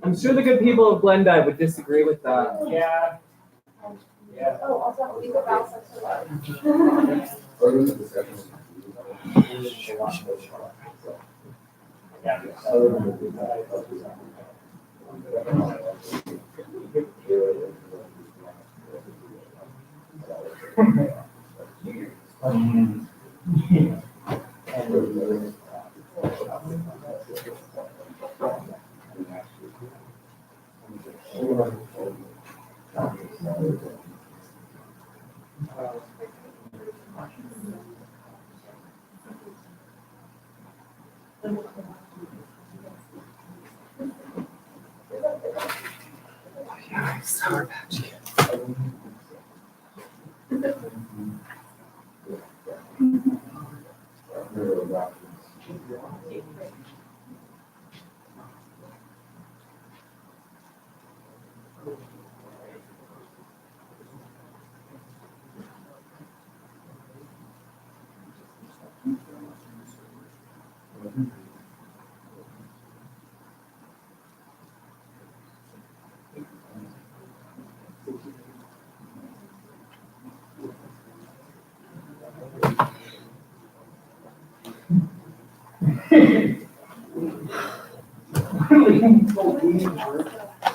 I'm sure the good people of Glendive would disagree with that. Yeah. Yeah. Oh, also leave about such Sour Patch Kids.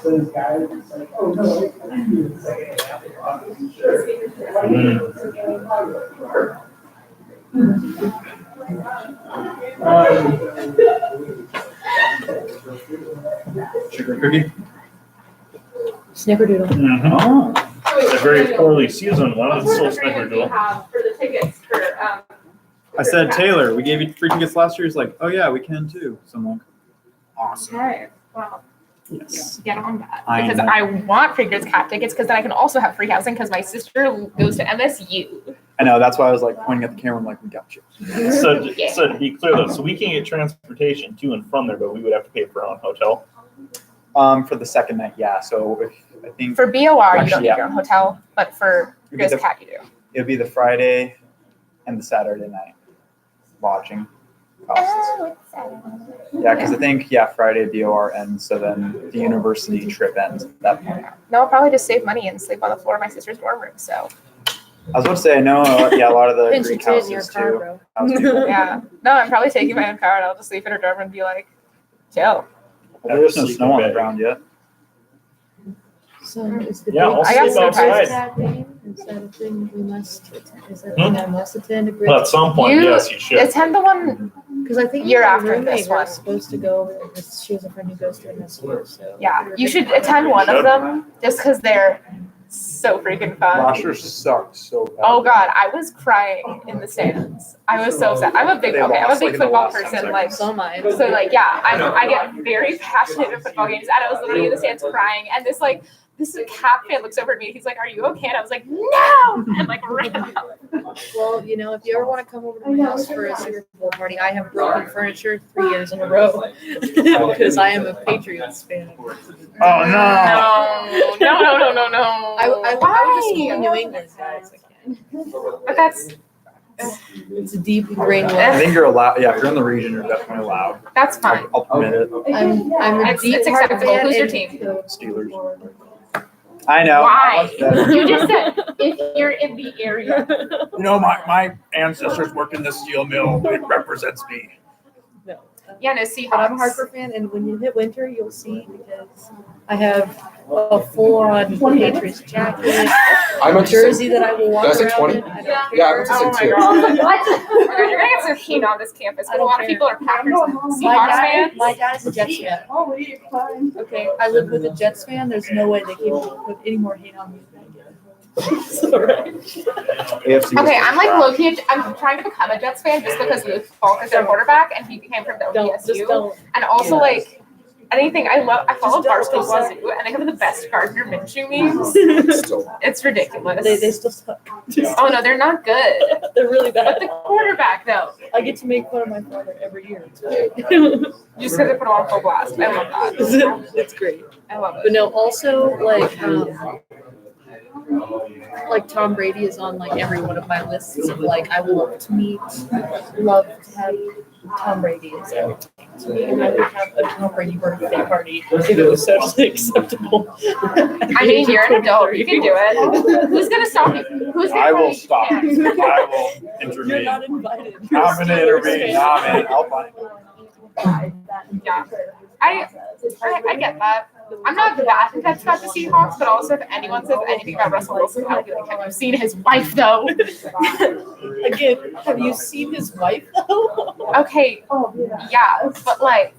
So this guy was like, oh, no. Sugar cookie? Snickerdoodle. It's a very poorly seasoned one. It's still snickerdoodle. for the tickets for I said, Taylor, we gave you free tickets last year. He's like, oh yeah, we can too. So I'm like, awesome. Okay, well, Yes. get on that. I Because know. I want Figures Cat tickets because then I can also have free housing because my sister goes to MSU. I know, that's why I was like pointing at the camera, I'm like, we got you. So to be clear though, so we can get transportation to and from there, but we would have to pay for our own hotel. For the second night, yeah, so if, I think. For BOR, you don't Actually, need yeah. your own hotel, but for It'd be Ghost the- Cat, you do. It'd be the Friday and the Saturday night lodging costs. Yeah, because I think, Friday BOR ends, so then the university trip ends at that point. No, I'll probably just save money and sleep on the floor of my sister's dorm room, so. I was about to say, I know, a lot of the Pinch Greek a kid in your houses car, too. bro. House people. Yeah, no, I'm probably taking my own car and I'll just sleep in her dorm and be like, chill. Well, there's no snow on the ground yet. So is the Yeah, I'll I got sleep outside. Is that a thing we must attend? Is that a Hmm? thing I must attend? Well, at some point, yes, you should. Attend the one, Because I think Year my after roommate this one. was supposed to go. And she has a friend who goes to MSU, so. yeah, you should attend one of them just because they're so freaking fun. Last year sucked so bad. Oh God, I was crying in the stands. I was so sad. I'm a big They lost, like, in the football last 10 person. Like, So am I. so like, yeah, I get very passionate in football games, and I was literally in the stands crying. And this Cap fan looks over at me. He's like, "Are you okay?" And I was like, "No!" And like ran out. Well, if you ever want to come over to my house for a Super Bowl party, I have broken furniture 3 years in a row because I am a Patriots fan. Oh no! No. I went to school in New England, guys. But that's It's a deep ingrained I love. think you're allowed, yeah, if you're in the region, you're definitely allowed. that's fine. I'll permit it. I'm a It's deep acceptable. fan Who's your and team? Steelers. I know. Why? That- You just said if you're in the area. You know, my ancestors worked in the steel mill. It represents me. No. Yeah, no, Seahawks. But I'm a Harper fan, and when you hit winter, you'll see because I have a full-on Patriots jacket, I'm a a jersey that I will walk That's a around 20? in. I don't Yeah. Yeah, I care. went to Oh say my two. God. What? You're gonna get some heat on this campus because a lot of people are Packers and Seahawks fans. My dad's a Jets fan. Okay, I live with a Jets fan. There's no way they can put any more hate on me than I get. AFC. Okay, I'm like low-key, I'm trying to become a Jets fan just because Luke Falk is their quarterback and he came from the Just OPSU. don't. And also like anything I follow Just don't. Barstool Wazoo and they have the best Gardner Minshew memes. Still. It's ridiculous. They still suck. Oh no, they're not good. They're really But bad. the quarterback though, I get to make fun of my father every year. It's great. just because they put him on full blast. I love that. It's great. I love But it. no, also like Tom Brady is on like every one of my lists of like I will love to meet, love to have Tom Brady is everything to me. And I would have a Tom Brady birthday party if it was socially acceptable. I mean, you're an adult. You can do it. Who's gonna stop you? Who's gonna I tell you will you stop. can't? I will You're intervene. not invited. You're I'm gonna Steelers intervene. fan. Nah, man, I'll find it. Yeah. I get that. I'm not that intense about the Seahawks, but also if anyone says anything about Russell Wilson, I'll be like, have you seen his wife though? Again, have you seen his wife though? Okay, yeah, but like,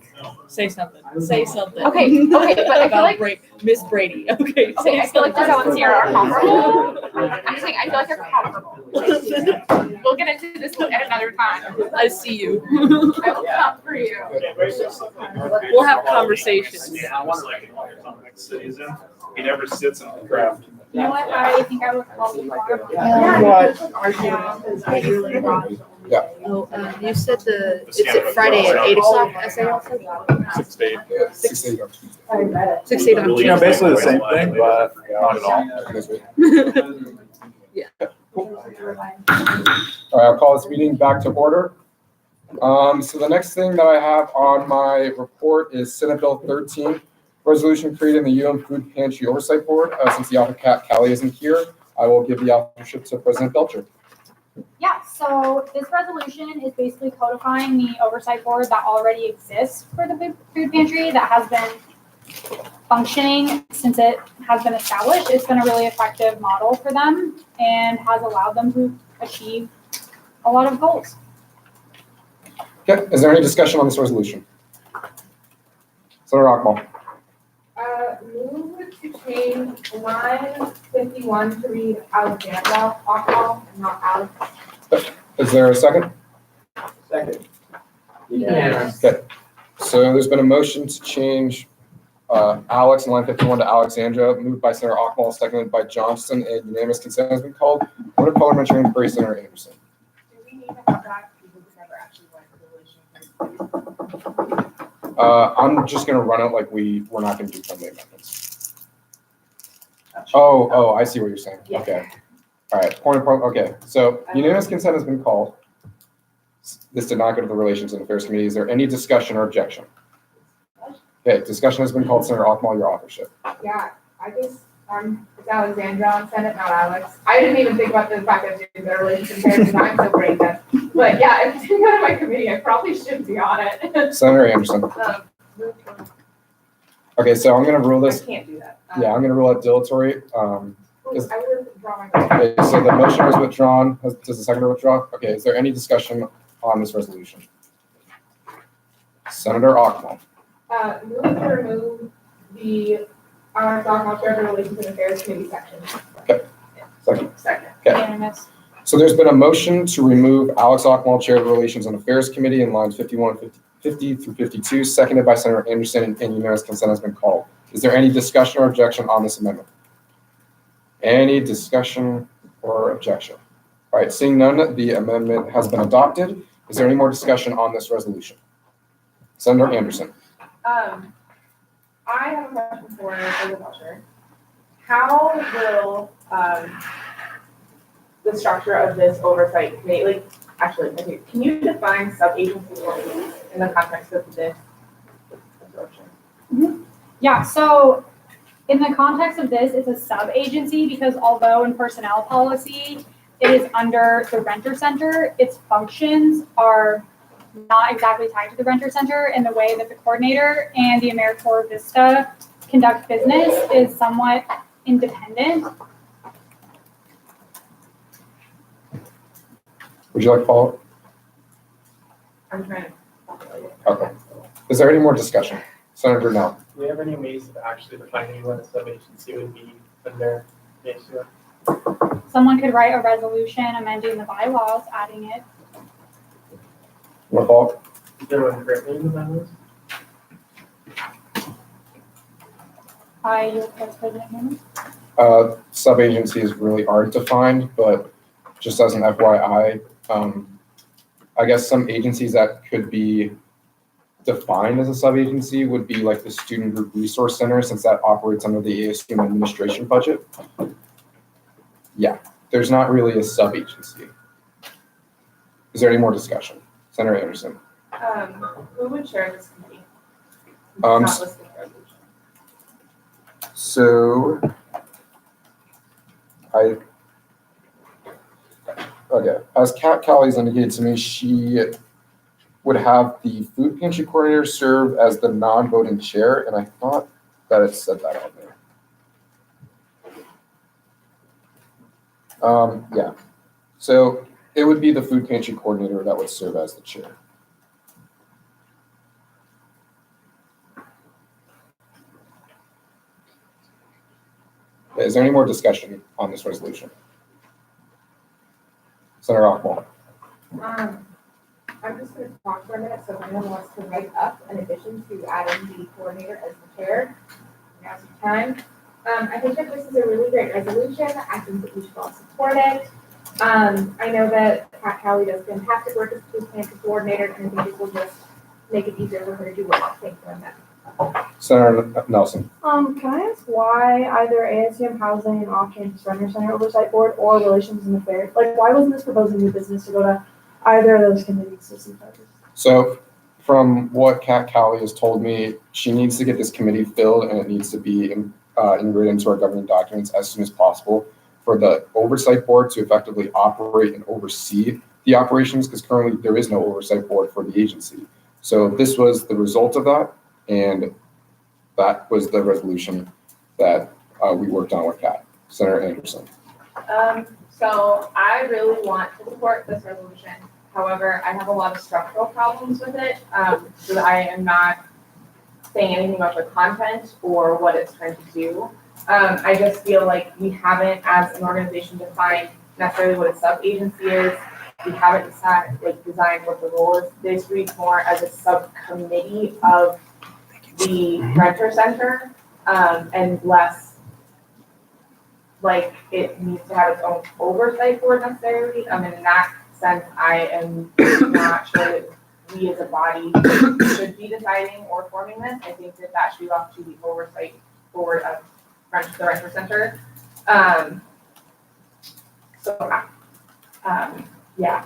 Say something. Say something. Okay, but I feel About like Miss Brady. Okay. okay, I feel like Giselle and Sierra are comparable. I'm saying I feel like they're comparable. We'll get into this at another time. I see you. I will come for you. We'll have conversations. He never sits in the craft. You know what? I think I would call you. Yeah. Oh, you said it's at Friday at 8 o'clock. SAL said? 6 to 8. Yeah, 6 8 6 8 on You know, basically the same thing, but not at all. Tuesday. Yeah. All right, I'll call this meeting back to order. So the next thing that I have on my report is Senate Bill 13, resolution creating the Food Pantry Oversight Board. Since the author Callie isn't here, I will give the authorship to President Belcher. Yeah, so this resolution is basically codifying the oversight board that already exists for the food pantry that has been functioning since it has been established. It's been a really effective model for them and has allowed them to achieve a lot of goals. Okay, is there any discussion on this resolution? Senator Rockmall. Move to change line 51 to read Alexandra Octal and not Alex. Is there a second? Second. Yes. Okay, so there's been a motion to change Alex and line 51 to Alexandra, moved by Senator Ockmall, seconded by Johnston, and unanimous consent has been called. What if parliamentary inquiry, Senator Anderson? Do we need to have that? Because we never actually went to the relation. I'm just gonna run it like we're not gonna do friendly amendments. Oh, I see what you're saying. Yeah. Okay. All right, okay, so unanimous consent has been called. This did not go to the Relations and Affairs Committee. Is there any discussion or objection? Okay, discussion has been called. Senator Ockmall, your authorship. Yeah, I guess it's Alexandra on Senate, not Alex. I didn't even think about the fact that doing the relations and affairs, I'm so brain dead. But yeah, if it didn't go to my committee, I probably shouldn't be on it. Senator Anderson. Okay, so I'm gonna rule I this. can't do that. Yeah, I'm gonna rule it dilatory. I would withdraw my. Okay, so the motion was withdrawn. Does the seconder withdraw? Okay, is there any discussion on this resolution? Senator Ockmall. Move to remove the Stockholm Shared Relations and Affairs Committee section. Second. Okay. So there's been a motion to remove Alex Ockmall, Chair of the Relations and Affairs Committee in lines 51, 50 through 52, seconded by Senator Anderson, and unanimous consent has been called. Is there any discussion or objection on this amendment? Any discussion or objection? All right, seeing none, the amendment has been adopted. Is there any more discussion on this resolution? Senator Anderson. I have a question for the Belcher. How will the structure of this oversight committee, okay, can you define sub-agency roles in the context of this absorption? Yeah, so in the context of this, it's a sub-agency because although in personnel policy, it is under the renter center, its functions are not exactly tied to the renter center, and the way that the coordinator and the AmeriCorps Vista conduct business is somewhat independent. Would you like to follow? I'm trying to. Okay. Is there any more discussion? Senator Nell. Do we have any ways of actually defining what a sub-agency would be under ASUM? Someone could write a resolution amending the bylaws, adding it. Want to follow? Is there one currently in the bylaws? By your Vice President Hammond? Sub-agency is really hard to find, but just as an FYI, I guess some agencies that could be defined as a sub-agency would be like the Student Group Resource Center, since that operates under the ASUM administration budget. Yeah, there's not really a sub-agency. Is there any more discussion? Senator Anderson. Who would chair this committee? Um, Not listed in the resolution. So, okay, as Kat Callie's indicated to me, she would have the food pantry coordinator serve as the non-voting chair, and I thought that it said that on there. Yeah, so it would be the food pantry coordinator that would serve as the chair. Is there any more discussion on this resolution? Senator Ockmall. I'm just going to talk for a minute, so if anyone wants to write up in addition to adding the coordinator as the chair, now's the time. I think that this is a really great resolution. I think that we should all support it. I know that Kat Callie does fantastic work as food pantry coordinator, and I think this will just make it easier for her to do work. Thank you on that. Senator Nelson. Can I ask why either ASUM Housing and Off-Campus Renter Center Oversight Board or Relations and Affairs, why wasn't this proposing new business to go to either of those committees to see purpose? So from what Kat Callie has told me, she needs to get this committee filled and it needs to be integrated into our governing documents as soon as possible for the oversight board to effectively operate and oversee the operations, because currently there is no oversight board for the agency. So this was the result of that, and that was the resolution that we worked on with Kat. Senator Anderson. So I really want to support this resolution. However, I have a lot of structural problems with it. So that I am not saying anything about the content or what it's trying to do. I just feel like we haven't, as an organization, defined necessarily what a sub-agency is. We haven't designed what the role is. This reads more as a subcommittee of the renter center, and less like it needs to have its own oversight board necessarily. In that sense, I am not sure that we as a body should be deciding or forming this. I think that that should be left to the oversight board of the renter center. Yeah,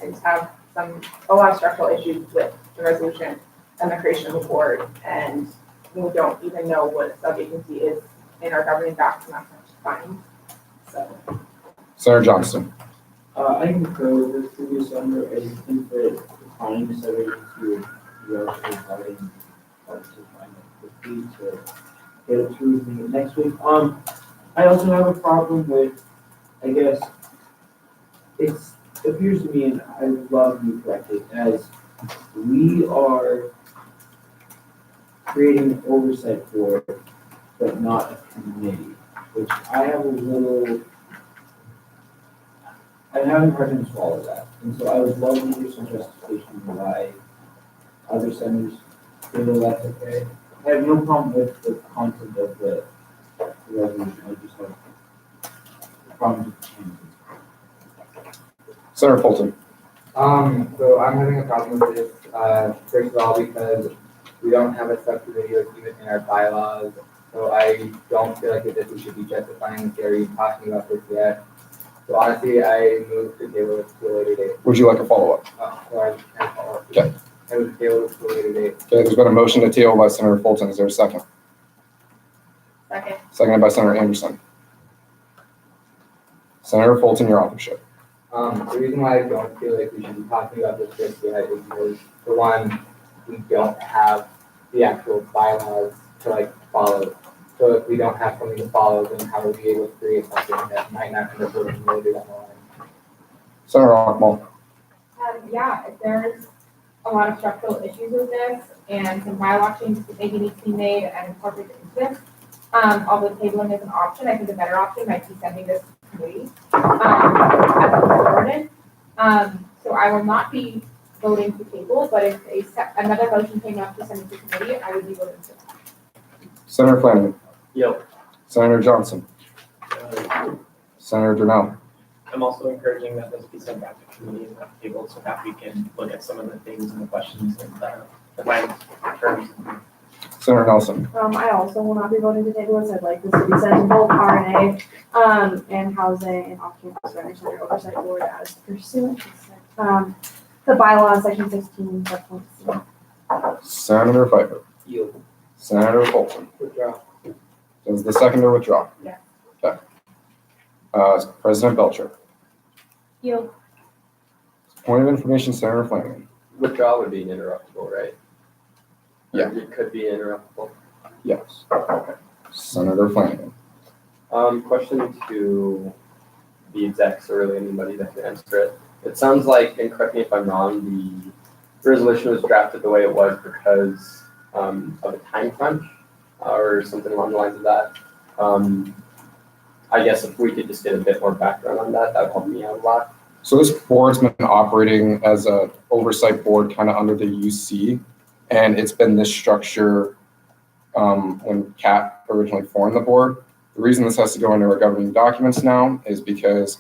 I just have a lot of structural issues with the resolution and the creation of a board, and we don't even know what a sub-agency is in our governing docs, and that's not fine. So. Senator Johnston. I concur with this previous owner. I think that the time is agency would be also providing to find it quickly to get it through the next week. I also have a problem with, I guess, it appears to me, and I would love you correctly, as we are creating an oversight board, but not a committee, which I have a little, I'm having a hard time to swallow that. And so I would love to hear some justification why other senators feel that's okay. I have no problem with the content of the resolution, I just have a problem with the changes. Senator Fulton. So I'm having a problem with this, first of all, because we don't have a subcommittee like even in our bylaws. So I don't feel like that we should be justifying this or even talking about this yet. So honestly, I moved to table this to a later date. Would you like a follow-up? So I can't follow up. Okay. I moved to table this to a later date. Okay, there's been a motion to table by Senator Fulton. Is there a second? Second. Seconded by Senator Anderson. Senator Fulton, your authorship. The reason why I don't feel like we should be talking about this just yet is because, for one, we don't have the actual bylaws to like follow. So if we don't have something to follow, then how are we able to create something that might not end up working later down the line? Senator Rockmall. Yeah, if there's a lot of structural issues with this and some bylaw changes that maybe need to be made and incorporated into this, although tabling is an option, I think a better option might be sending this to committee as a warden. So I will not be voting to table, but if another motion came up to send it to committee, I would be voting to that. Senator Flanagan. Yep. Senator Johnson. Senator Durnell. I'm also encouraging that this be sent back to committee and not table so that we can look at some of the things and the questions and the language terms. Senator Nelson. I also will not be voting to table this. I'd like this to be sent to both RNA, and housing and off-campus renter center oversight board as pursuant to, the bylaws, section 16, subpoint C. Senator Pfeiffer. Yield. Senator Fulton. Withdraw. Does the seconder withdraw? Yeah. Okay. President Belcher. Yield. Point of information, Senator Flanagan. Withdrawal would be interruptible, right? Yeah. It could be interruptible. Yes. Okay. Senator Flanagan. Question to the execs or really anybody that can answer it. It sounds like, and correct me if I'm wrong, the resolution was drafted the way it was because of a time crunch or something along the lines of that. I guess if we could just get a bit more background on that, that would help me out a lot. So this board's been operating as a oversight board kind of under the UC, and it's been this structure when Kat originally formed the board. The reason this has to go into our governing documents now is because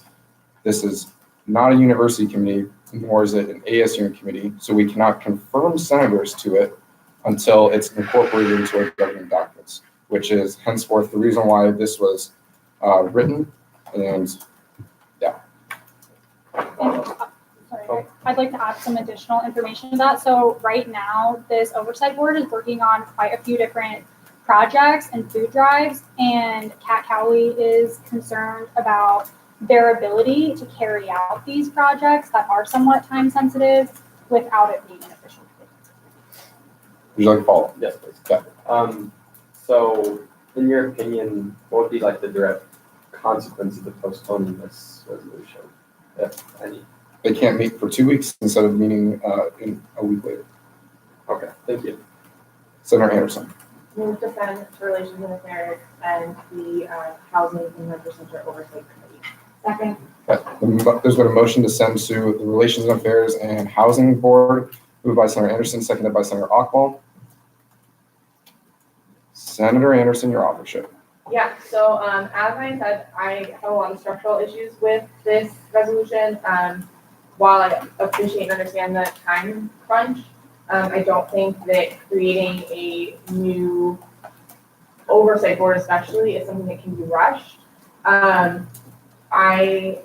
this is not a university committee, nor is it an ASUM committee, so we cannot confirm senators to it until it's incorporated into our governing documents, which is henceforth the reason why this was written, and yeah. Sorry, I'd like to add some additional information to that. So right now, this oversight board is working on quite a few different projects and food drives, and Kat Cowley is concerned about their ability to carry out these projects that are somewhat time sensitive without it being an official committee. Would you like to follow? Yes, please. Okay. So in your opinion, what would be like the direct consequences of postponing this resolution, if any? They can't meet for 2 weeks instead of meeting in a week later. Okay, thank you. Senator Anderson. Move to send to Relations and Affairs and the Housing and Renter Center Oversight Committee. Second. Okay. There's been a motion to send to the Relations and Affairs and Housing Board, moved by Senator Anderson, seconded by Senator Ockball. Senator Anderson, your authorship. Yeah, so as I said, I have a lot of structural issues with this resolution. While I appreciate and understand the time crunch, I don't think that creating a new oversight board especially is something that can be rushed. I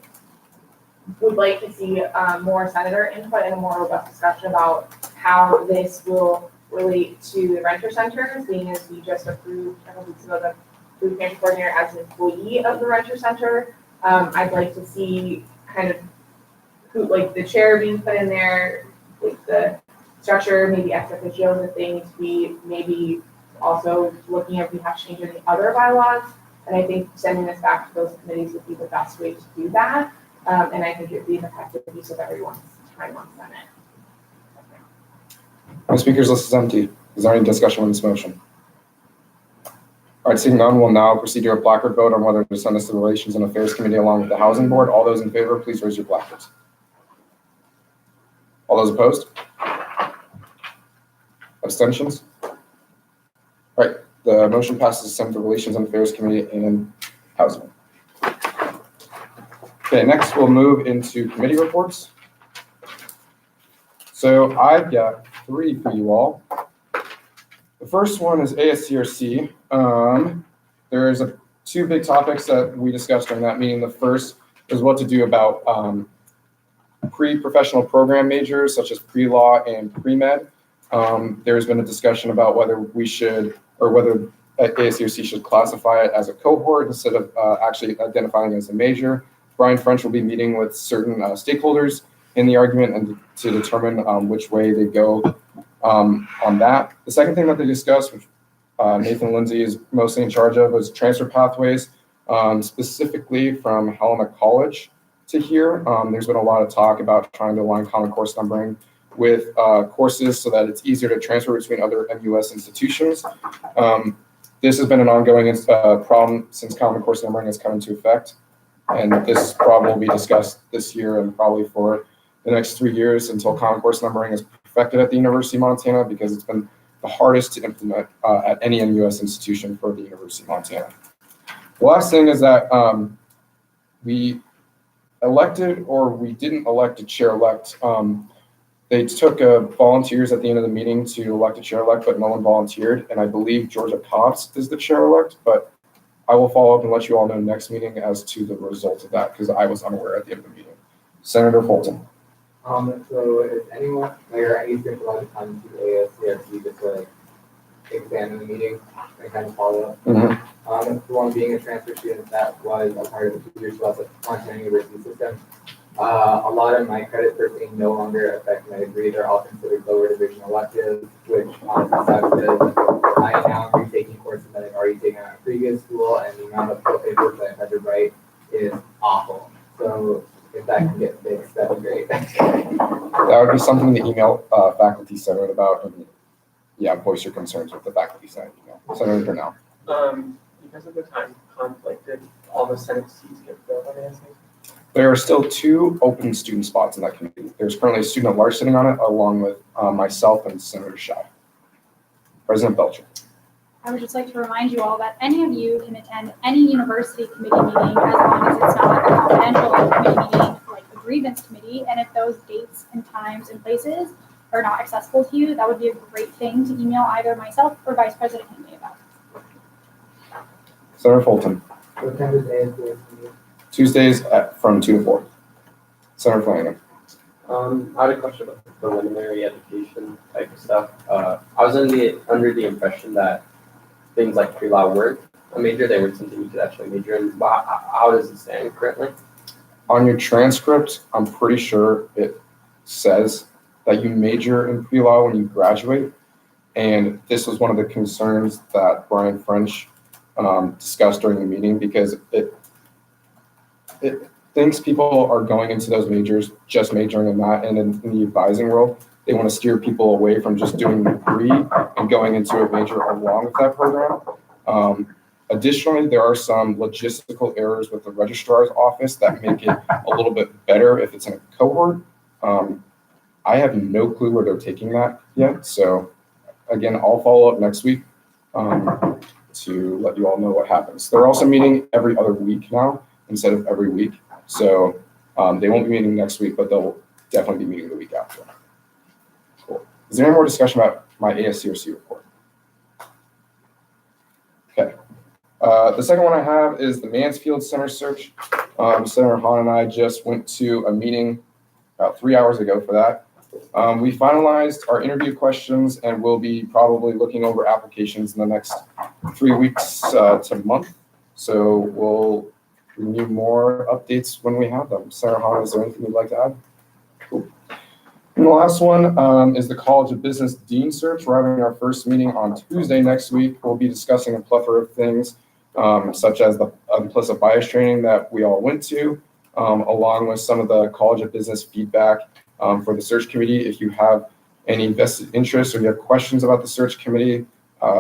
would like to see more senator input and a more robust discussion about how this will relate to the renter centers, being as we just approved a couple weeks ago the food pantry coordinator as an employee of the renter center. I'd like to see kind of who, like the chair being put in there, like the structure, maybe ex officios if they need to be, maybe also looking at if we have to change any other bylaws. And I think sending this back to those committees would be the best way to do that. And I think it would be an effective use of everyone's time on Senate. My speaker's list is empty. Is there any discussion on this motion? All right, seeing none, we'll now proceed to a placard vote on whether to send this to the Relations and Affairs Committee along with the Housing Board. All those in favor, please raise your placards. All those opposed? Abstentions? All right, the motion passes to send to Relations and Affairs Committee and Housing. Okay, next we'll move into committee reports. So I've got 3 for you all. The first one is ASCRC. There's 2 big topics that we discussed during that meeting. The first is what to do about pre-professional program majors such as pre-law and pre-med. There's been a discussion about whether we should, or whether ASCRC should classify it as a cohort instead of actually identifying it as a major. Brian French will be meeting with certain stakeholders in the argument and to determine which way they go on that. The second thing that they discussed, which Nathan Lindsay is mostly in charge of, was transfer pathways, specifically from Helena College to here. There's been a lot of talk about trying to align common course numbering with courses so that it's easier to transfer between other MUS institutions. This has been an ongoing problem since common course numbering has come into effect. And this problem will be discussed this year and probably for the next 3 years until common course numbering is perfected at the University of Montana, because it's been the hardest to implement at any MUS institution for the University of Montana. The last thing is that we elected, or we didn't elect, a chair-elect. They took volunteers at the end of the meeting to elect a chair-elect, but no one volunteered. And I believe Georgia Pops is the chair-elect, but I will follow up and let you all know next meeting as to the results of that, because I was unaware at the end of the meeting. Senator Fulton. So is anyone, or any student allowed to come to ASCRC just to like examine the meeting and kind of follow up? For one, being a transfer student that was a part of the 2 years plus of Montana University system, a lot of my credits for being no longer affect my degree. They're all considered lower division electives, which honestly sucks because I now am retaking courses that I've already taken at a previous school, and the amount of paperwork that I've had to write is awful. So if that can get fixed, that'd be great. That would be something to email Faculty Senate about, and voice your concerns with the Faculty Senate email. Senator Brunel. Because of the time conflict, did all the Senate seats get filled on ASU? There are still 2 open student spots in that committee. There's currently a student at large sitting on it, along with myself and Senator Shaw. President Belcher. I would just like to remind you all that any of you can attend any university committee meeting as long as it's not like a confidential committee meeting, like the grievance committee. And if those dates and times and places are not accessible to you, that would be a great thing to email either myself or Vice President Henley about. Senator Fulton. What time does ASCRC meet? Tuesdays from 2 to 4. Senator Flanagan. I had a question about the preliminary education type of stuff. I was under the impression that things like pre-law weren't a major, they weren't something you could actually major in. How does it stand currently? On your transcript, I'm pretty sure it says that you major in pre-law when you graduate. And this was one of the concerns that Brian French discussed during the meeting, because it thinks people are going into those majors just majoring in that, and in the advising world, they want to steer people away from just doing the degree and going into a major along with that program. Additionally, there are some logistical errors with the registrar's office that make it a little bit better if it's in a cohort. I have no clue where they're taking that yet. So again, I'll follow up next week to let you all know what happens. They're also meeting every other week now instead of every week. So they won't be meeting next week, but they'll definitely be meeting the week after. Cool. Is there any more discussion about my ASCRC report? Okay. The second one I have is the Mansfield Center search. Senator Hahn and I just went to a meeting about 3 hours ago for that. We finalized our interview questions and we'll be probably looking over applications in the next 3 weeks to a month. So we'll need more updates when we have them. Senator Hahn, is there anything you'd like to add? Cool. And the last one is the College of Business Dean search. We're having our first meeting on Tuesday next week. We'll be discussing a plethora of things, such as the implicit bias training that we all went to, along with some of the College of Business feedback for the search committee. If you have any vested interest or you have questions about the search committee,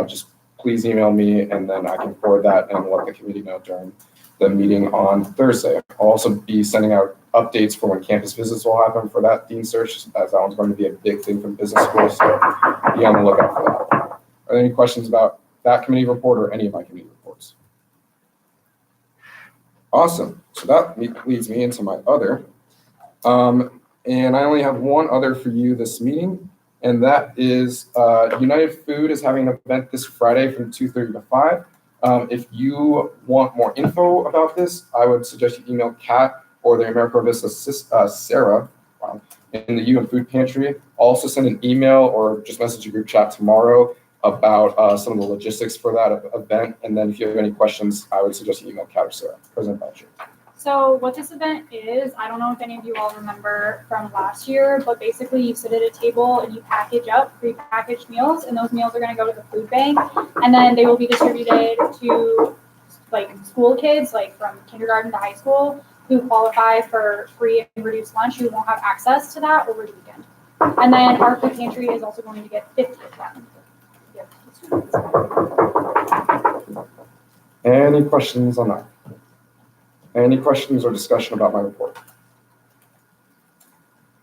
just please email me and then I can forward that and let the committee know during the meeting on Thursday. I'll also be sending out updates for when campus visits will happen for that dean search, as that one's going to be a big thing for business schools, so be on the lookout for that. Are there any questions about that committee report or any of my committee reports? Awesome. So that leads me into my other. And I only have one other for you this meeting, and that is United Food is having an event this Friday from 2:30 to 5. If you want more info about this, I would suggest you email Kat or the AmeriCorps Vista Sarah in the UN Food Pantry. Also send an email or just message a group chat tomorrow about some of the logistics for that event. And then if you have any questions, I would suggest you email Kat or Sarah. President Belcher. So what this event is, I don't know if any of you all remember from last year, but basically you sit at a table and you package up prepackaged meals, and those meals are going to go to the food bank, and then they will be distributed to like school kids, like from kindergarten to high school, who qualify for free and reduced lunch, who won't have access to that over the weekend. And then our food pantry is also going to get 50 of them. Any questions on that? Any questions or discussion about my report?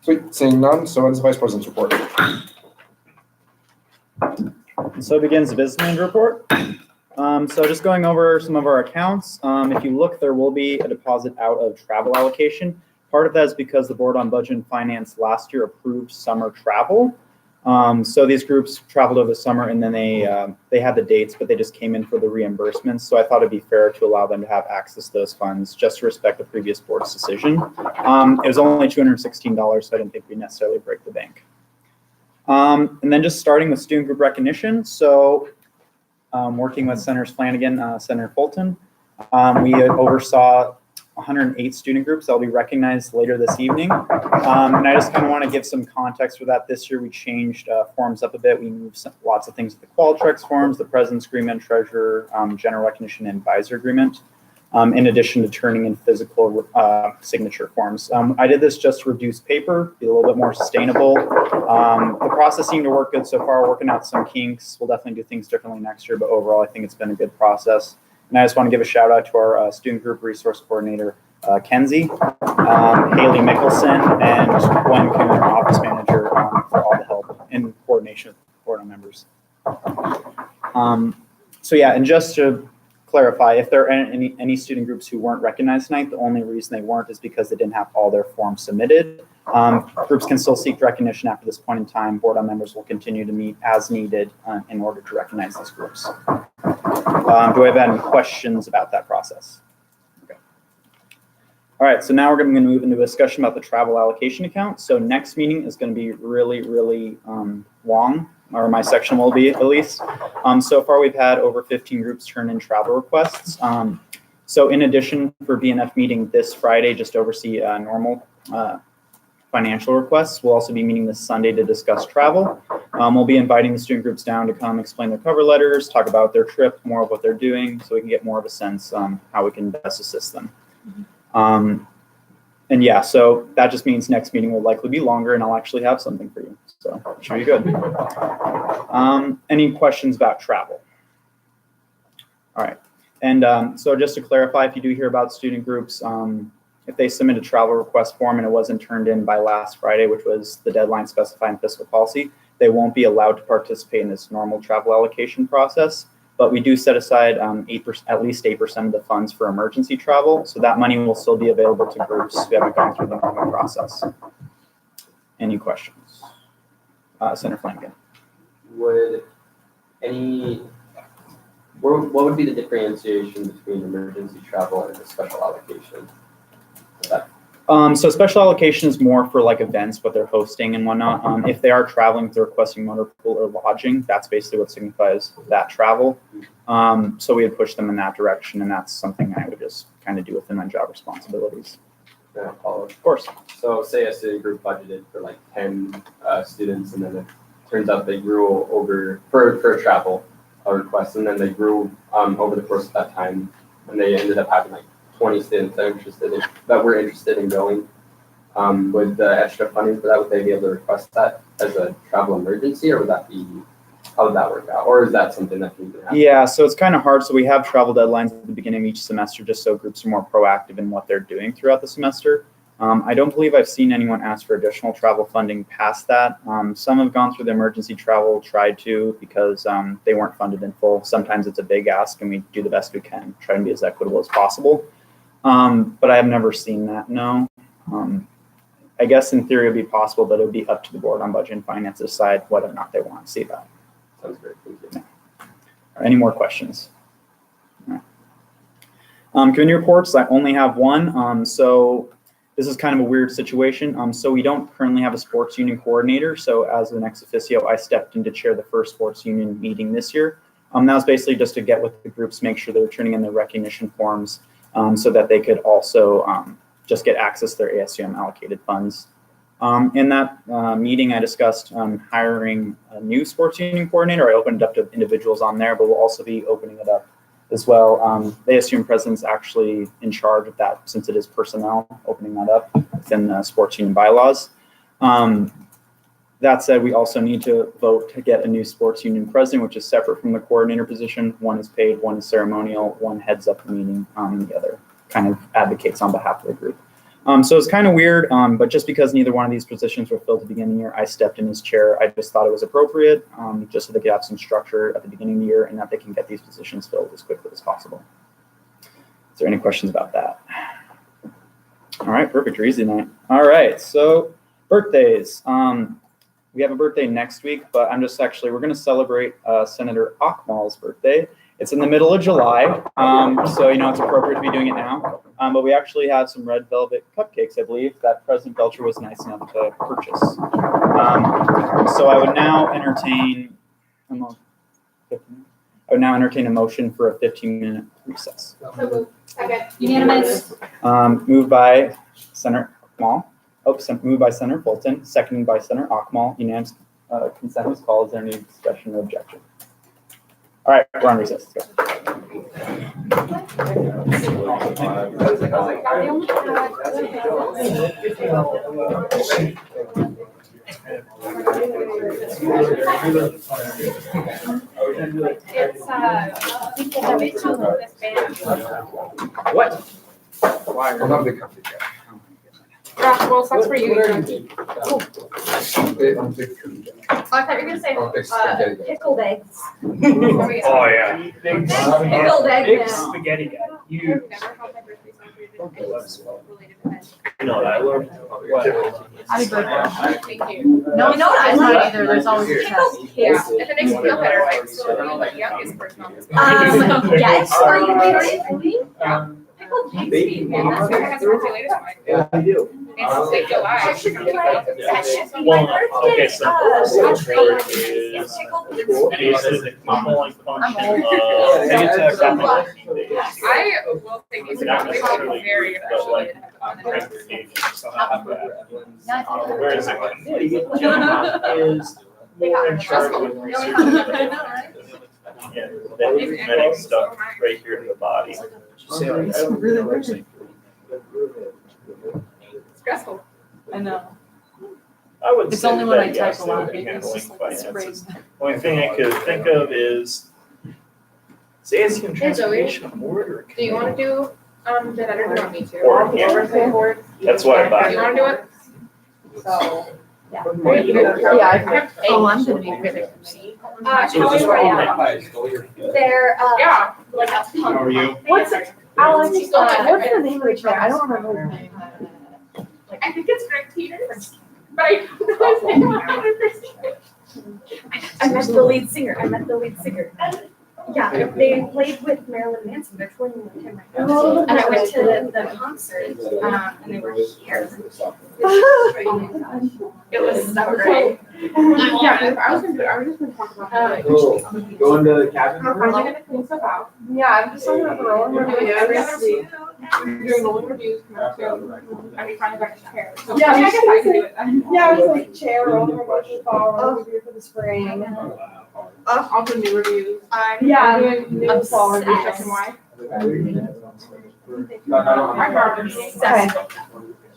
Sweet, seeing none, so ends the Vice President's report. So begins the business manager report. So just going over some of our accounts. If you look, there will be a deposit out of travel allocation. Part of that is because the Board on Budget and Finance last year approved summer travel. So these groups traveled over the summer and then they had the dates, but they just came in for the reimbursements. So I thought it'd be fair to allow them to have access to those funds just to respect the previous board's decision. It was only $216, so I didn't think we'd necessarily break the bank. And then just starting with student group recognition. So working with Senators Flanagan, Senator Fulton, we oversaw 108 student groups that will be recognized later this evening. And I just kind of want to give some context for that. This year we changed forms up a bit. We moved lots of things to the Qualitrix forms, the President's Agreement, Treasurer, General Recognition, and Advisor Agreement, in addition to turning in physical signature forms. I did this just to reduce paper, be a little bit more sustainable. The process seemed to work good so far, working out some kinks. We'll definitely do things differently next year, but overall I think it's been a good process. And I just want to give a shout out to our student group resource coordinator, Kenzie, Haley Mickelson, and Gwen Kuhn, our office manager, for all the help in coordination with board members. So yeah, and just to clarify, if there are any student groups who weren't recognized tonight, the only reason they weren't is because they didn't have all their forms submitted. Groups can still seek recognition after this point in time. Board members will continue to meet as needed in order to recognize these groups. Do I have any questions about that process? Okay. All right, so now we're going to move into a discussion about the travel allocation account. So next meeting is going to be really long, or my section will be at least. So far we've had over 15 groups turn in travel requests. So in addition for BNF meeting this Friday, just to oversee normal financial requests, we'll also be meeting this Sunday to discuss travel. We'll be inviting the student groups down to come explain their cover letters, talk about their trip, more of what they're doing, so we can get more of a sense on how we can best assist them. And yeah, so that just means next meeting will likely be longer and I'll actually have something for you. So it should be good. Any questions about travel? All right. And so just to clarify, if you do hear about student groups, if they submit a travel request form and it wasn't turned in by last Friday, which was the deadline specified in fiscal policy, they won't be allowed to participate in this normal travel allocation process. but we do set aside 8%, at least 8% of the funds for emergency travel. So that money will still be available to groups who haven't gone through the normal process. Any questions? Senator Flanagan. Would what would be the differentiation between emergency travel and a special allocation? So special allocation is more for like events, what they're hosting and whatnot. If they are traveling, if they're requesting motor pool or lodging, that's basically what signifies that travel. So we would push them in that direction, and that's something I would just kind of do within my job responsibilities. Yeah, follow. Of course. So say a student group budgeted for like 10 students, and then it turns out they grew over for a travel request, and then they grew over the course of that time, and they ended up having like 20 students that were interested in going. With the extra funding for that, would they be able to request that as a travel emergency, or would that be, how would that work out? Or is that something that can happen? Yeah, so it's kind of hard. So we have travel deadlines at the beginning of each semester just so groups are more proactive in what they're doing throughout the semester. I don't believe I've seen anyone ask for additional travel funding past that. Some have gone through the emergency travel, tried to, because they weren't funded in full. Sometimes it's a big ask, and we do the best we can, try and be as equitable as possible. But I have never seen that, no. I guess in theory it would be possible, but it would be up to the board on budget and finance to decide whether or not they want to see that. Sounds great, thank you. Yeah. Any more questions? All right. Committee reports, I only have one. So this is kind of a weird situation. So we don't currently have a sports union coordinator. So as an ex officio, I stepped in to chair the first sports union meeting this year. That was basically just to get with the groups, make sure they're turning in their recognition forms so that they could also just get access to their ASUM allocated funds. In that meeting, I discussed hiring a new sports union coordinator. I opened it up to individuals on there, but we'll also be opening it up as well. The ASUM president's actually in charge of that since it is personnel, opening that up within the sports union bylaws. That said, we also need to vote to get a new sports union president, which is separate from the coordinator position. One is paid, one is ceremonial, one heads up the meeting, and the other kind of advocates on behalf of the group. So it's kind of weird, but just because neither one of these positions were filled at the beginning of the year, I stepped in as chair. I just thought it was appropriate, just so they could have some structure at the beginning of the year and that they can get these positions filled as quickly as possible. Is there any questions about that? All right, perfect, you're easy tonight. All right, so birthdays. We have a birthday next week, but we're gonna celebrate Senator Akmal's birthday. It's in the middle of July, so it's appropriate to be doing it now. But we actually have some red velvet cupcakes, I believe, that President Belcher was nice enough to purchase. So I would now entertain a motion for a 15-minute recess. Second. Unanimous. Moved by Senator Akmal. Moved by Senator Fulton, seconded by Senator Akmal. Unanimous consent is called. Is there any discussion or objection? All right, we're on recess. Let's It's What? Why? I'm not a big company guy. Gosh, well, sucks for you. I'm a big company guy. I thought you were gonna say pickled eggs. Oh, yeah. Pickled egg. Big spaghetti guy. You. No, I learned. Happy birthday. Thank you. No, I'm not either. There's always a test. Yeah, if it makes you feel better, I'm still the youngest person on this. Yes, are you really? Pickled eggs. That's what has circulated to my. Yeah, I do. It's like July. Well, okay, so Oxford is basically the modeling function of I will think it's not very necessarily, but like transportation. Where is it? Is more in charge with research. Yeah, that genetic stuff right here in the body. Stressful. I know. I would It's say only when I that, type yes, a lot, they're maybe it's handling just like finances. sprayed. Only thing I could think of is ASUM Hey, Zoe. transportation board or. Do you wanna do, the better, you want me to? Or, yeah. Oversight board? That's what I thought. Do you wanna do it? So Yeah. Yeah. Oh, I'm gonna be very. They're, Yeah. like a How are you? What's the name of the chair? I don't remember his name. I think it's Greg Peters, but I don't know his name. I met the lead singer. Yeah, they played with Marilyn Manson. They're touring with him right now. And I went to the concert, and they were here. It was so great. Yeah, I was just gonna talk about. Cool. Going to the cabin? We're finally gonna clean stuff out. Yeah, I'm just talking about the rolling reviews. Doing rolling reviews, and we finally got a chair. So Yeah, I guess I can do it then. Yeah, I was like chair, rolling reviews, fall, rolling review for the spring. I'll do new reviews. Yeah, I'm doing new fall reviews, obsessed. and why? My barber's obsessed.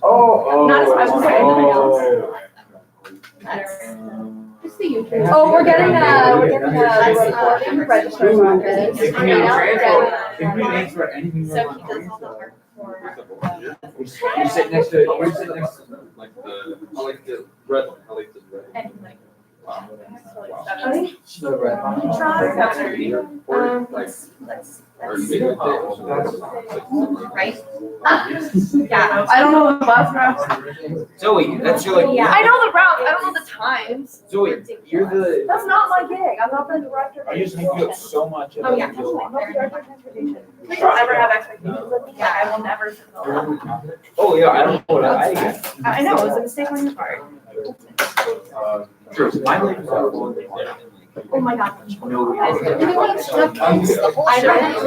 Oh. Not as much as anything else. Just the usual. Oh, we're getting the recording registered office. If you need names for anything. So he does all the work for. You sit next to, like the red one, I like the red one. And like. The red one. Let's. Right? Yeah. I don't know the bus routes. Zoe, that's your like. Yeah. I know the routes, I don't know the times. Zoe, you're the. That's not my gig, I'm not the director of I just make you up so much. Oh, yeah, totally. I'm not the director of transportation. Please don't ever have expectations of me, yeah, I will never fulfill that. Oh, yeah, I don't know what I get. I know, it was a mistake on your part. Sure, my life is out of there. Oh my God. No. I don't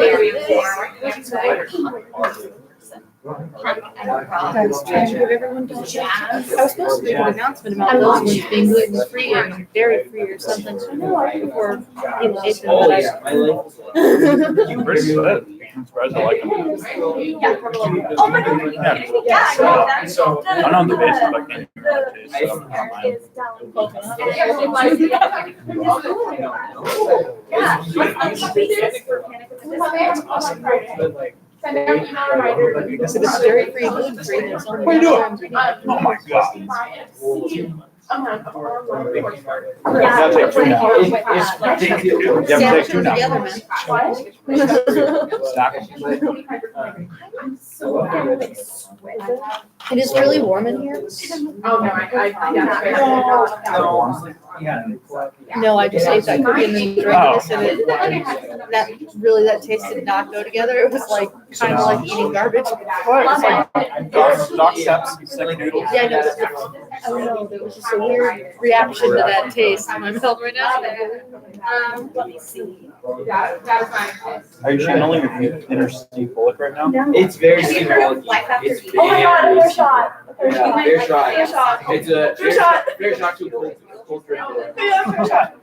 Guys, trying to give everyone jazz. I was supposed to make an announcement about those ones being gluten free and dairy free or something. So no, I before invitation, Oh, but yeah, my life is Where's that? I'm surprised I like them. Yeah. Oh my God. Yeah. Yeah. That's So, I don't know the basics, but I can't even taste, so I'm not mine. is down coconut. And everyone's together. Yeah. Let's puppies for Panic at the Disco. Send out an email reminder. If it's dairy free, gluten free, there's only. What are you doing? one ingredient. Oh my God. Yeah. Take two now. It's You have to take two now. The other man. Stack them. I'm so like sweating. It is really warm in here. Oh, no, No, I just ate that cookie and then drank this and it, that tasted not go together. It was like, kind of like eating garbage. It's like Doc Steps, sick noodles. Yeah, I know. I don't know, there was just a weird reaction to that taste in my mouth right now. Let me see. That's fine. Are you channeling your inner Steve Bullock right now? It's very Have you heard of symbolic. Life After It's Death? Oh my God, a fair shot. Yeah, fair shot. Fair shot. It's a Fair shot. fair shot to a cold drink. Yeah, fair shot.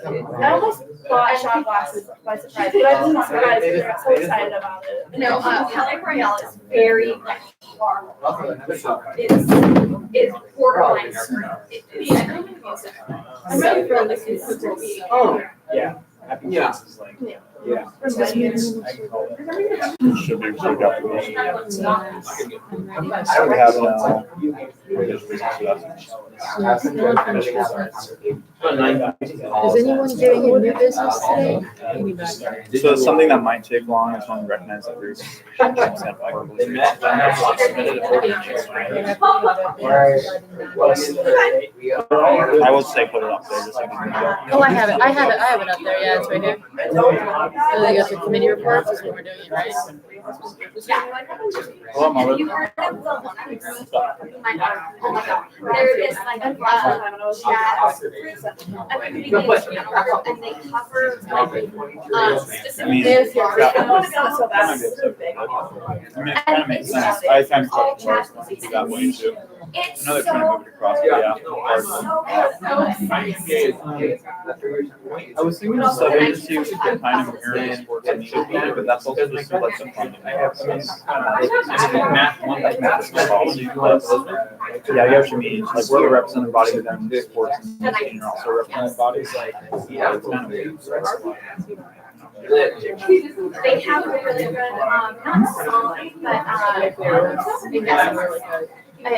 I almost bought shot glasses by surprise, but I wasn't surprised because I got so excited about it. No, Kelly Royale is very like hard. It's borderline. It's extremely abusive. I'm ready for this to be. Oh, Yeah. yeah. Yeah. Should be pretty good. I I would have Is anyone getting in new business today? Anybody? So something that might take long is when we recognize that group. They met. I will say put it up there just so you can go. Oh, I have it up there, yeah, it's right here. So they got the committee reports, is what we're doing, right? Hello, Have Mother. you heard of the one? Oh my God. There is like a jazz and they cover like specific. I mean, If yeah. I want to be honest, so that's so big. I mean, it kind of makes sense. I kind of thought it was that way too. It's Another trying to move it across, but yeah. I was thinking of sub agency would get kind of mirroring sports and should be, but that's also just like some fun. I have some math policy. Yeah, you actually mean like we're the representative body of them sports and you're also a representative body. Yeah, it's kind of weird. They have a really good, not song, but, You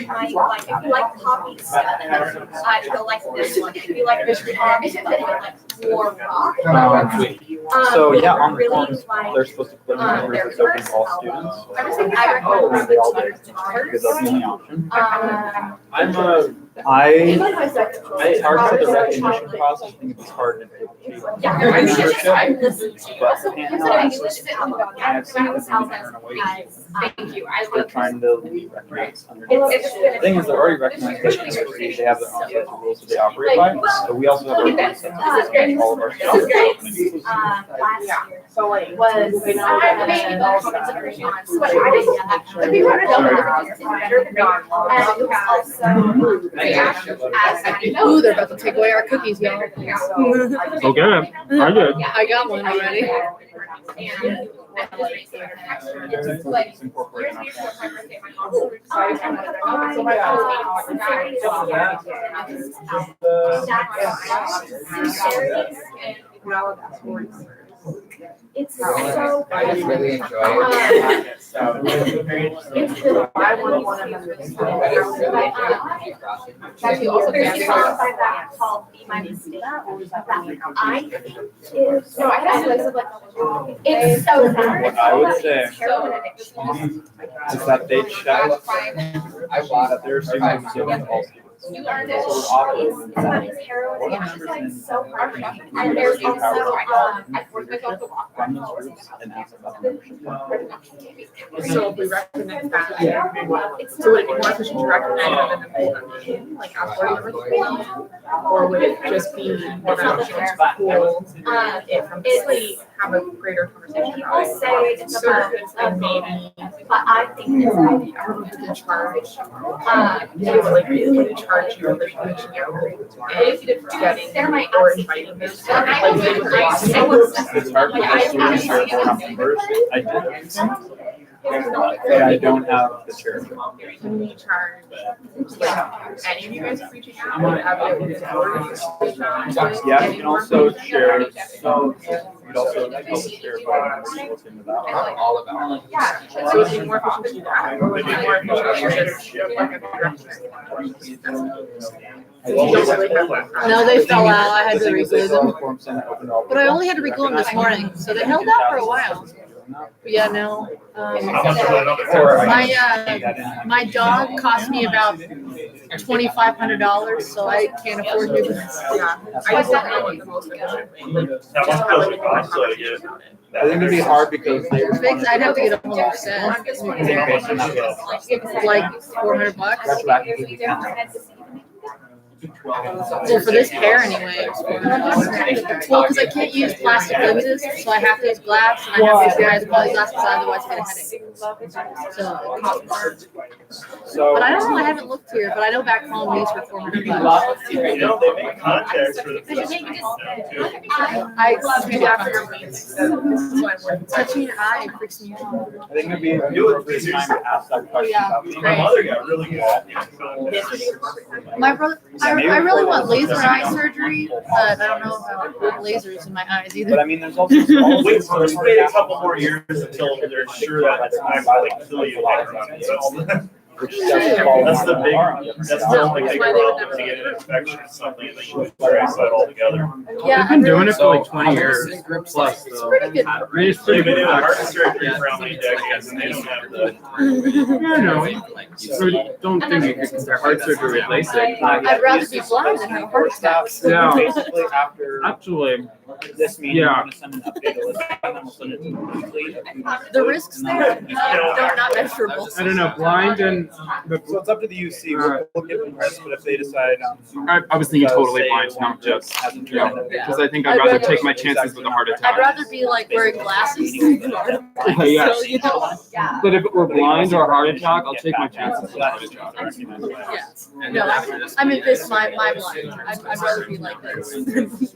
might like, if you like poppy stuff, you'll like this one. If you like this poppy stuff, like more rock. So yeah, on the really forms, like, they're supposed to put in numbers that's open to all students. I recommend They all do, the because that's the only option. I'm a, It's hard for the recognition process. I think it's hard to take mentorship, but I've seen this in different ways. Thank you. They're trying to be recognized under. The thing is, they're already recognized by the university. They have their own sets of rules that they operate by. So we also have our own sets of rules that all of our students. So like was Ooh, they're about to take away our cookies, y'all. Okay, I did. I got one already. It's incorporated in It's so. I just really enjoy it. It's the I want to there's a song by that called Be My Mistake that I think is no, I guess it's so sad. What I would say It's heroin addiction. is that they check I want that their students do with all students. You learned it. So we're It's about his heroin addiction. It's so hard. And there's there's also I forced myself to walk run those groups and ask about the membership. So if we recognize that, so would it be more efficient to recognize them in the full like after the or would it just be more efficient to pull it from sleep, have a greater conversation about People it? say it's about And maybe, but I think it's I don't know if they charge, like, would it charge you like reaching out to getting there might or inviting them? It's hard for the students to report on members. I do everything. But I don't have the chair. Can we charge like any of you guys reaching out or have it reach out? Yeah, you can also share. So you'd also help share by members into that. I'm all about it. yeah. So it'd be more efficient to do that, or would it be more efficient to just like a direct No, they fell out. I had to reglue them. But I only had to reglue them this morning, so they held out for a while. But yeah, no. My dog cost me about $2,500, so I can't afford new ones. Yeah, I just don't know what the most efficient way. I think it'd be hard because they would want I'd have to get a whole new set. Like $400. Well, for this pair anyway. Well, because I can't use plastic lenses, so I have to use glass, and I have to wear the quality glasses, otherwise I get a headache. So, but I don't know. I haven't looked here, but I know back home these were $400. You know, they make contacts for the. Touching your eye freaks me out. I think it'd be a appropriate time to ask that question. Yeah, My mother got really good at My brother, I really want laser eye surgery, but I don't know about lasers in my eyes either. But I mean, there's also small Wait a couple more years until they're sure that it's time to like kill you later on. That's the big, that's the only big problem to get an infection or something, and they can trace that all together. Yeah, We've been doing it for like 20 years plus. It's pretty good. They've been doing heart surgery for how many decades, and they don't have the. Yeah, no, I don't think you could compare heart surgery with LASIK. I'd rather be blind than have a heart attack. Yeah. Basically, after Actually, this meeting, yeah. I'm gonna send an updated list, and then we'll send it to you weekly. The risks there are not measurable. I don't know, blind and So it's up to the UC. We'll give them risks, but if they decide, I was thinking totally blind, not just, because I think I'd rather take my chances with a heart I'd attack. rather be like wearing glasses than Yeah. so, you know. But if it were blind or a heart attack, I'll take my chances with a heart attack. Yeah. No, I mean, this my blind. I'd rather be like this.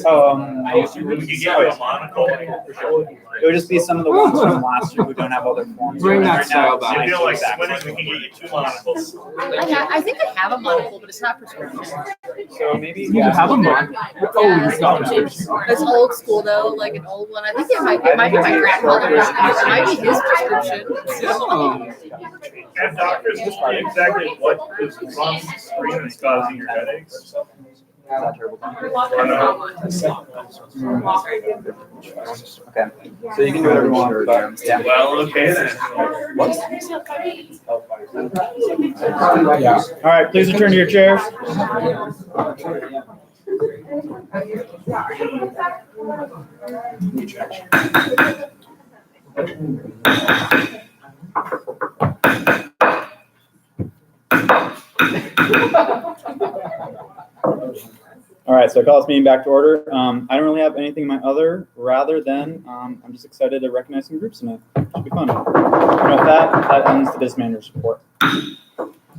oh, We could get you a monocle. It would just be some of the ones from last year who don't have all their forms. Bring that Right style now, back. If you feel like exactly. splitting, we can get you 2 monocles. I think I have a monocle, but it's not prescription. So maybe. You have a month. Oh, it's not prescription. It's old school though, like an old one. I think it might be my grandfather's. It might be his prescription. And doctors just exactly what is wrong with the screen that's causing your headaches. Okay, so you can do whatever you want, but yeah. Well, okay then. Yeah. All right, please return to your chairs. All right, so I call this meeting back to order. I don't really have anything in my rather than I'm just excited to recognize some groups tonight. Should be fun. And with that ends the business manager's report.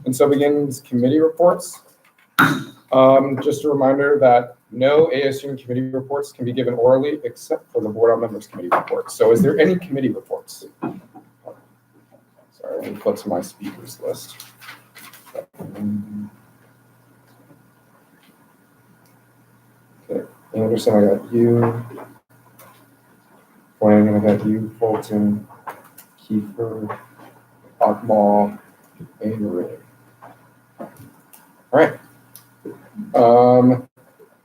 And so begins committee reports. Just a reminder that no ASUM committee reports can be given orally except for the board on members committee reports. So is there any committee reports? Sorry, let me flip to my speakers list. Okay, Anderson, I got you. Flanagan, I got you. Fulton, Kiefer, Akmal, and Ray. All right.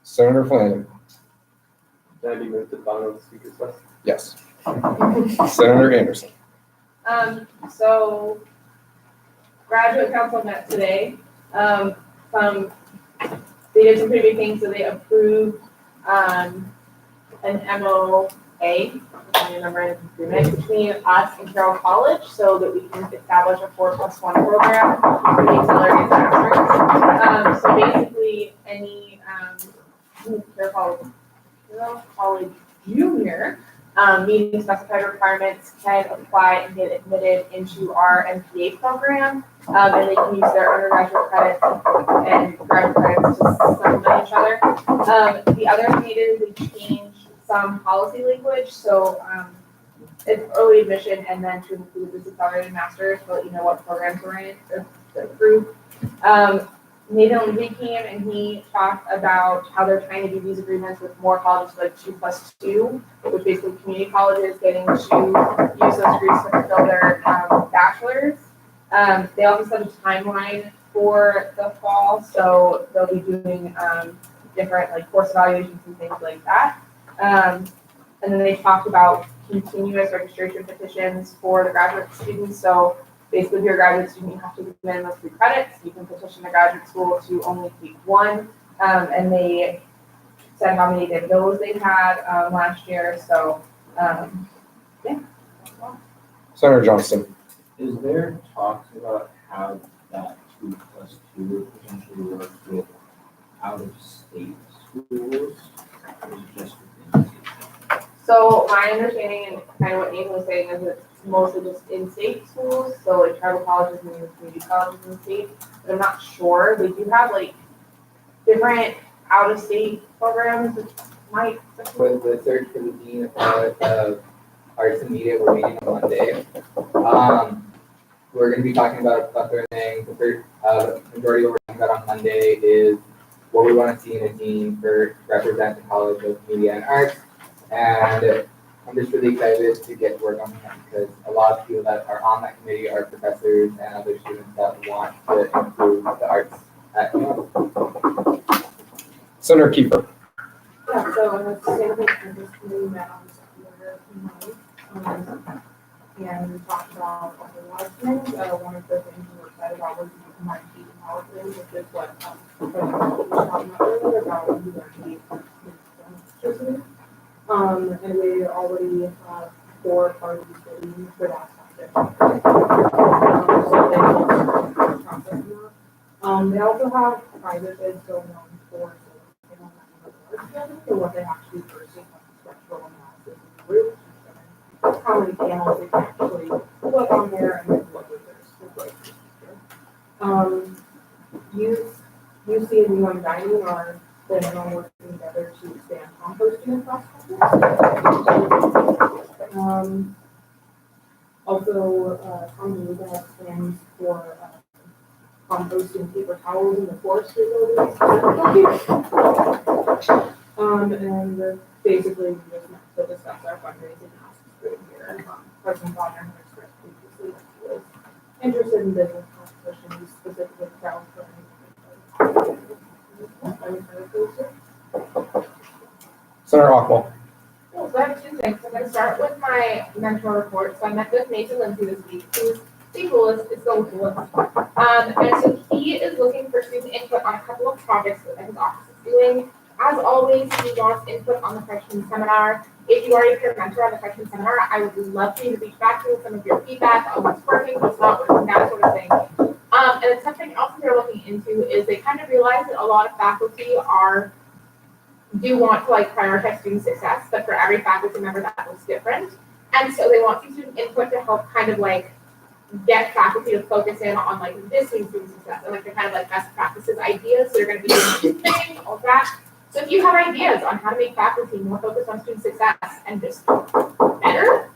Senator Flanagan. Can I be moved to the bottom of the speaker's list? Yes. Senator Anderson. So graduate council met today. They did some pretty big things, so they approved an MOA, if I remember an agreement between us and Carroll College so that we can establish a 4+1 program for the accelerated masters. So basically any Carroll College junior meeting specified requirements can apply and get admitted into our MPA program, and they can use their undergraduate credits and graduate credits to supplement each other. The other thing is they changed some policy language, so it's early admission and then to include this accelerated masters to let you know what programs we're in to approve. Nathan Levy came and he talked about how they're trying to do these agreements with more colleges, like 2+2, which basically community colleges getting to use those degrees to fulfill their bachelor's. They also set a timeline for the fall, so they'll be doing different like course evaluations and things like that. And then they talked about continuous registration petitions for the graduate students. So basically, if you're a graduate student, you have to give minimum 3 credits. You can petition the graduate school to only keep 1. And they said how many of those they had last year. So, yeah. Senator Johnston. Is there talks about how that 2+2 potentially works with out-of-state schools? Or is it just within state? So my understanding and kind of what Nathan was saying is it's mostly just in-state schools, so like tribal colleges and even community colleges in the state. But I'm not sure. They do have like different out-of-state programs which might. With the search for the dean of arts and media, we're meeting on Monday. We're going to be talking about a plethora of things. The first majority of what we're talking about on Monday is what we want to see in a dean for represent the College of Media and Arts. And I'm just really excited to get to work on that because a lot of people that are on that committee are professors and other students that want to improve the arts at Senator Kiefer. Yeah, so the sustainable campus committee met on September 9th. And we talked about a lot of things. One of the things we were excited about was the combined heat and power thing, which is what President was talking about earlier about energy electricity. And we already have 4 parties waiting for that project. So they process that. They also have private bids going on for what they actually purchase, structural analysis of the roof, how many panels they can actually put on there, and then what was their UC and UM Dining are planning on working together to expand composting across campus. Also, Tommy Luga has plans for composting paper towels in the forestry building. And basically, we just met to discuss our fundraising aspects for the year. President Bonner had expressed previously that he was interested in business competitions, specifically crowdfunding. Senator Ockwell. Cool, so I have two things. I'm going to start with my mentor report. So I met with Nathan Lindsay this week, who's the coolest, is so coolest. And so he is looking for student input on a couple of projects that his office is doing. As always, he wants input on the freshman seminar. If you are a peer mentor on the freshman seminar, I would love for you to reach back to me with some of your feedback on what's working, what's not working, that sort of thing. And then something else that they're looking into is they kind of realize that a lot of faculty do want to prioritize student success, but for every faculty member that looks different. And so they want some student input to help kind of get faculty to focus in on this means student success and they're kind of best practices ideas. So they're going to be doing training, all that. So if you have ideas on how to make faculty more focused on student success and just better,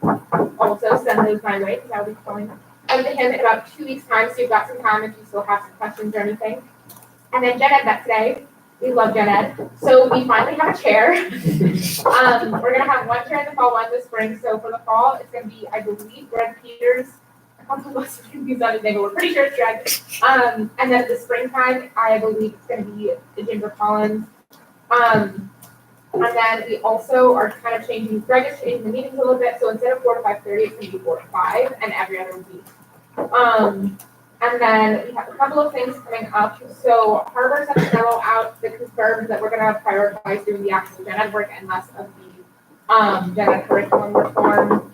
also send those my way because I'll be calling them to him in about 2 weeks' time. So you've got some time if you still have some questions or anything. And then Gen Ed met today. We love Gen Ed. So we finally have a chair. We're going to have one chair in the fall, one this spring. So for the fall, it's going to be, I believe, Greg Peters. A couple of us are confused on his name, but we're pretty sure it's Greg. And then at the springtime, I believe it's going to be Ginger Collins. And then we also are kind of changing, Greg is changing the meetings a little bit. So instead of 4 to 5:30, it's going to be 4 to 5 and every other week. And then we have a couple of things coming up. So Harbor sent a memo out that confirms that we're going to prioritize doing the actual Gen Ed work and less of the Gen Ed curriculum reform.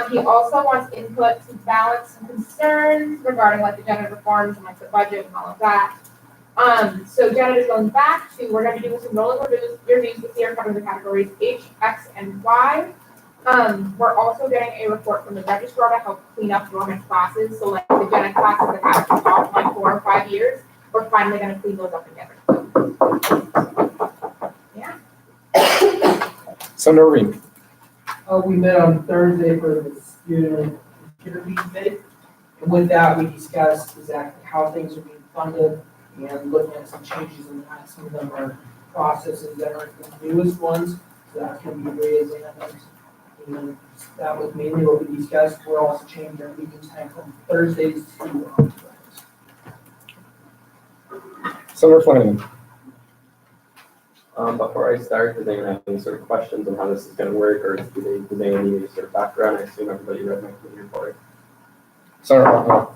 He also wants input to balance some concerns regarding the Gen Ed reforms and the budget and all of that. So Gen Ed is going back to, we're going to be doing some rolling reviews this year covering the categories H, X, and Y. We're also getting a report from the registrar to help clean up dormant classes. So the Gen Ed classes that have been taught for 4 or 5 years, we're finally going to clean those up and get rid of them. Yeah. Senator Reed. We met on Thursday for the student computer debate. And with that, we discussed exactly how things are being funded and looking at some changes in that. Some of them are processes that aren't the newest ones, so that can be re-examined. And that was mainly what we discussed. We're also changing our meeting time from Thursdays to Fridays. Senator Flanagan. Before I start, does anyone have any sort of questions on how this is going to work, or does anyone need any sort of background? I assume everybody read my committee report. Senator.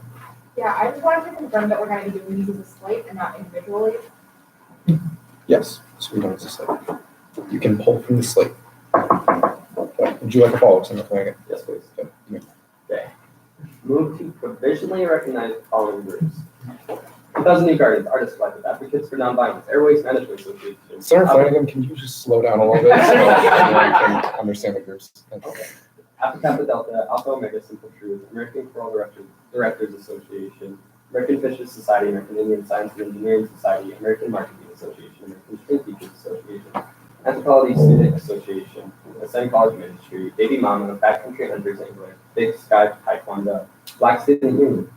Yeah, I just wanted to confirm that we're going to be doing these as a slate and not individually. Yes, so we know it's a slate. You can pull from the slate. Would you like a follow-up, Senator Flanagan? Yes, please. Okay. Move to provisionally recognize the following groups. 2000 New Gardens, Artists Collective, Advocates for Nonviolence, Airways Management Association. Senator Flanagan, can you just slow down a little bit so I can understand the groups? Okay. Alpha Kappa Delta, Alpha Omega Simple Truth, American Coral Directors Association, American Fisheries Society, American Indian Science and Engineering Society, American Marketing Association, American Street Teachers Association, Anthropology Student Association, Ascend College Ministry, Baby Mama, Backcountry Hunters English, Big Sky Taekwondo, Black Student Union,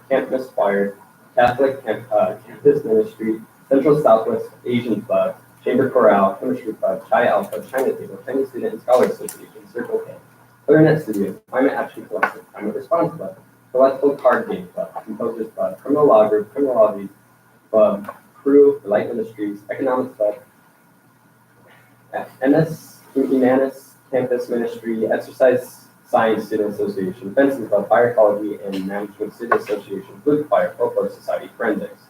Campus Choir, Catholic Campus Ministry, Central Southwest Asian Club, Chamber Chorale, Chemistry Club, Chi Alpha, China Table, Chinese Student and Scholar Association, Circle K, Internet Studios, Climate Action Collective, Climate Response Club, Collectible Card Game Club, Composers Club, Criminal Law Group, Criminology Club, Crew, Light Ministries, Economics Club, MS Humanis Campus Ministry, Exercise Science Student Association, Fencing Club, Fire Ecology and Management Student Association, Fluke Fire, Folklore Society, Forensics,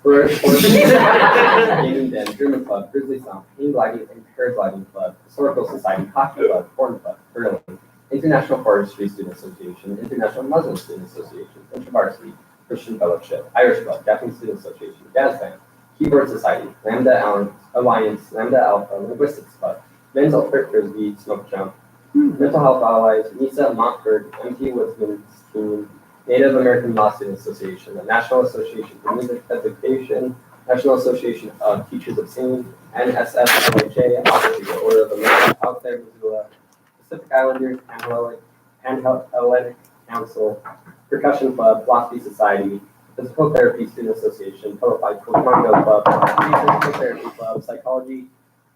Forest Gaming Den, German Club, Grizzly Sound, Pain Gliding and Paragliding Club, Historical Society, Hockey Club, Corn Club, Berlin, International Forestry Student Association, International Muslim Student Association, InterVarsity, Christian Fellowship, Irish Club, Japanese Student Association, Jazz Band, Keyboard Society, Lambda Alliance, Lambda Alpha, Linguistics Club, Men's Ultimate Frisbee, Smoke Jump, Mental Health Allies, NISA, Montford, MT Woodsman's Team, Native American Law Student Association, the National Association for Music Education, National Association of Teachers of Singing, NSFLHA, Office of the Order of America, Out There, Missoula, Pacific Islanders, Pan-Hellenic Council, Percussion Club, Philosophy Society, Physical Therapy Student Association, Telefied Taekwondo Club, Physical Therapy Club, Psychology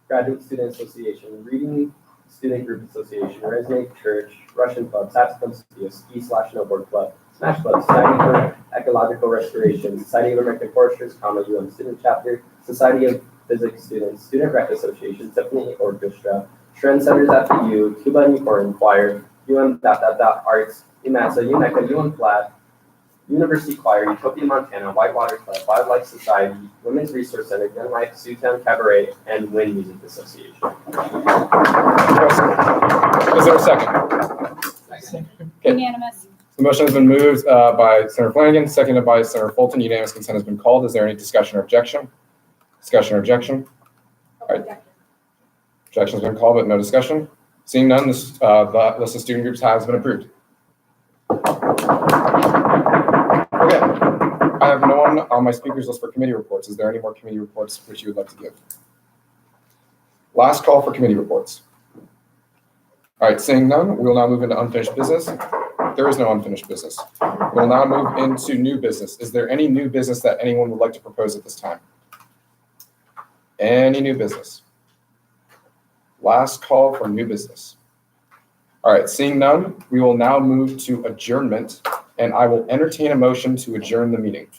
Graduate Student Association, Reading Student Group Association, Resonate Church, Russian Club, Saxophone Studio, Ski/Snowboard Club, Smash Club, Society for Ecological Restoration, Society of American Foresters, UM Student Chapter, Society of Physics Students, Student Rec Association, Symphony Orchestra, Trendsetters at the U, Cuba and Unicorn Choir, Arts, UMASA, UNECA, Flat, University Choir, Utopia Montana, Whitewater Club, Wildlife Society, Women's Resource Center, Young Life, Siouxtown Cabaret, and Wind Music Association. Is there a second? Okay. Unanimous. The motion has been moved by Senator Flanagan, seconded by Senator Fulton. Unanimous consent has been called. Is there any discussion or objection? Discussion or objection? All right. Objection has been called, but no discussion. Seeing none, this the list of student groups has been approved. Okay. I have no one on my speakers list for committee reports. Is there any more committee reports which you would like to give? Last call for committee reports. All right, seeing none, we will now move into unfinished business. There is no unfinished business. We'll now move into new business. Is there any new business that anyone would like to propose at this time? Any new business? Last call for new business. All right, seeing none, we will now move to adjournment, and I will entertain a motion to adjourn the meeting.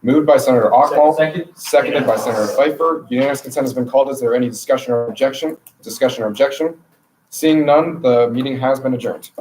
Moved by Senator Ockmall, seconded by Senator Pfeiffer. Unanimous consent has been called. Is there any discussion or objection? Discussion or objection? Seeing none, the meeting has been adjourned.